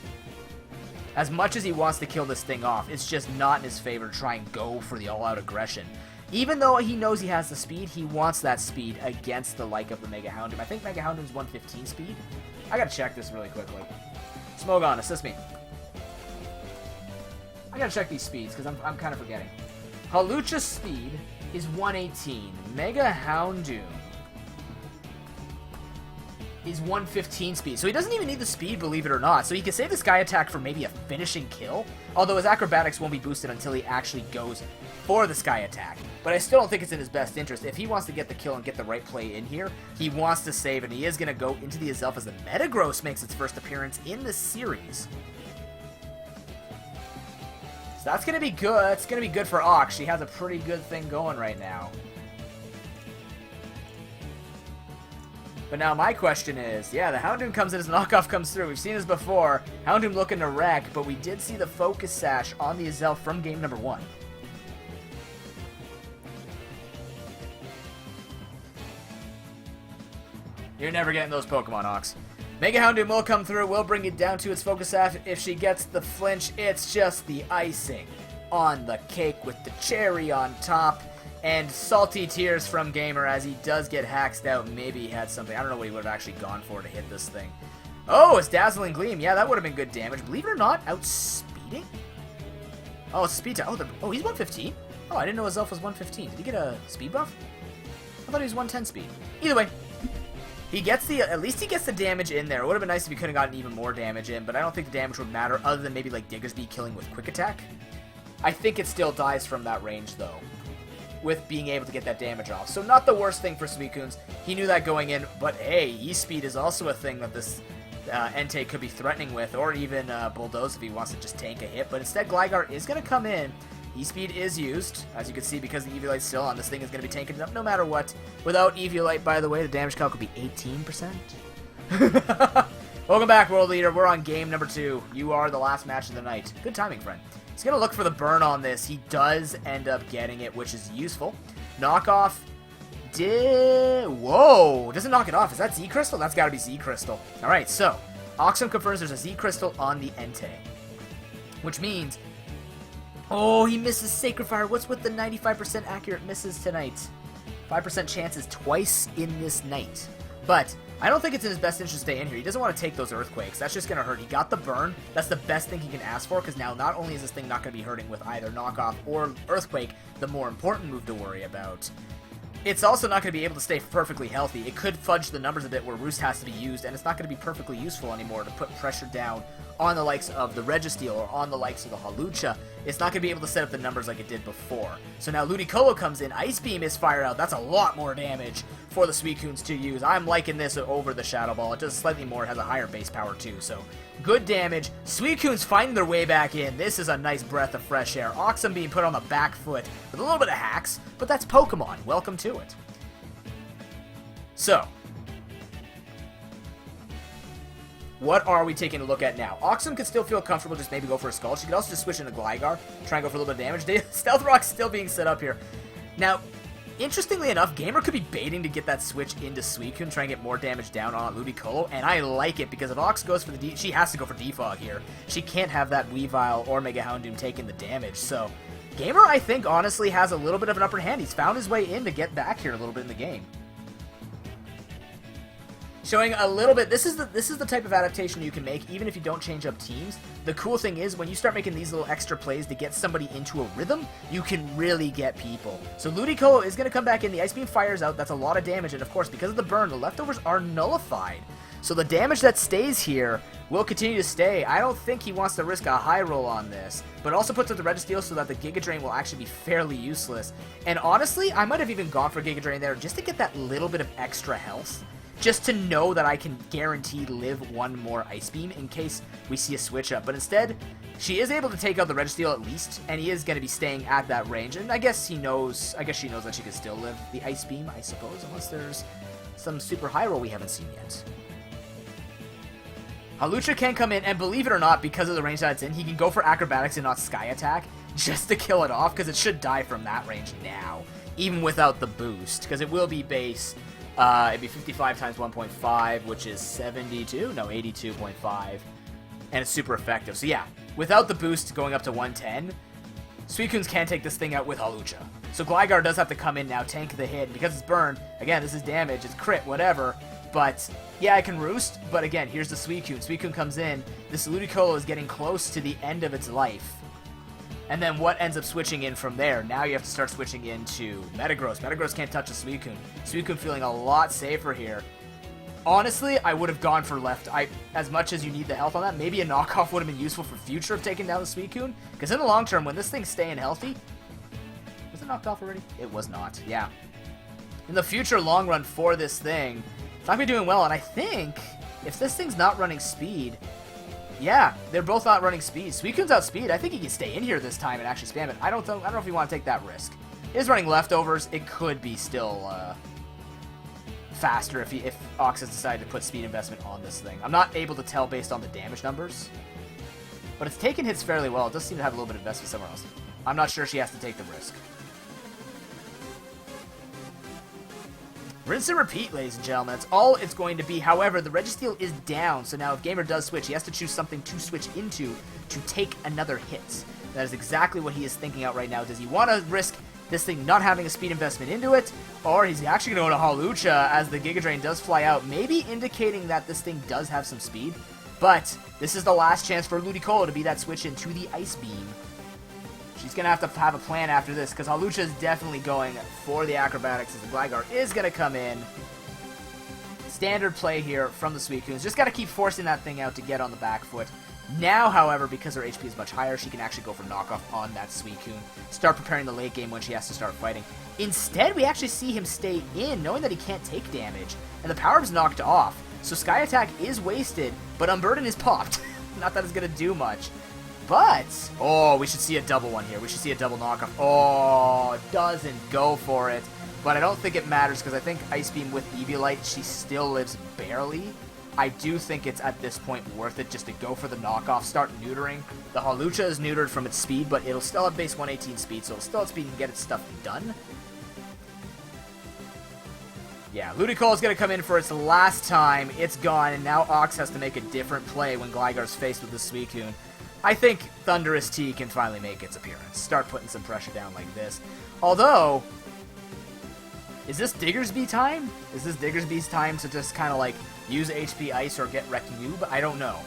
Speaker 1: As much as he wants to kill this thing off, it's just not in his favor to try and go for the all-out aggression. Even though he knows he has the speed, he wants that speed against the like of the Mega Houndoom. I think Mega Houndoom's 115 speed. I gotta check this really quickly. Smogon, assist me. I gotta check these speeds, because I'm kind of forgetting. Hawlucha's speed is 118. Mega Houndoom is 115 speed. So he doesn't even need the speed, believe it or not. So he can save the Sky Attack for maybe a finishing kill, although his acrobatics won't be boosted until he actually goes for the Sky Attack. But I still don't think it's in his best interest. If he wants to get the kill and get the right play in here, he wants to save, and he is going to go into the Azelf as the Metagross makes its first appearance in this series. So that's going to be good. It's going to be good for Ox. She has a pretty good thing going right now. But now my question is, yeah, the Houndoom comes in as knockoff comes through. We've seen this before. Houndoom looking to wreck, but we did see the Focus Sash on the Azelf from game number 1. You're never getting those Pokemon, Ox. Mega Houndoom will come through, will bring it down to its focus half. If she gets the flinch, it's just the icing on the cake with the cherry on top. And salty tears from Gamer as he does get haxed out. Maybe he had something. I don't know what he would have actually gone for to hit this thing. Oh, it's Dazzling Gleam. Yeah, that would have been good damage. Believe it or not, outspeeding? Oh, it's speed. Oh, he's 115? Oh, I didn't know his elf was 115. Did he get a speed buff? I thought he was 110 speed. Either way, he gets at least he gets the damage in there. It would have been nice if he could have gotten even more damage in, but I don't think the damage would matter other than maybe like Diggersby killing with quick attack. I think it still dies from that range though, with being able to get that damage off. So not the worst thing for Suicunes. He knew that going in, but hey, E-Speed is also a thing that this Entei could be threatening with, or even Bulldoze if he wants to just tank a hit. But instead, Gligar is going to come in. E-Speed is used, as you can see, because the Eviolite's still on. This thing is going to be tanking it up no matter what. Without Eviolite, by the way, the damage calc would be 18%. Welcome back, World Leader. We're on game number 2. You are the last match of the night. Good timing, friend. He's going to look for the burn on this. He does end up getting it, which is useful. Knockoff Whoa! Doesn't knock it off. Is that Z Crystal? That's got to be Z Crystal. Alright, so Oxum confirms there's a Z Crystal on the Entei. Which means... Oh, he misses Sacred Fire. What's with the 95% accurate misses tonight? 5% chances twice in this night. But I don't think it's in his best interest to stay in here. He doesn't want to take those Earthquakes. That's just going to hurt. He got the burn. That's the best thing he can ask for, because now not only is this thing not going to be hurting with either Knockoff or Earthquake, the more important move to worry about, it's also not going to be able to stay perfectly healthy. It could fudge the numbers a bit where Roost has to be used, and it's not going to be perfectly useful anymore to put pressure down on the likes of the Registeel or on the likes of the Hawlucha. It's not going to be able to set up the numbers like it did before. So now Ludicolo comes in, Ice Beam is fired out. That's a lot more damage for the Suicunes to use. I'm liking this over the Shadow Ball. It does slightly more, it has a higher base power too, so good damage. Suicunes finding their way back in. This is a nice breath of fresh air. Oxum being put on the back foot with a little bit of hacks, but that's Pokemon. Welcome to it. So, what are we taking a look at now? Oxum could still feel comfortable, just maybe go for a Skull. She could also just switch into Gligar, try and go for a little bit of damage. Stealth Rock's still being set up here. Now, interestingly enough, Gamer could be baiting to get that switch into Suicune, try and get more damage down on Ludicolo, and I like it, because if Ox goes for the she has to go for Defog here. She can't have that Weavile or Mega Houndoom taking the damage, so Gamer, I think, honestly has a little bit of an upper hand. He's found his way in to get back here a little bit in the game. Showing a little bit, this is the type of adaptation you can make even if you don't change up teams. The cool thing is when you start making these little extra plays to get somebody into a rhythm, you can really get people. So Ludicolo is going to come back in, the Ice Beam fires out, that's a lot of damage, and of course because of the burn, the leftovers are nullified. So the damage that stays here will continue to stay. I don't think he wants to risk a high roll on this, but also puts up the Registeel so that the Giga Drain will actually be fairly useless. And honestly, I might have even gone for Giga Drain there just to get that little bit of extra health. Just to know that I can guarantee live one more Ice Beam in case we see a switch up. But instead, she is able to take out the Registeel at least, and he is going to be staying at that range. And I guess she knows that she can still live the Ice Beam, I suppose, unless there's some super high roll we haven't seen yet. Hawlucha can come in, and believe it or not, because of the range that it's in, he can go for Acrobatics and not Sky Attack, just to kill it off, because it should die from that range now, even without the boost, because it will be base. It'd be 55 times 1.5, which is 72? No, 82.5. And it's super effective. So yeah, without the boost going up to 110, Suicunes can take this thing out with Hawlucha. So Gligar does have to come in now, tank the hit. Because it's burned, again, this is damage, it's crit, whatever. But, yeah, I can Roost, but again, here's the Suicune. Suicune comes in, this Ludicolo is getting close to the end of its life. And then what ends up switching in from there? Now you have to start switching into Metagross. Metagross can't touch a Suicune. Suicune feeling a lot safer here. Honestly, I would have gone for left. As much as you need the health on that, maybe a knockoff would have been useful for future of taking down the Suicune. Because in the long term, when this thing's staying healthy... Was it knocked off already? It was not, yeah. In the future long run for this thing, it's not going to be doing well. And I think, if this thing's not running speed... Yeah, they're both not running speed. Suicune's outspeed. I think he can stay in here this time and actually spam it. I don't know if you want to take that risk. He is running leftovers. It could be still faster if Ox has decided to put speed investment on this thing. I'm not able to tell based on the damage numbers, but it's taken hits fairly well. It does seem to have a little bit of investment somewhere else. I'm not sure she has to take the risk. Rinse and repeat, ladies and gentlemen. That's all it's going to be. However, the Registeel is down, so now if Gamer does switch, he has to choose something to switch into to take another hit. That is exactly what he is thinking out right now. Does he want to risk this thing not having a speed investment into it, or he's actually going to go to Hawlucha as the Giga Drain does fly out, maybe indicating that this thing does have some speed? But this is the last chance for Ludicolo to be that switch into the Ice Beam. She's going to have a plan after this, because Hawlucha is definitely going for the Acrobatics as the Gligar is going to come in. Standard play here from the Suicunes. Just got to keep forcing that thing out to get on the back foot. Now, however, because her HP is much higher, she can actually go for knockoff on that Suicune. Start preparing the late game when she has to start fighting. Instead, we actually see him stay in, knowing that he can't take damage. And the power-up's knocked off. So Sky Attack is wasted, but Unburden is popped. Not that it's going to do much. But, oh, we should see a double one here. We should see a double knockoff. Oh, doesn't go for it. But I don't think it matters because I think Ice Beam with Eviolite, she still lives barely. I do think it's at this point worth it just to go for the knockoff, start neutering. The Hawlucha is neutered from its speed, but it'll still have base 118 speed, so it'll still have speed and get its stuff done. Yeah, Ludicolo is going to come in for its last time. It's gone, and now Ox has to make a different play when Gligar's faced with the Suicune. I think Thunderous T can finally make its appearance. Start putting some pressure down like this. Although, is this Diggersby time? Is this Diggersby's time to just kind of like use HP Ice or get Wreck Noob? I don't know.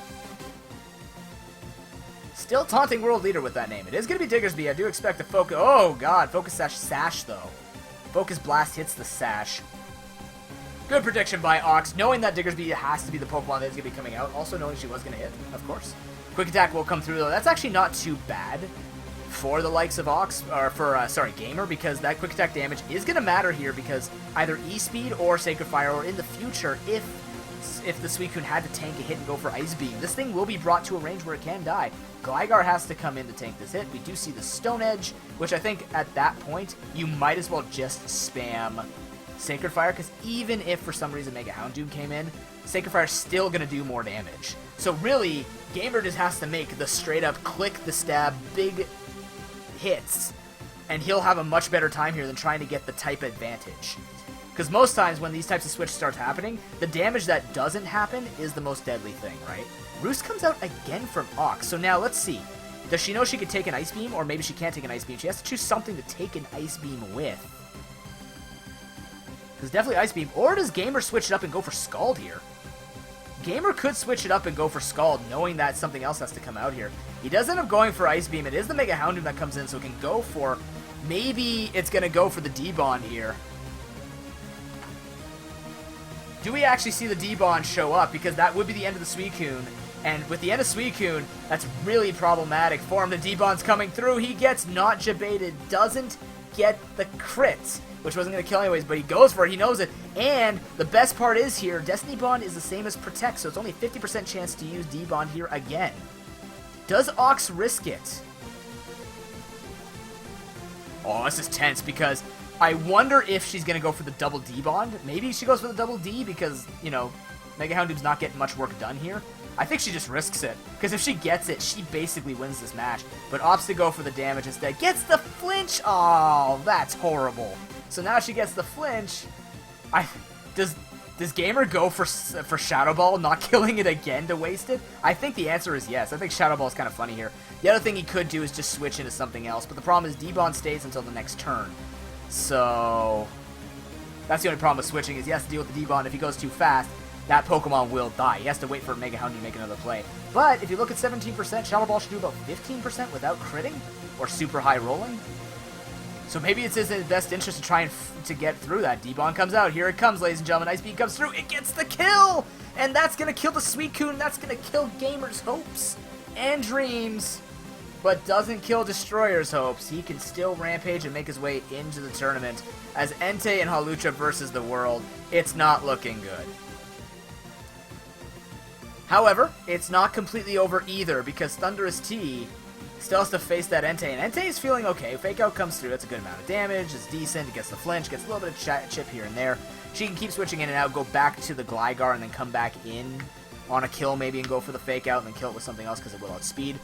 Speaker 1: Still taunting World Leader with that name. It is going to be Diggersby. I do expect to focus. Oh, God. Focus Sash, though. Focus Blast hits the Sash. Good prediction by Ox, knowing that Diggersby has to be the Pokemon that is going to be coming out. Also knowing she was going to hit, of course. Quick Attack will come through, though. That's actually not too bad for the likes of Ox, or for, Gamer, because that Quick Attack damage is going to matter here because either E-Speed or Sacred Fire, or in the future, if the Suicune had to tank a hit and go for Ice Beam, this thing will be brought to a range where it can die. Gligar has to come in to tank this hit. We do see the Stone Edge, which I think at that point, you might as well just spam Sacred Fire, because even if for some reason Mega Houndoom came in, Sacred Fire is still going to do more damage. So really, Gamer just has to make the straight up click the stab big hits, and he'll have a much better time here than trying to get the type advantage. Because most times when these types of switches start happening, the damage that doesn't happen is the most deadly thing, right? Roost comes out again from Ox, so now let's see. Does she know she could take an Ice Beam, or maybe she can't take an Ice Beam? She has to choose something to take an Ice Beam with. Because definitely Ice Beam, or does Gamer switch it up and go for Scald here? Gamer could switch it up and go for Scald, knowing that something else has to come out here. He does end up going for Ice Beam. It is the Mega Houndoom that comes in, so it can go for... Maybe it's going to go for the D-Bond here. Do we actually see the D-Bond show up? Because that would be the end of the Suicune. And with the end of Suicune, that's really problematic for him. The D-Bond's coming through. He gets not jebaited. Doesn't get the crit, which wasn't going to kill anyways, but he goes for it. He knows it. And the best part is here, Destiny Bond is the same as Protect, so it's only 50% chance to use D-Bond here again. Does Ox risk it? Oh, this is tense because I wonder if she's going to go for the double D-Bond. Maybe she goes for the double D because, you know, Mega Houndoom's not getting much work done here. I think she just risks it, because if she gets it, she basically wins this match. But opts to go for the damage instead. Gets the flinch! Oh, that's horrible. So now she gets the flinch. Does Gamer go for Shadow Ball, not killing it again to waste it? I think the answer is yes. I think Shadow Ball is kind of funny here. The other thing he could do is just switch into something else, but the problem is D-Bond stays until the next turn. So that's the only problem with switching, is he has to deal with the D-Bond. If he goes too fast, that Pokemon will die. He has to wait for Mega Houndoom to make another play. But if you look at 17%, Shadow Ball should do about 15% without critting or super high rolling. So maybe it's in his best interest to try and to get through that. D-Bond comes out. Here it comes, ladies and gentlemen. Ice Beam comes through. It gets the kill! And that's going to kill the Suicune. That's going to kill Gamer's hopes and dreams. But doesn't kill Destroyer's hopes. He can still rampage and make his way into the tournament. As Entei and Hawlucha versus the world, it's not looking good. However, it's not completely over either, because Thunderous T still has to face that Entei, and Entei is feeling okay. Fake Out comes through, that's a good amount of damage, it's decent, it gets the flinch, gets a little bit of chip here and there. She can keep switching in and out, go back to the Gligar, and then come back in on a kill maybe, and go for the Fake Out, and then kill it with something else, because it will outspeed.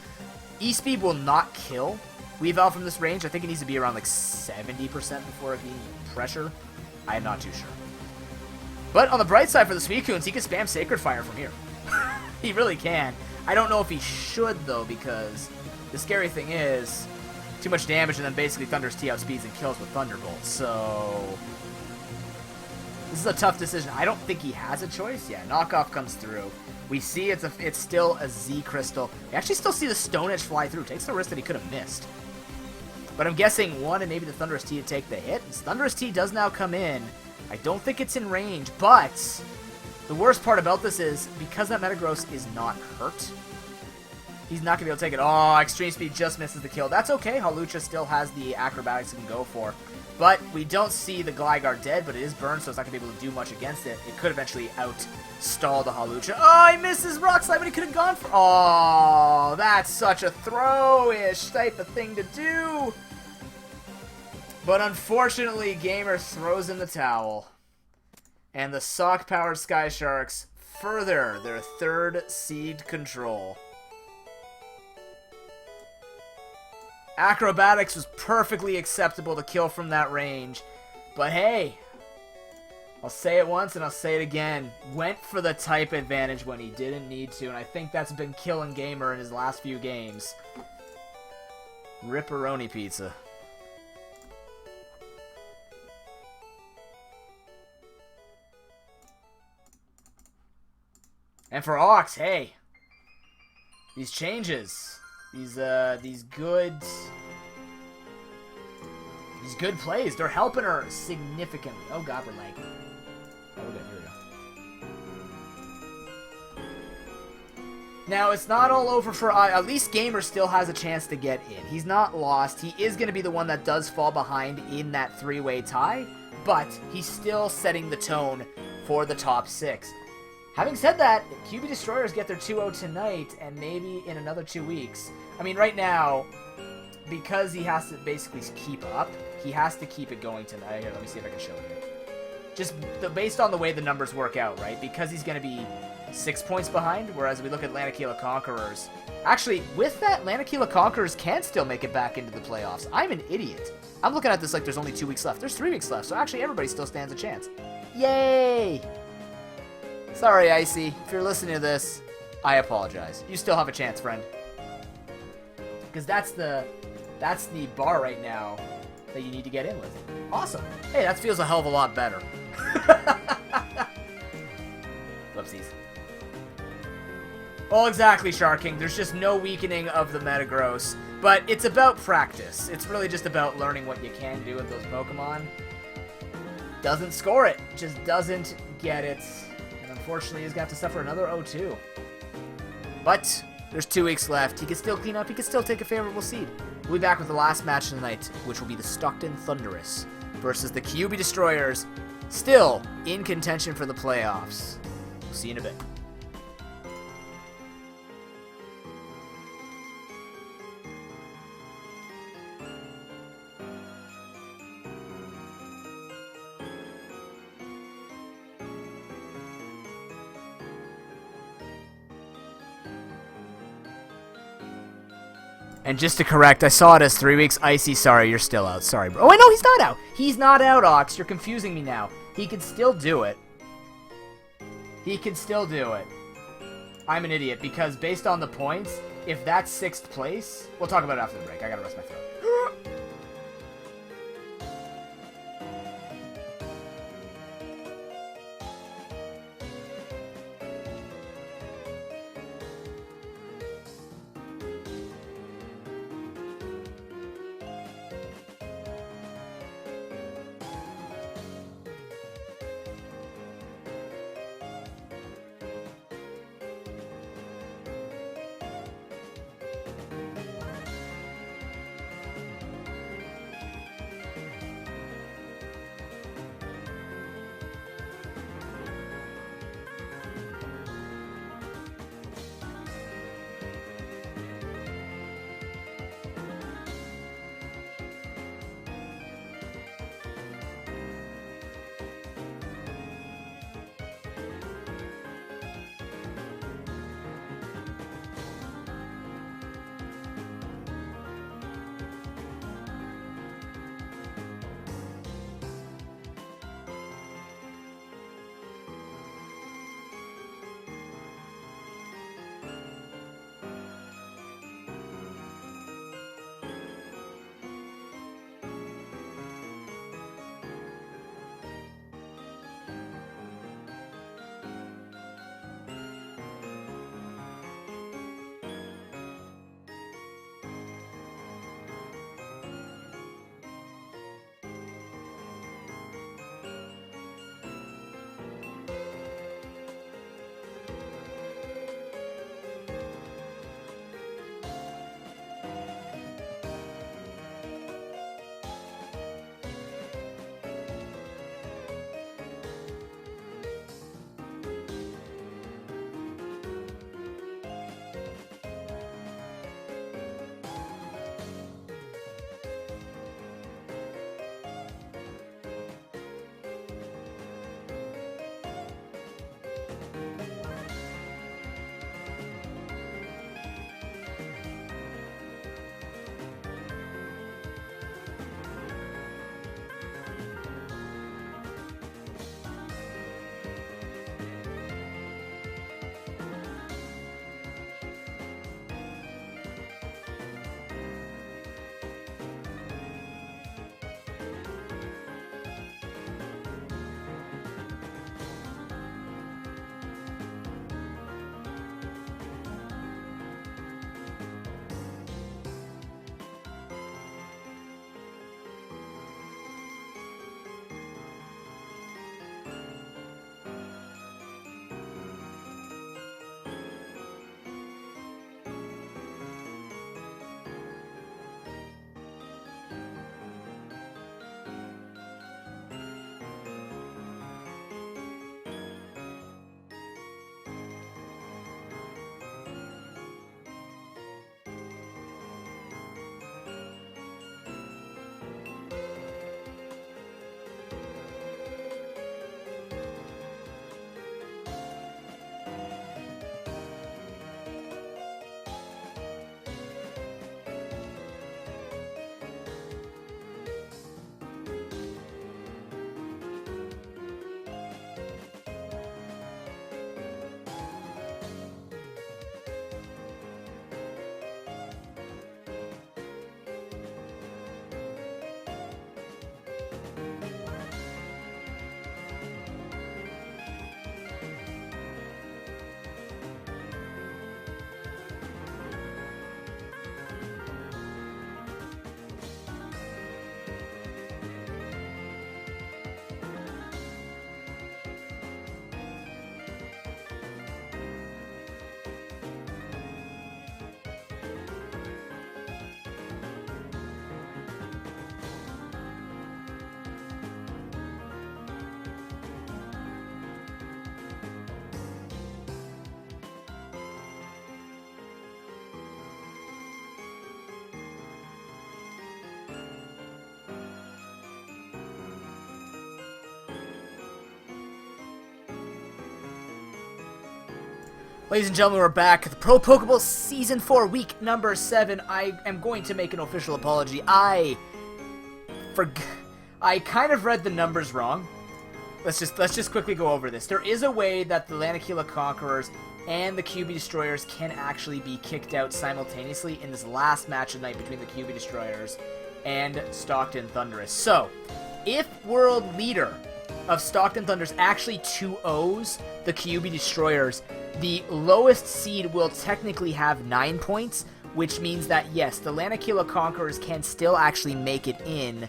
Speaker 1: E-Speed will not kill Weavile from this range. I think it needs to be around like 70% before it being pressure. I am not too sure. But on the bright side for the Suicunes, he can spam Sacred Fire from here. He really can. I don't know if he should, though, because the scary thing is too much damage and then basically Thunderous T outspeeds and kills with Thunderbolt. So this is a tough decision. I don't think he has a choice. Yeah, knockoff comes through. We see it's still a Z Crystal. We actually still see the Stone Edge fly through. Takes the risk that he could have missed. But I'm guessing 1 and maybe the Thunderous T to take the hit. Thunderous T does now come in. I don't think it's in range, but the worst part about this is because that Metagross is not hurt, he's not going to be able to take it. Oh, Extreme Speed just misses the kill. That's okay. Hawlucha still has the acrobatics it can go for. But we don't see the Gligar dead, but it is burned, so it's not going to be able to do much against it. It could eventually out-stall the Hawlucha. Oh, he misses Rock Slide, but he could have gone for... Oh, that's such a throw-ish type of thing to do. But unfortunately, Gamer throws in the towel. And the Sock-powered Sky Sharks further their 3rd seed control. Acrobatics was perfectly acceptable to kill from that range. But hey, I'll say it once and I'll say it again. Went for the type advantage when he didn't need to, and I think that's been killing Gamer in his last few games. Ripperoni pizza. And for Ox, hey, these changes, these good plays, they're helping her significantly. Oh god, we're lagging. Oh, we're good. Here we go. Now it's not all over for at least Gamer still has a chance to get in. He's not lost. He is going to be the one that does fall behind in that 3-way tie, but he's still setting the tone for the top 6. Having said that, QB Destroyers get their 2-0 tonight, and maybe in another 2 weeks. I mean, right now, because he has to basically keep up, he has to keep it going tonight. Here, let me see if I can show it. Just based on the way the numbers work out, right? Because he's going to be 6 points behind, whereas we look at Lanakila Conquerors. Actually, with that, Lanakila Conquerors can still make it back into the playoffs. I'm an idiot. I'm looking at this like there's only 2 weeks left. There's 3 weeks left, so actually everybody still stands a chance. Yay! Sorry, Icy. If you're listening to this, I apologize. You still have a chance, friend. Because that's the bar right now that you need to get in with. Awesome. Hey, that feels a hell of a lot better. Whoopsies. Well, exactly, Sharking. There's just no weakening of the Metagross. But it's about practice. It's really just about learning what you can do with those Pokemon. Doesn't score it. Just doesn't get it. Unfortunately, he's got to suffer another 0-2. But there's 2 weeks left. He can still clean up. He can still take a favorable seed. We'll be back with the last match of the night, which will be the Stockton Thunderous versus the QB Destroyers, still in contention for the playoffs. We'll see you in a bit. And just to correct, I saw it as 3 weeks. Icy, sorry, you're still out. Sorry, bro. Oh, wait, no, he's not out. He's not out, Ox. You're confusing me now. He can still do it. He can still do it. I'm an idiot, because based on the points, if that's 6th place... We'll talk about it after the break. I gotta rest my throat. Ladies and gentlemen, we're back at the Pro Pokeball Season 4, Week number 7. I am going to make an official apology. I kind of read the numbers wrong. Let's just quickly go over this. There is a way that the Lanakila Conquerors and the QB Destroyers can actually be kicked out simultaneously in this last match of the night between the QB Destroyers and Stockton Thunderous. So, if World Leader of Stockton Thunders actually 2-0s the QB Destroyers, the lowest seed will technically have 9 points, which means that, yes, the Lanakila Conquerors can still actually make it in,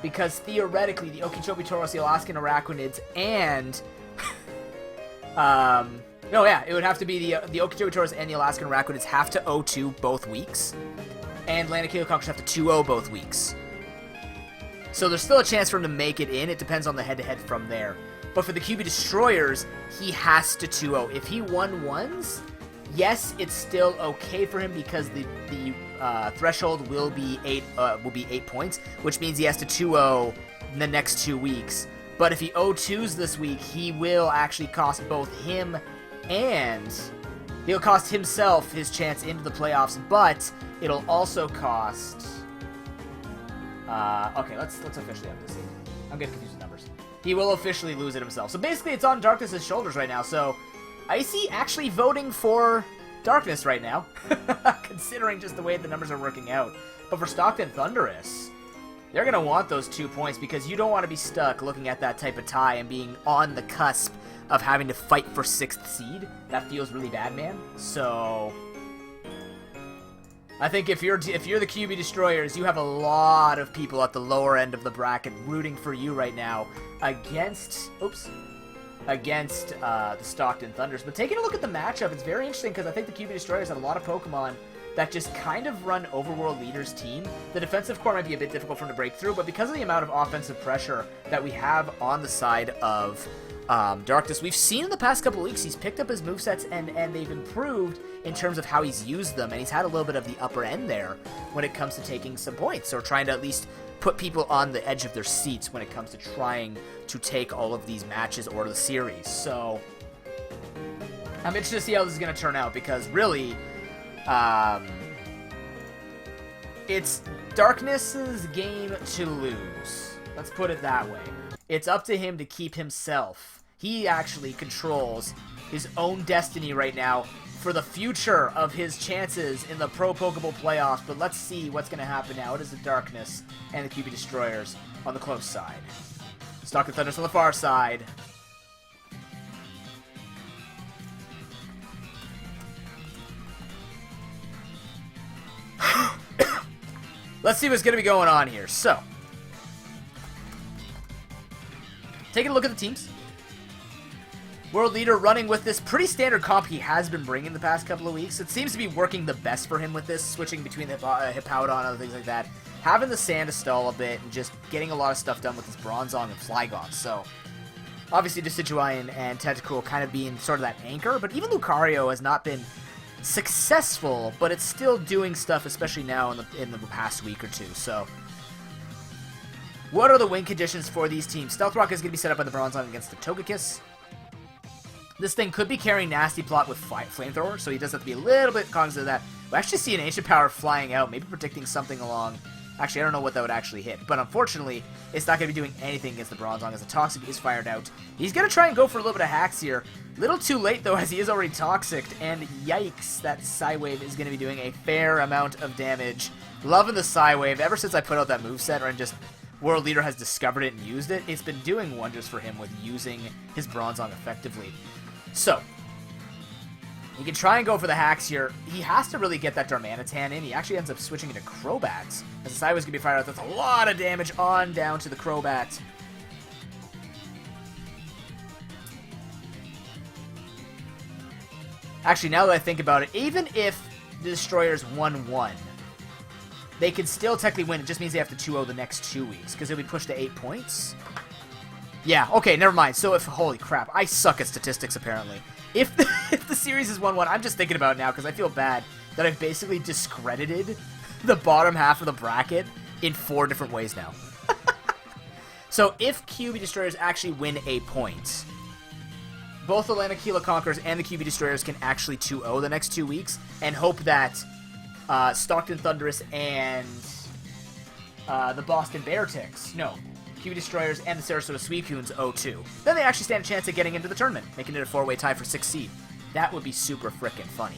Speaker 1: because theoretically, the Okeechobee Tauros, the Alaskan Araquanids, and... it would have to be the Okeechobee Tauros and the Alaskan Araquanids have to 0-2 both weeks, and Lanakila Conquerors have to 2-0 both weeks. So there's still a chance for him to make it in. It depends on the head-to-head from there. But for the QB Destroyers, he has to 2-0. If he won ones, yes, it's still okay for him because the threshold will be 8 points, which means he has to 2-0 in the next 2 weeks. But if he 0-2s this week, he will actually cost both him and he'll cost himself his chance into the playoffs. But it'll also cost. Okay, let's officially have this. I'm getting confused with numbers. He will officially lose it himself. So basically, it's on Darkness's shoulders right now. So, Icy actually voting for Darkness right now, considering just the way the numbers are working out. But for Stockton Thunderous, they're going to want those 2 points because you don't want to be stuck looking at that type of tie and being on the cusp of having to fight for 6th seed. That feels really bad, man. So, I think if you're the QB Destroyers, you have a lot of people at the lower end of the bracket rooting for you right now against the Stockton Thunders. But taking a look at the matchup, it's very interesting because I think the QB Destroyers have a lot of Pokemon that just kind of run Overworld Leader's team. The defensive core might be a bit difficult for him to break through, but because of the amount of offensive pressure that we have on the side of Darkness, we've seen in the past couple weeks he's picked up his movesets and they've improved in terms of how he's used them, and he's had a little bit of the upper end there when it comes to taking some points, or trying to at least put people on the edge of their seats when it comes to trying to take all of these matches or the series. So, I'm interested to see how this is going to turn out, because really, it's Darkness's game to lose. Let's put it that way. It's up to him to keep himself. He actually controls his own destiny right now for the future of his chances in the Pro Pokeball playoffs. But let's see what's going to happen now. It is the Darkness and the QB Destroyers on the close side. Stockton Thunders on the far side. Let's see what's going to be going on here. So, taking a look at the teams. World Leader running with this pretty standard comp he has been bringing the past couple of weeks. It seems to be working the best for him with this, switching between the Hippowdon and other things like that. Having the Sandastall a bit and just getting a lot of stuff done with his Bronzong and Flygon. So, obviously Decidueye and Tentacool kind of being sort of that anchor, but even Lucario has not been successful, but it's still doing stuff, especially now in the past week or two. So, what are the win conditions for these teams? Stealth Rock is going to be set up by the Bronzong against the Togekiss. This thing could be carrying Nasty Plot with Flamethrower, so he does have to be a little bit cognizant of that. We actually see an Ancient Power flying out, maybe predicting something along. Actually, I don't know what that would actually hit, but unfortunately, it's not going to be doing anything against the Bronzong as the Toxic is fired out. He's going to try and go for a little bit of hacks here. Little too late, though, as he is already Toxiced, and yikes, that Psywave is going to be doing a fair amount of damage. Loving the Psywave. Ever since I put out that moveset, and just World Leader has discovered it and used it, it's been doing wonders for him with using his Bronzong effectively. So, he can try and go for the hacks here. He has to really get that Darmanitan in. He actually ends up switching into Crobats. As the Psywave is going to be fired out, that's a lot of damage on down to the Crobat. Actually, now that I think about it, even if the Destroyers 1-1, they can still technically win. It just means they have to 2-0 the next 2 weeks, because they'll be pushed to 8 points. Yeah, okay, never mind. So if, holy crap, I suck at statistics apparently. If the series is 1-1, I'm just thinking about it now because I feel bad that I've basically discredited the bottom half of the bracket in 4 different ways now. So if QB Destroyers actually win 8 points, both the Lanakila Conquerors and the QB Destroyers can actually 2-0 the next 2 weeks, and hope that Stockton Thunderous and the Boston Bearticks, no, QB Destroyers and the Sarasota Suicunes 0-2. Then they actually stand a chance at getting into the tournament, making it a 4-way tie for 6th seed. That would be super frickin' funny.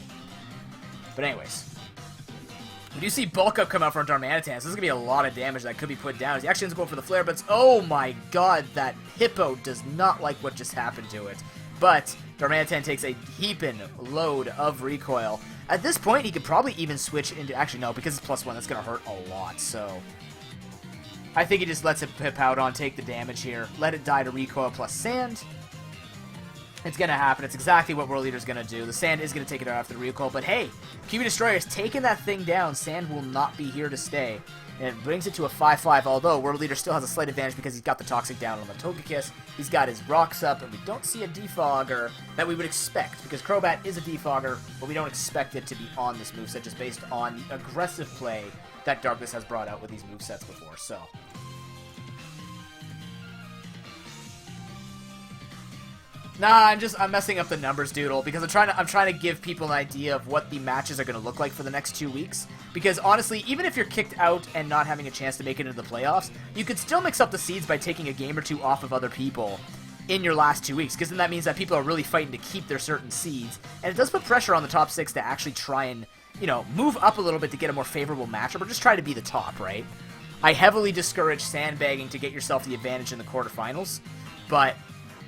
Speaker 1: But anyways, we do see Bulk Up come out from Darmanitans. So this is going to be a lot of damage that could be put down. He actually ends up going for the Flare, but oh my god, that Hippo does not like what just happened to it. But Darmanitan takes a heaping load of recoil. At this point, he could probably even switch into... Actually, no, because it's +1, that's going to hurt a lot, so... I think he just lets it pip out on, take the damage here, let it die to recoil plus sand. It's going to happen. It's exactly what World Leader's going to do. The sand is going to take it out after the recoil, but hey, QB Destroyer's taking that thing down. Sand will not be here to stay. And it brings it to a 5-5, although World Leader still has a slight advantage because he's got the Toxic down on the Togekiss. He's got his Rocks up, and we don't see a Defogger that we would expect, because Crobat is a Defogger, but we don't expect it to be on this moveset just based on the aggressive play that Darkness has brought out with these movesets before, so... Nah, I'm messing up the numbers, Doodle, because I'm trying to give people an idea of what the matches are going to look like for the next 2 weeks. Because honestly, even if you're kicked out and not having a chance to make it into the playoffs, you could still mix up the seeds by taking a game or two off of other people in your last 2 weeks, because then that means that people are really fighting to keep their certain seeds, and it does put pressure on the top 6 to actually try and, you know, move up a little bit to get a more favorable matchup, or just try to be the top, right? I heavily discourage sandbagging to get yourself the advantage in the quarterfinals, but...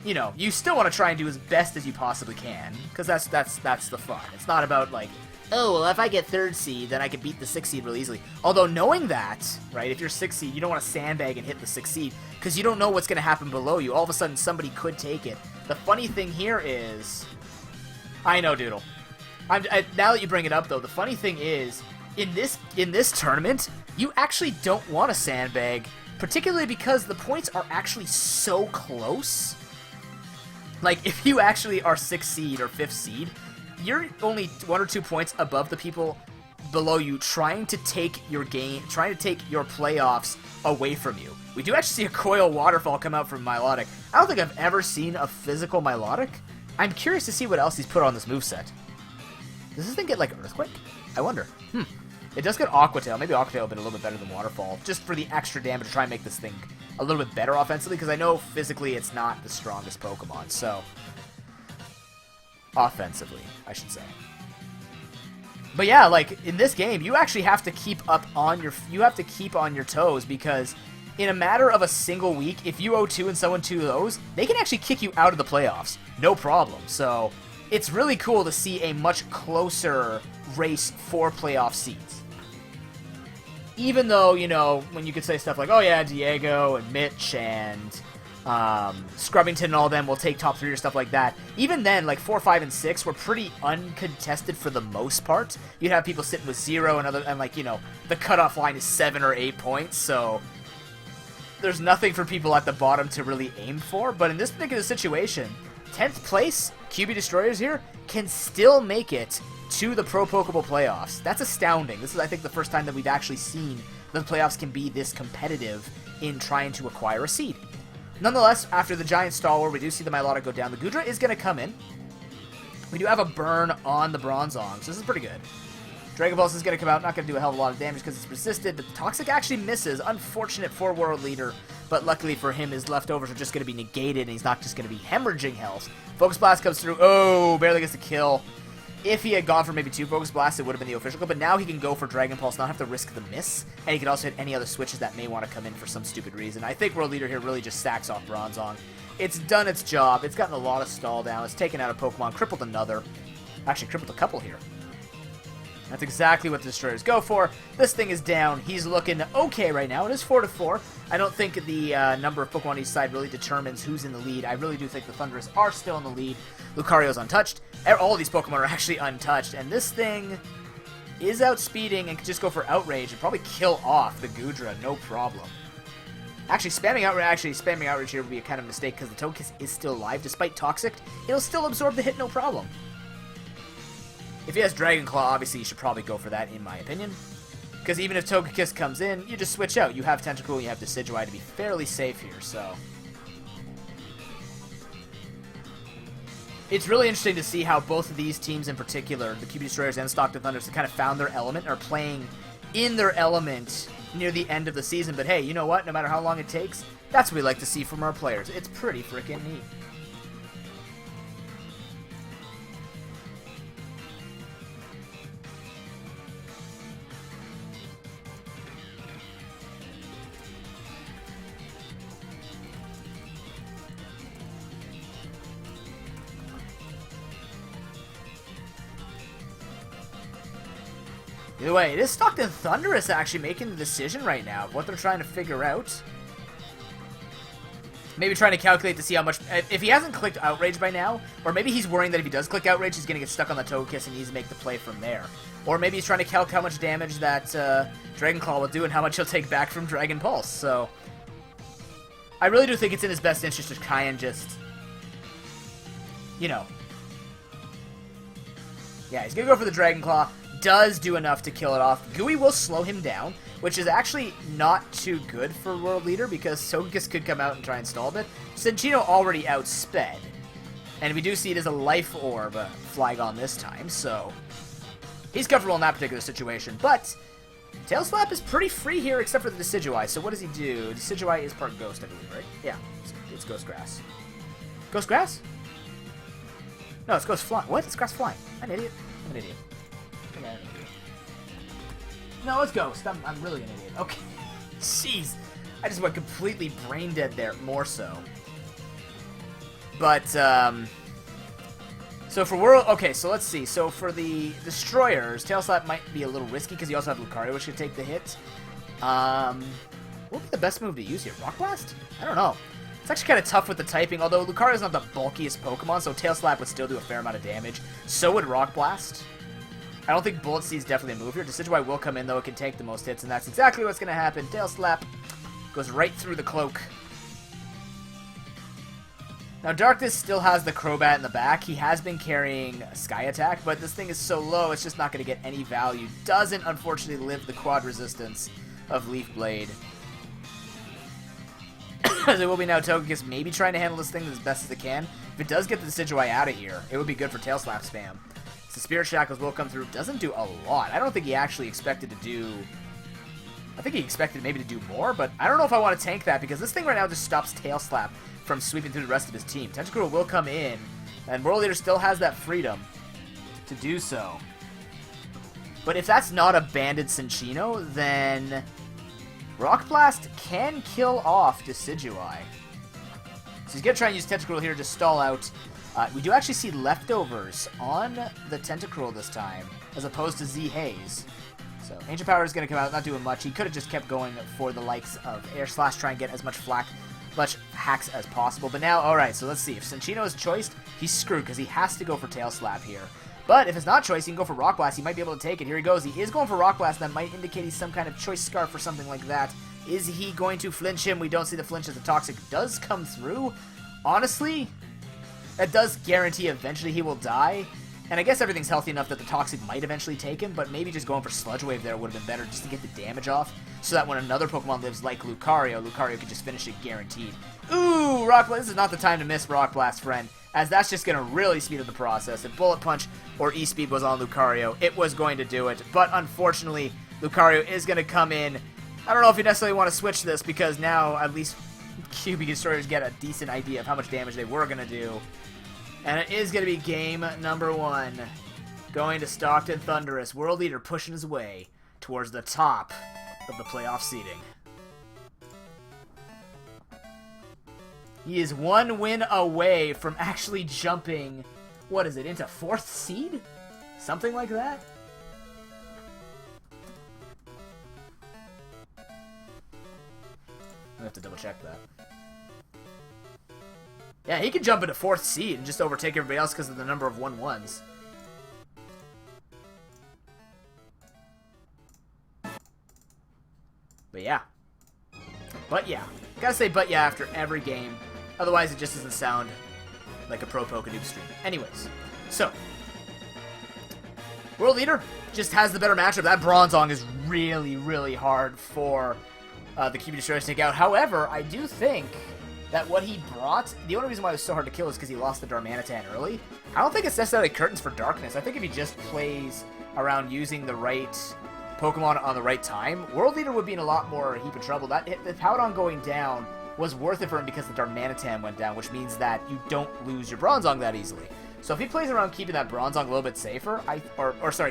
Speaker 1: you know, you still want to try and do as best as you possibly can, because that's the fun. It's not about, like, oh, well, if I get 3rd seed, then I can beat the 6th seed really easily. Although, knowing that, right, if you're 6th seed, you don't want to sandbag and hit the 6th seed, because you don't know what's going to happen below you. All of a sudden, somebody could take it. The funny thing here is... I know, Doodle. Now that you bring it up, though, the funny thing is, in this tournament, you actually don't want to sandbag, particularly because the points are actually so close. Like, if you actually are 6th seed or 5th seed, you're only 1 or 2 points above the people below you trying to take your game, trying to take your playoffs away from you. We do actually see a Coil Waterfall come out from Milotic. I don't think I've ever seen a physical Milotic. I'm curious to see what else he's put on this moveset. Does this thing get, like, Earthquake? I wonder. It does get Aqua Tail. Maybe Aqua Tail would have been a little bit better than Waterfall, just for the extra damage to try and make this thing a little bit better offensively, because I know physically it's not the strongest Pokemon, so... offensively, I should say. But yeah, like, in this game, you actually have to keep on your toes, because in a matter of a single week, if you 0-2 and someone 2-0s, they can actually kick you out of the playoffs. No problem. So, it's really cool to see a much closer race for playoff seeds. Even though, you know, when you could say stuff like, oh yeah, Diego and Mitch and Scrubbington and all them will take top 3 or stuff like that. Even then, like 4, 5, and 6 were pretty uncontested for the most part. You'd have people sitting with 0 and like, you know, the cutoff line is 7 or 8 points, so there's nothing for people at the bottom to really aim for. But in this particular situation, 10th place, QB Destroyers here, can still make it to the ProPokeBowl playoffs. That's astounding. This is, I think, the first time that we've actually seen that the playoffs can be this competitive in trying to acquire a seed. Nonetheless, after the giant stalwart, we do see the Milotic go down. The Goodra is going to come in. We do have a burn on the Bronzong, so this is pretty good. Dragon Pulse is going to come out, not going to do a hell of a lot of damage because it's resisted, but the Toxic actually misses. Unfortunate for World Leader, but luckily for him, his leftovers are just going to be negated, and he's not just going to be hemorrhaging health. Focus Blast comes through. Oh, barely gets the kill. If he had gone for maybe 2 Focus Blasts, it would have been the official kill, but now he can go for Dragon Pulse, not have to risk the miss, and he can also hit any other switches that may want to come in for some stupid reason. I think World Leader here really just sacks off Bronzong. It's done its job. It's gotten a lot of stall down. It's taken out a Pokemon, crippled another. Actually, crippled a couple here. That's exactly what the Destroyers go for. This thing is down. He's looking okay right now. It is 4-4. I don't think the number of Pokemon on each side really determines who's in the lead. I really do think the Thunderous are still in the lead. Lucario's untouched. All of these Pokemon are actually untouched. And this thing is outspeeding and can just go for Outrage and probably kill off the Goodra, no problem. Actually, spamming Outrage here would be a kind of mistake because the Togekiss is still alive. Despite Toxic, it'll still absorb the hit, no problem. If he has Dragon Claw, obviously you should probably go for that, in my opinion. Because even if Togekiss comes in, you just switch out. You have Tentacool, you have Decidueye to be fairly safe here, so... It's really interesting to see how both of these teams in particular, the QB Destroyers and Stockton Thunders, have kind of found their element, are playing in their element near the end of the season. But hey, you know what? No matter how long it takes, that's what we like to see from our players. It's pretty freaking neat. Either way, it is Stockton Thunderous actually making the decision right now of what they're trying to figure out. Maybe trying to calculate to see how much... If he hasn't clicked Outrage by now, or maybe he's worrying that if he does click Outrage, he's going to get stuck on the Togekiss and needs to make the play from there. Or maybe he's trying to calc how much damage that Dragon Claw will do and how much he'll take back from Dragon Pulse. So, I really do think it's in his best interest to try and just... You know. Yeah, he's going to go for the Dragon Claw. Does do enough to kill it off. Gooey will slow him down, which is actually not too good for World Leader because Togekiss could come out and try and stall a bit. Cinccino already outsped. And we do see it as a Life Orb Flygon this time, so he's comfortable in that particular situation. But Tail Slap is pretty free here except for the Decidueye. So what does he do? Decidueye is part Ghost, I believe, right? Yeah, it's Ghost Grass. Ghost Grass? No, it's Ghost Flying. What? It's Grass Flying. I'm an idiot. I'm an idiot. No, it's Ghost. I'm really an idiot. Okay. Jeez. I just went completely brain dead there, more so. But, so for World... Okay, so let's see. So for the Destroyers, Tail Slap might be a little risky because you also have Lucario, which could take the hit. What would be the best move to use here? Rock Blast? I don't know. It's actually kind of tough with the typing, although Lucario's not the bulkiest Pokemon, so Tail Slap would still do a fair amount of damage. So would Rock Blast. I don't think Bullet Seed is definitely a move here. Decidueye will come in, though. It can take the most hits, and that's exactly what's going to happen. Tail Slap goes right through the cloak. Now, Darkness still has the Crobat in the back. He has been carrying Sky Attack, but this thing is so low, it's just not going to get any value. Doesn't, unfortunately, live the quad resistance of Leaf Blade. As it will be now, Togekiss maybe trying to handle this thing as best as it can. If it does get the Decidueye out of here, it would be good for Tail Slap spam. The Spirit Shackles will come through. Doesn't do a lot. I don't think he actually expected to do... I think he expected maybe to do more, but I don't know if I want to tank that because this thing right now just stops Tail Slap from sweeping through the rest of his team. Tentacruel will come in, and World Leader still has that freedom to do so. But if that's not a banded Cinccino, then Rock Blast can kill off Decidueye. So he's going to try and use Tentacruel here to stall out. We do actually see leftovers on the Tentacruel this time, as opposed to Z Haze. So Ancient Power is going to come out, not doing much. He could have just kept going for the likes of Air Slash, try and get as much hacks as possible. But now, alright, so let's see. If Cinccino is choiced, he's screwed, because he has to go for Tail Slap here. But if it's not choice, he can go for Rock Blast. He might be able to take it. Here he goes. He is going for Rock Blast. That might indicate he's some kind of choice scarf or something like that. Is he going to flinch him? We don't see the flinch as the Toxic does come through. Honestly, that does guarantee eventually he will die. And I guess everything's healthy enough that the Toxic might eventually take him, but maybe just going for Sludge Wave there would have been better just to get the damage off, so that when another Pokemon lives like Lucario, Lucario can just finish it guaranteed. Ooh, Rock Blast. This is not the time to miss Rock Blast, friend, as that's just going to really speed up the process. If Bullet Punch or E-Speed was on Lucario, it was going to do it. But unfortunately, Lucario is going to come in. I don't know if you necessarily want to switch this, because now at least QB Destroyers get a decent idea of how much damage they were going to do. And it is going to be game number 1. Going to Stockton Thunderous. World Leader pushing his way towards the top of the playoff seeding. He is 1 win away from actually jumping, what is it, into 4th seed? Something like that? I have to double check that. Yeah, he can jump into 4th seed and just overtake everybody else because of the number of 1-1s. But yeah. Gotta say but yeah after every game. Otherwise it just doesn't sound like a pro PokeBowl stream. Anyways, so World Leader just has the better matchup. That Bronzong is really, really hard for the QB Destroyers to take out. However, I do think that what he brought, the only reason why it was so hard to kill is because he lost the Darmanitan early. I don't think it's necessarily Curtains for Darkness. I think if he just plays around using the right Pokemon on the right time, World Leader would be in a lot more heap of trouble. The Powdon going down was worth it for him because the Darmanitan went down, which means that you don't lose your Bronzong that easily. So if he plays around keeping that Bronzong a little bit safer,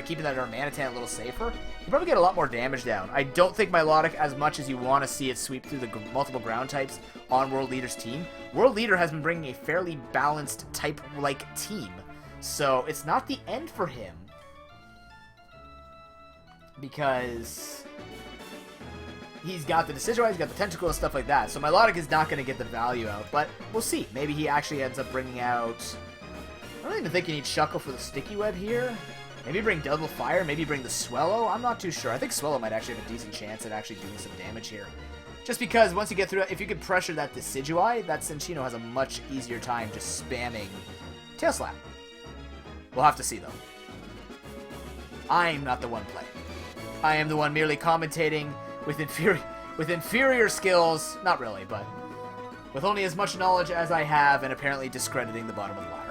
Speaker 1: keeping that Darmanitan a little safer, he'll probably get a lot more damage down. I don't think Milotic, as much as you want to see it sweep through the multiple ground types on World Leader's team, World Leader has been bringing a fairly balanced type-like team. So it's not the end for him, because he's got the Decidueye, he's got the Tentacle and stuff like that. So Milotic is not going to get the value out, but we'll see. Maybe he actually ends up bringing out... I don't even think you need Shuckle for the Sticky Web here. Maybe bring Double Fire, maybe bring the Swellow. I'm not too sure. I think Swellow might actually have a decent chance at actually doing some damage here. Just because once you get through it, if you could pressure that Decidueye, that Cinccino has a much easier time just spamming Tail Slap. We'll have to see, though. I'm not the one playing. I am the one merely commentating with inferior skills. Not really, but with only as much knowledge as I have, and apparently discrediting the bottom of the ladder.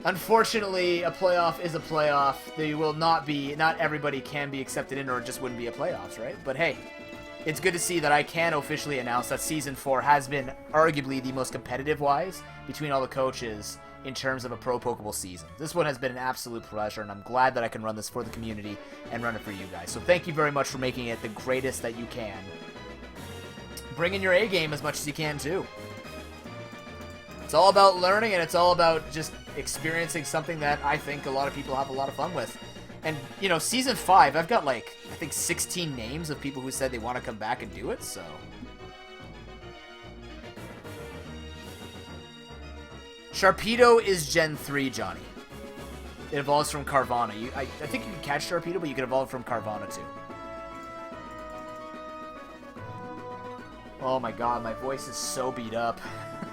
Speaker 1: Unfortunately, a playoff is a playoff. Not everybody can be accepted in, or it just wouldn't be a playoffs, right? But hey, it's good to see that I can officially announce that Season 4 has been arguably the most competitive-wise between all the coaches in terms of a Pro Pokeball season. This one has been an absolute pleasure, and I'm glad that I can run this for the community and run it for you guys. So thank you very much for making it the greatest that you can. Bring in your A game as much as you can, too. It's all about learning, and it's all about just experiencing something that I think a lot of people have a lot of fun with. And, you know, Season 5, I've got, like, I think 16 names of people who said they want to come back and do it, so... Sharpedo is Gen 3, Johnny. It evolves from Carvana. I think you can catch Sharpedo, but you can evolve from Carvana, too. Oh my god, my voice is so beat up.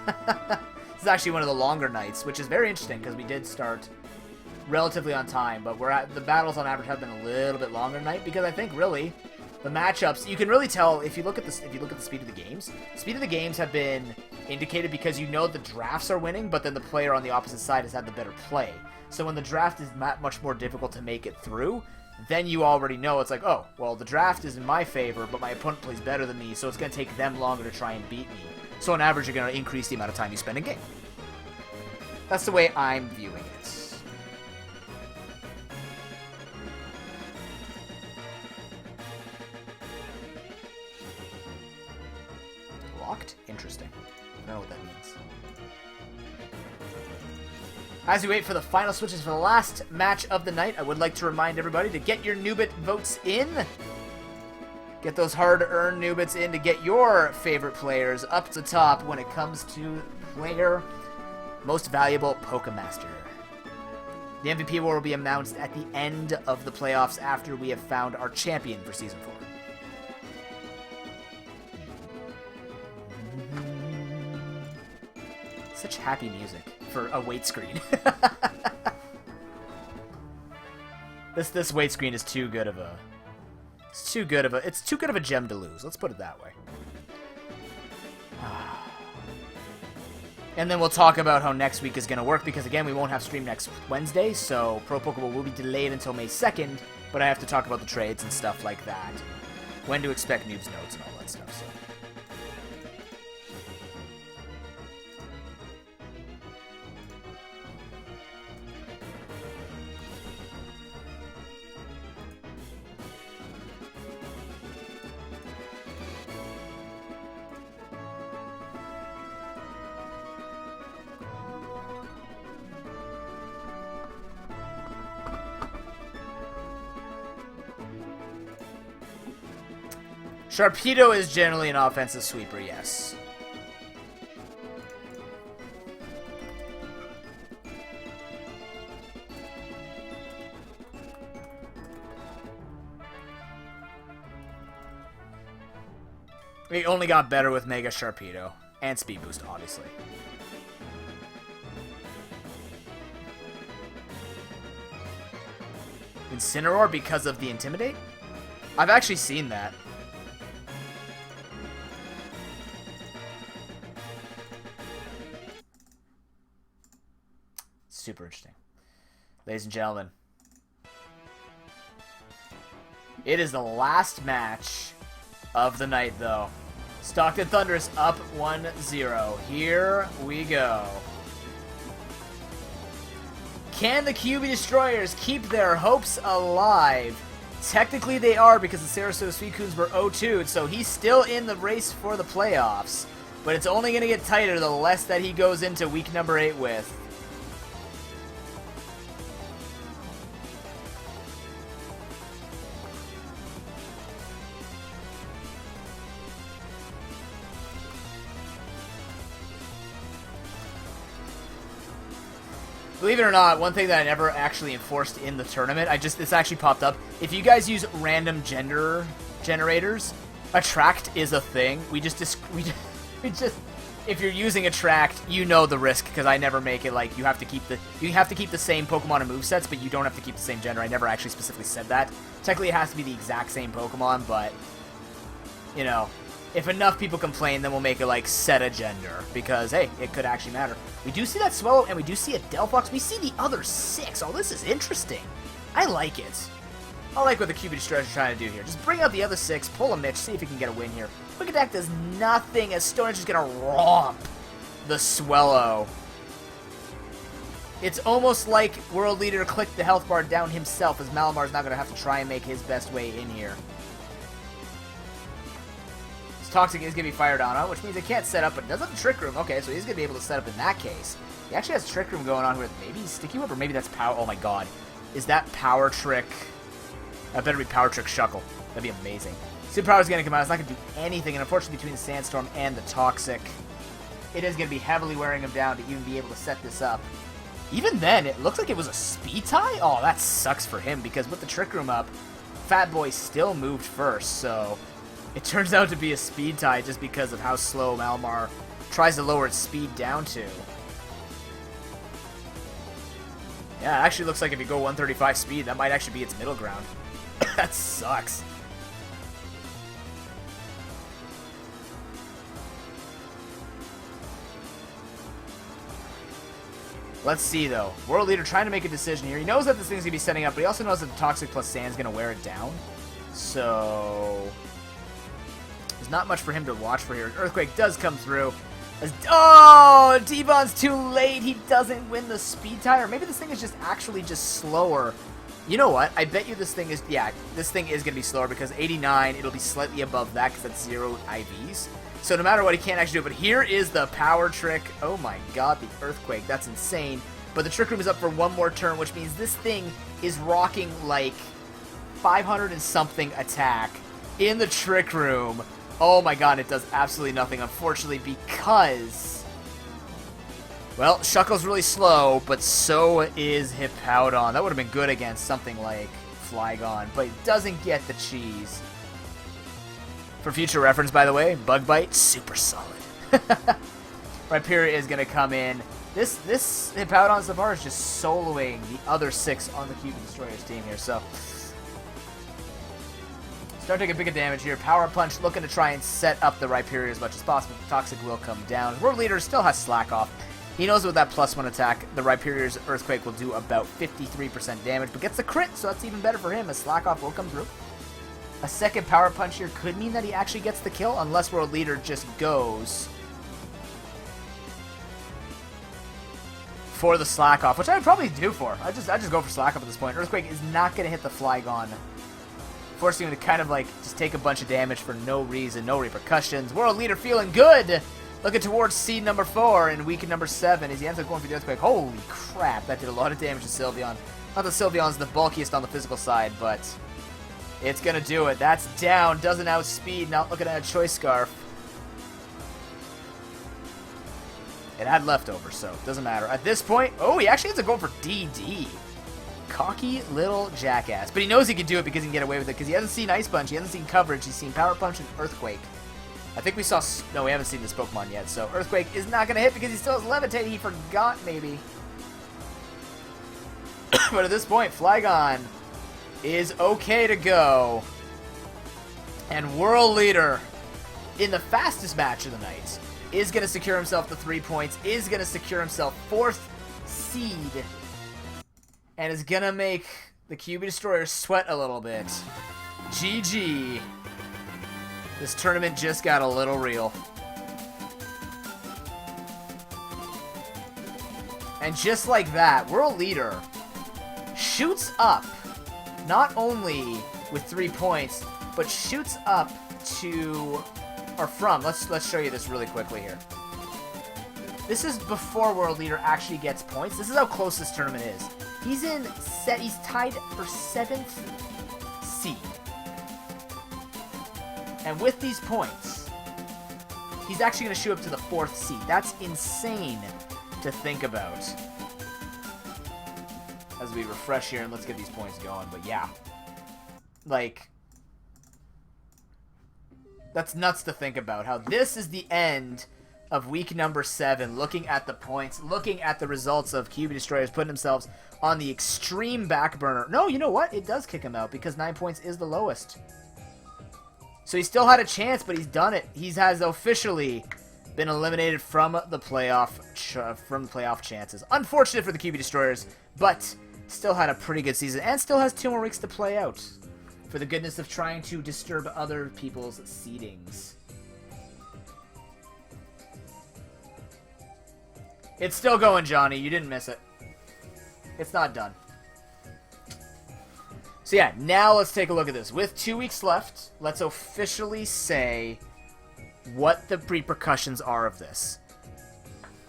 Speaker 1: This is actually one of the longer nights, which is very interesting because we did start relatively on time, but the battles on average have been a little bit longer tonight because I think really the matchups, you can really tell if you look at the speed of the games. Speed of the games have been indicated because you know the drafts are winning, but then the player on the opposite side has had the better play. So when the draft is much more difficult to make it through, then you already know it's like, oh, well, the draft is in my favor, but my opponent plays better than me, so it's going to take them longer to try and beat me. So on average, you're going to increase the amount of time you spend in game. That's the way I'm viewing it. Locked? Interesting. I don't know what that means. As we wait for the final switches for the last match of the night, I would like to remind everybody to get your Newbit votes in. Get those hard-earned Newbits in to get your favorite players up to top when it comes to player most valuable Pokemaster. The MVP award will be announced at the end of the playoffs after we have found our champion for Season 4. Such happy music for a wait screen. This wait screen is too good of a... It's too good of a gem to lose. Let's put it that way. And then we'll talk about how next week is going to work, because again, we won't have stream next Wednesday, so Pro Pokeball will be delayed until May 2nd, but I have to talk about the trades and stuff like that. When to expect noobs notes and all that stuff, so... Sharpedo is generally an offensive sweeper, yes. We only got better with Mega Sharpedo. And Speed Boost, obviously. Incineroar because of the Intimidate? I've actually seen that. super interesting. Ladies and gentlemen, it is the last match of the night, though. Stockton Thunder is up 1-0. Here we go. Can the QB Destroyers keep their hopes alive? Technically they are, because the Sarasota Suicunes were 0-2'd, so he's still in the race for the playoffs. But it's only going to get tighter the less that he goes into week number 8 with. Believe it or not, one thing that I never actually enforced in the tournament, this actually popped up. If you guys use random gender generators, attract is a thing. We just if you're using attract, you know the risk, because I never make it like you have to keep the same Pokemon and movesets, but you don't have to keep the same gender. I never actually specifically said that. Technically it has to be the exact same Pokemon, but you know, if enough people complain, then we'll make it like set a gender, because hey, it could actually matter. We do see that Swellow, and we do see a Delphox. We see the other 6. Oh, this is interesting. I like it. I like what the QB Destroyers are trying to do here. Just bring out the other 6, pull a Mitch, see if he can get a win here. Quick Attack does nothing, as Stone Edge is going to romp the Swellow. It's almost like World Leader clicked the health bar down himself, as Malamar's not going to have to try and make his best way in here. Toxic is going to be fired on, which means it can't set up, but it does have a Trick Room. Okay, so he's going to be able to set up in that case. He actually has a Trick Room going on with maybe Sticky Whip, or maybe that's Power... Oh my god. Is that Power Trick? That better be Power Trick Shuckle. That'd be amazing. Super Power's going to come out. It's not going to do anything, and unfortunately between the Sandstorm and the Toxic, it is going to be heavily wearing him down to even be able to set this up. Even then, it looks like it was a Speed Tie? Oh, that sucks for him, because with the Trick Room up, Fat Boy still moved first, so... It turns out to be a Speed Tie just because of how slow Malamar tries to lower its speed down to. Yeah, it actually looks like if you go 135 speed, that might actually be its middle ground. That sucks. Let's see, though. World Leader trying to make a decision here. He knows that this thing's going to be setting up, but he also knows that the Toxic plus Sand's going to wear it down. So... There's not much for him to watch for here. Earthquake does come through. Oh, T-Bon's too late. He doesn't win the Speed Tie. Or maybe this thing is just actually just slower. You know what? I bet you this thing is... Yeah, this thing is going to be slower because 89, it'll be slightly above that because that's 0 IVs. So no matter what, he can't actually do it. But here is the Power Trick. Oh my god, the Earthquake. That's insane. But the Trick Room is up for one more turn, which means this thing is rocking like 500 and something attack in the Trick Room. Oh my god, it does absolutely nothing, unfortunately, because... Well, Shuckle's really slow, but so is Hippowdon. That would have been good against something like Flygon, but it doesn't get the cheese. For future reference, by the way, Bug Bite, super solid. Rhyperior is going to come in. This Hippowdon so far is just soloing the other 6 on the QB Destroyers team here, so... Start taking bigger damage here. Power Punch looking to try and set up the Rhyperior as much as possible. Toxic will come down. World Leader still has Slack Off. He knows with that +1 attack, the Rhyperior's Earthquake will do about 53% damage, but gets the crit, so that's even better for him as Slack Off will come through. A second Power Punch here could mean that he actually gets the kill, unless World Leader just goes for the Slack Off, which I would probably do for. I just go for Slack Off at this point. Earthquake is not going to hit the Flygon, forcing him to kind of like just take a bunch of damage for no reason, no repercussions. World Leader feeling good, looking towards seed number 4 in week number 7 as he ends up going for the Earthquake. Holy crap, that did a lot of damage to Sylveon. Not that Sylveon's the bulkiest on the physical side, but it's gonna do it. That's down, doesn't outspeed, not looking at a Choice Scarf. It had leftovers, so it doesn't matter. At this point, oh, he actually ends up going for DD. Cocky little jackass. But he knows he can do it because he can get away with it because he hasn't seen Ice Punch, he hasn't seen Coverage, he's seen Power Punch and Earthquake. I think we saw... No, we haven't seen this Pokemon yet, so Earthquake is not going to hit because he still has Levitate. He forgot, maybe. But at this point, Flygon is okay to go. And World Leader, in the fastest match of the night, is going to secure himself the 3 points, is going to secure himself 4th seed and is gonna make the QB Destroyers sweat a little bit. GG. This tournament just got a little real. And just like that, World Leader shoots up, not only with 3 points, but shoots up to, or from, let's show you this really quickly here. This is before World Leader actually gets points. This is how close this tournament is. He's tied for 7th seed. And with these points, he's actually going to shoot up to the 4th seed. That's insane to think about. As we refresh here, and let's get these points going. But yeah, like, that's nuts to think about. How this is the end of week number 7, looking at the points, looking at the results of QB Destroyers putting themselves on the extreme back burner. No, you know what? It does kick him out because 9 points is the lowest. So he still had a chance, but he's done it. He has officially been eliminated from the playoff chances. Unfortunate for the QB Destroyers, but still had a pretty good season and still has 2 more weeks to play out for the goodness of trying to disturb other people's seedings. It's still going, Johnny. You didn't miss it. It's not done. So yeah, now let's take a look at this. With 2 weeks left, let's officially say what the repercussions are of this.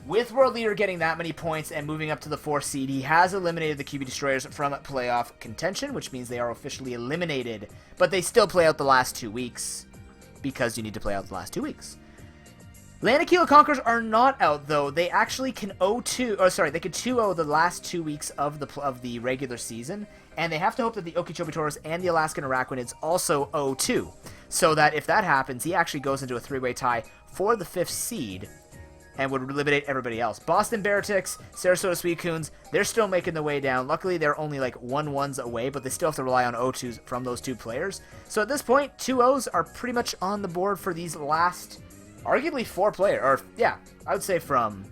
Speaker 1: With World Leader getting that many points and moving up to the 4th seed, he has eliminated the QB Destroyers from playoff contention, which means they are officially eliminated, but they still play out the last 2 weeks because you need to play out the last 2 weeks. Lanakila Conquerors are not out, though. They actually can they can 2-0 the last 2 weeks of the regular season, and they have to hope that the Okeechobee Toros and the Alaskan Araquanids also 0-2, so that if that happens, he actually goes into a 3-way tie for the 5th seed and would eliminate everybody else. Boston Bearticks, Sarasota Sweetcoons, they're still making their way down. Luckily, they're only like 1-1s away, but they still have to rely on 0-2s from those 2 players. So at this point, 2-0s are pretty much on the board for these last, arguably 4 players. Or, yeah, I would say from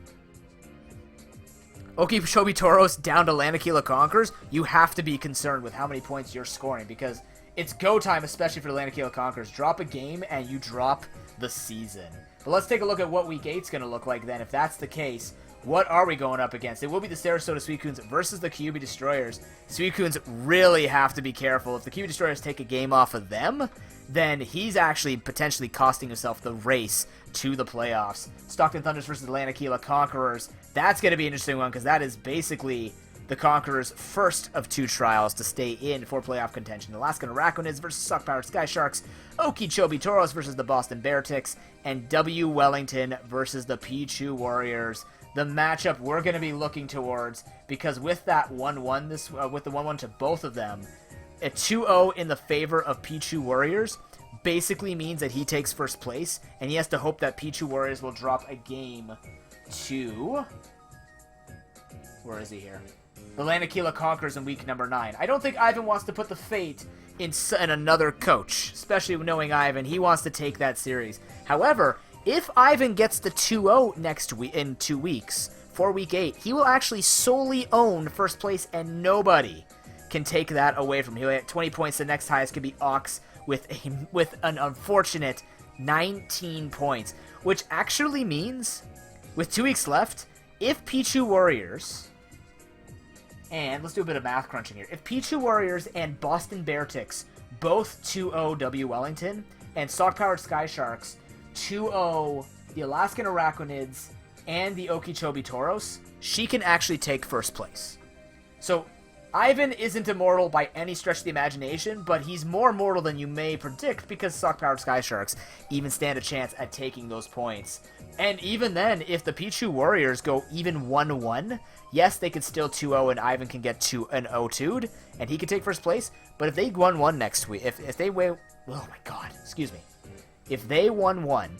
Speaker 1: Okeechobee Toros down to Lanakila Conquerors, you have to be concerned with how many points you're scoring, because it's go time, especially for Lanakila Conquerors. Drop a game and you drop the season. But let's take a look at what Week 8's going to look like then. If that's the case, what are we going up against? It will be the Sarasota Sweetcoons versus the QB Destroyers. Sweetcoons really have to be careful. If the QB Destroyers take a game off of them, then he's actually potentially costing himself the race to the playoffs. Stockton Thunders versus the Lanakila Conquerors. That's going to be an interesting one because that is basically the Conquerors' first of 2 trials to stay in for playoff contention. Alaskan Araquanids versus Sock Powered Sky Sharks, Okeechobee Toros versus the Boston Bearticks, and W. Wellington versus the Pichu Warriors. The matchup we're going to be looking towards, because with that 1-1 with the 1-1 to both of them, a 2-0 in the favor of Pichu Warriors basically means that he takes first place, and he has to hope that Pichu Warriors will drop a game to, where is he here? The Lanakila Conquerors in week number 9. I don't think Ivan wants to put the fate in another coach, especially knowing Ivan. He wants to take that series. However, if Ivan gets the 2-0 next week in 2 weeks for week 8, he will actually solely own first place, and nobody can take that away from him. He'll get 20 points. The next highest could be Ox with an unfortunate 19 points, which actually means, with 2 weeks left, if Pichu Warriors, and let's do a bit of math crunching here, if Pichu Warriors and Boston Bearticks both 2-0 W. Wellington, and Sock Powered Sky Sharks 2-0 the Alaskan Araquanids and the Okeechobee Toros, she can actually take first place. So Ivan isn't immortal by any stretch of the imagination, but he's more mortal than you may predict because Sock Powered Sky Sharks even stand a chance at taking those points. And even then, if the Pichu Warriors go even 1-1, yes, they could still 2-0 and Ivan can get to an 0-2'd and he can take first place. But if they 1-1 next week, if they win, oh my god, excuse me. If they 1-1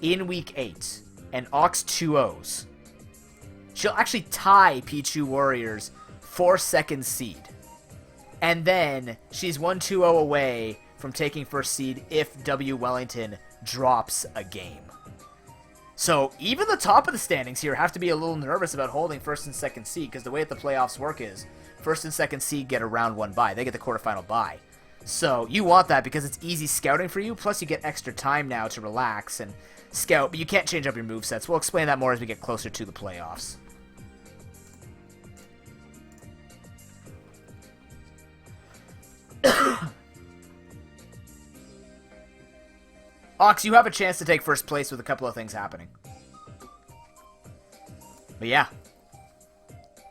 Speaker 1: in week 8 and Ox 2-0s, she'll actually tie Pichu Warriors for 2nd seed. And then she's 1-2-0 away from taking first seed if W. Wellington drops a game. So even the top of the standings here have to be a little nervous about holding first and second seed, because the way that the playoffs work is first and second seed get a round 1 bye. They get the quarterfinal bye. So you want that because it's easy scouting for you, plus you get extra time now to relax and scout, but you can't change up your movesets. We'll explain that more as we get closer to the playoffs. Ox, you have a chance to take first place with a couple of things happening. But yeah.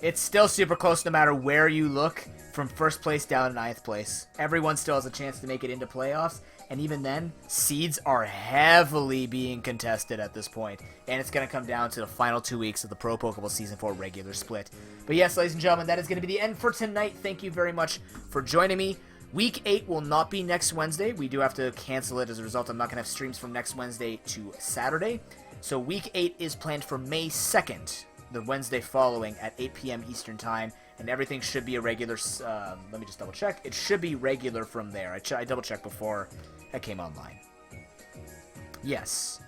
Speaker 1: It's still super close no matter where you look, from first place down to 9th place. Everyone still has a chance to make it into playoffs, and even then, seeds are heavily being contested at this point, and it's going to come down to the final 2 weeks of the Pro Pokeball Season 4 regular split. But yes, ladies and gentlemen, that is going to be the end for tonight. Thank you very much for joining me. Week 8 will not be next Wednesday. We do have to cancel it as a result. I'm not going to have streams from next Wednesday to Saturday. So Week 8 is planned for May 2nd, the Wednesday following at 8 p.m. Eastern Time. And everything should be a regular... let me just double check. It should be regular from there. I double checked before I came online. Yes.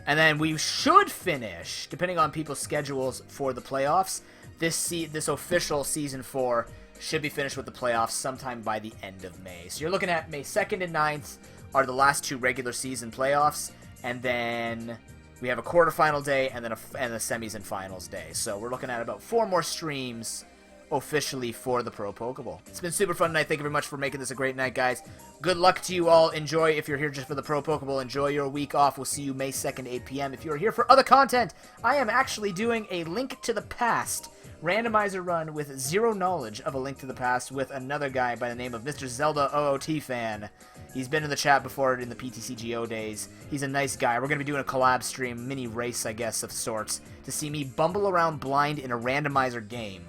Speaker 1: And then we should finish, depending on people's schedules for the playoffs, this official Season 4 should be finished with the playoffs sometime by the end of May. So you're looking at May 2nd and 9th are the last 2 regular season playoffs, and then we have a quarterfinal day and then and the semis and finals day. So we're looking at about 4 more streams officially for the Pro Pokeball. It's been super fun tonight. Thank you very much for making this a great night, guys. Good luck to you all. Enjoy. If you're here just for the Pro Pokeball, enjoy your week off. We'll see you May 2nd, 8 p.m. If you're here for other content, I am actually doing a Link to the Past randomizer run with zero knowledge of A Link to the Past with another guy by the name of Mr. Zelda OOT Fan. He's been in the chat before in the PTCGO days. He's a nice guy. We're going to be doing a collab stream, mini race, I guess, of sorts, to see me bumble around blind in a randomizer game.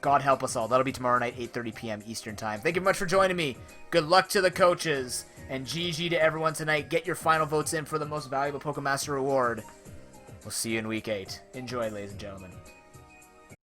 Speaker 1: God help us all. That'll be tomorrow night, 8:30 p.m. Eastern Time. Thank you very much for joining me. Good luck to the coaches, and GG to everyone tonight. Get your final votes in for the most valuable Pokemaster Award. We'll see you in Week 8. Enjoy, ladies and gentlemen.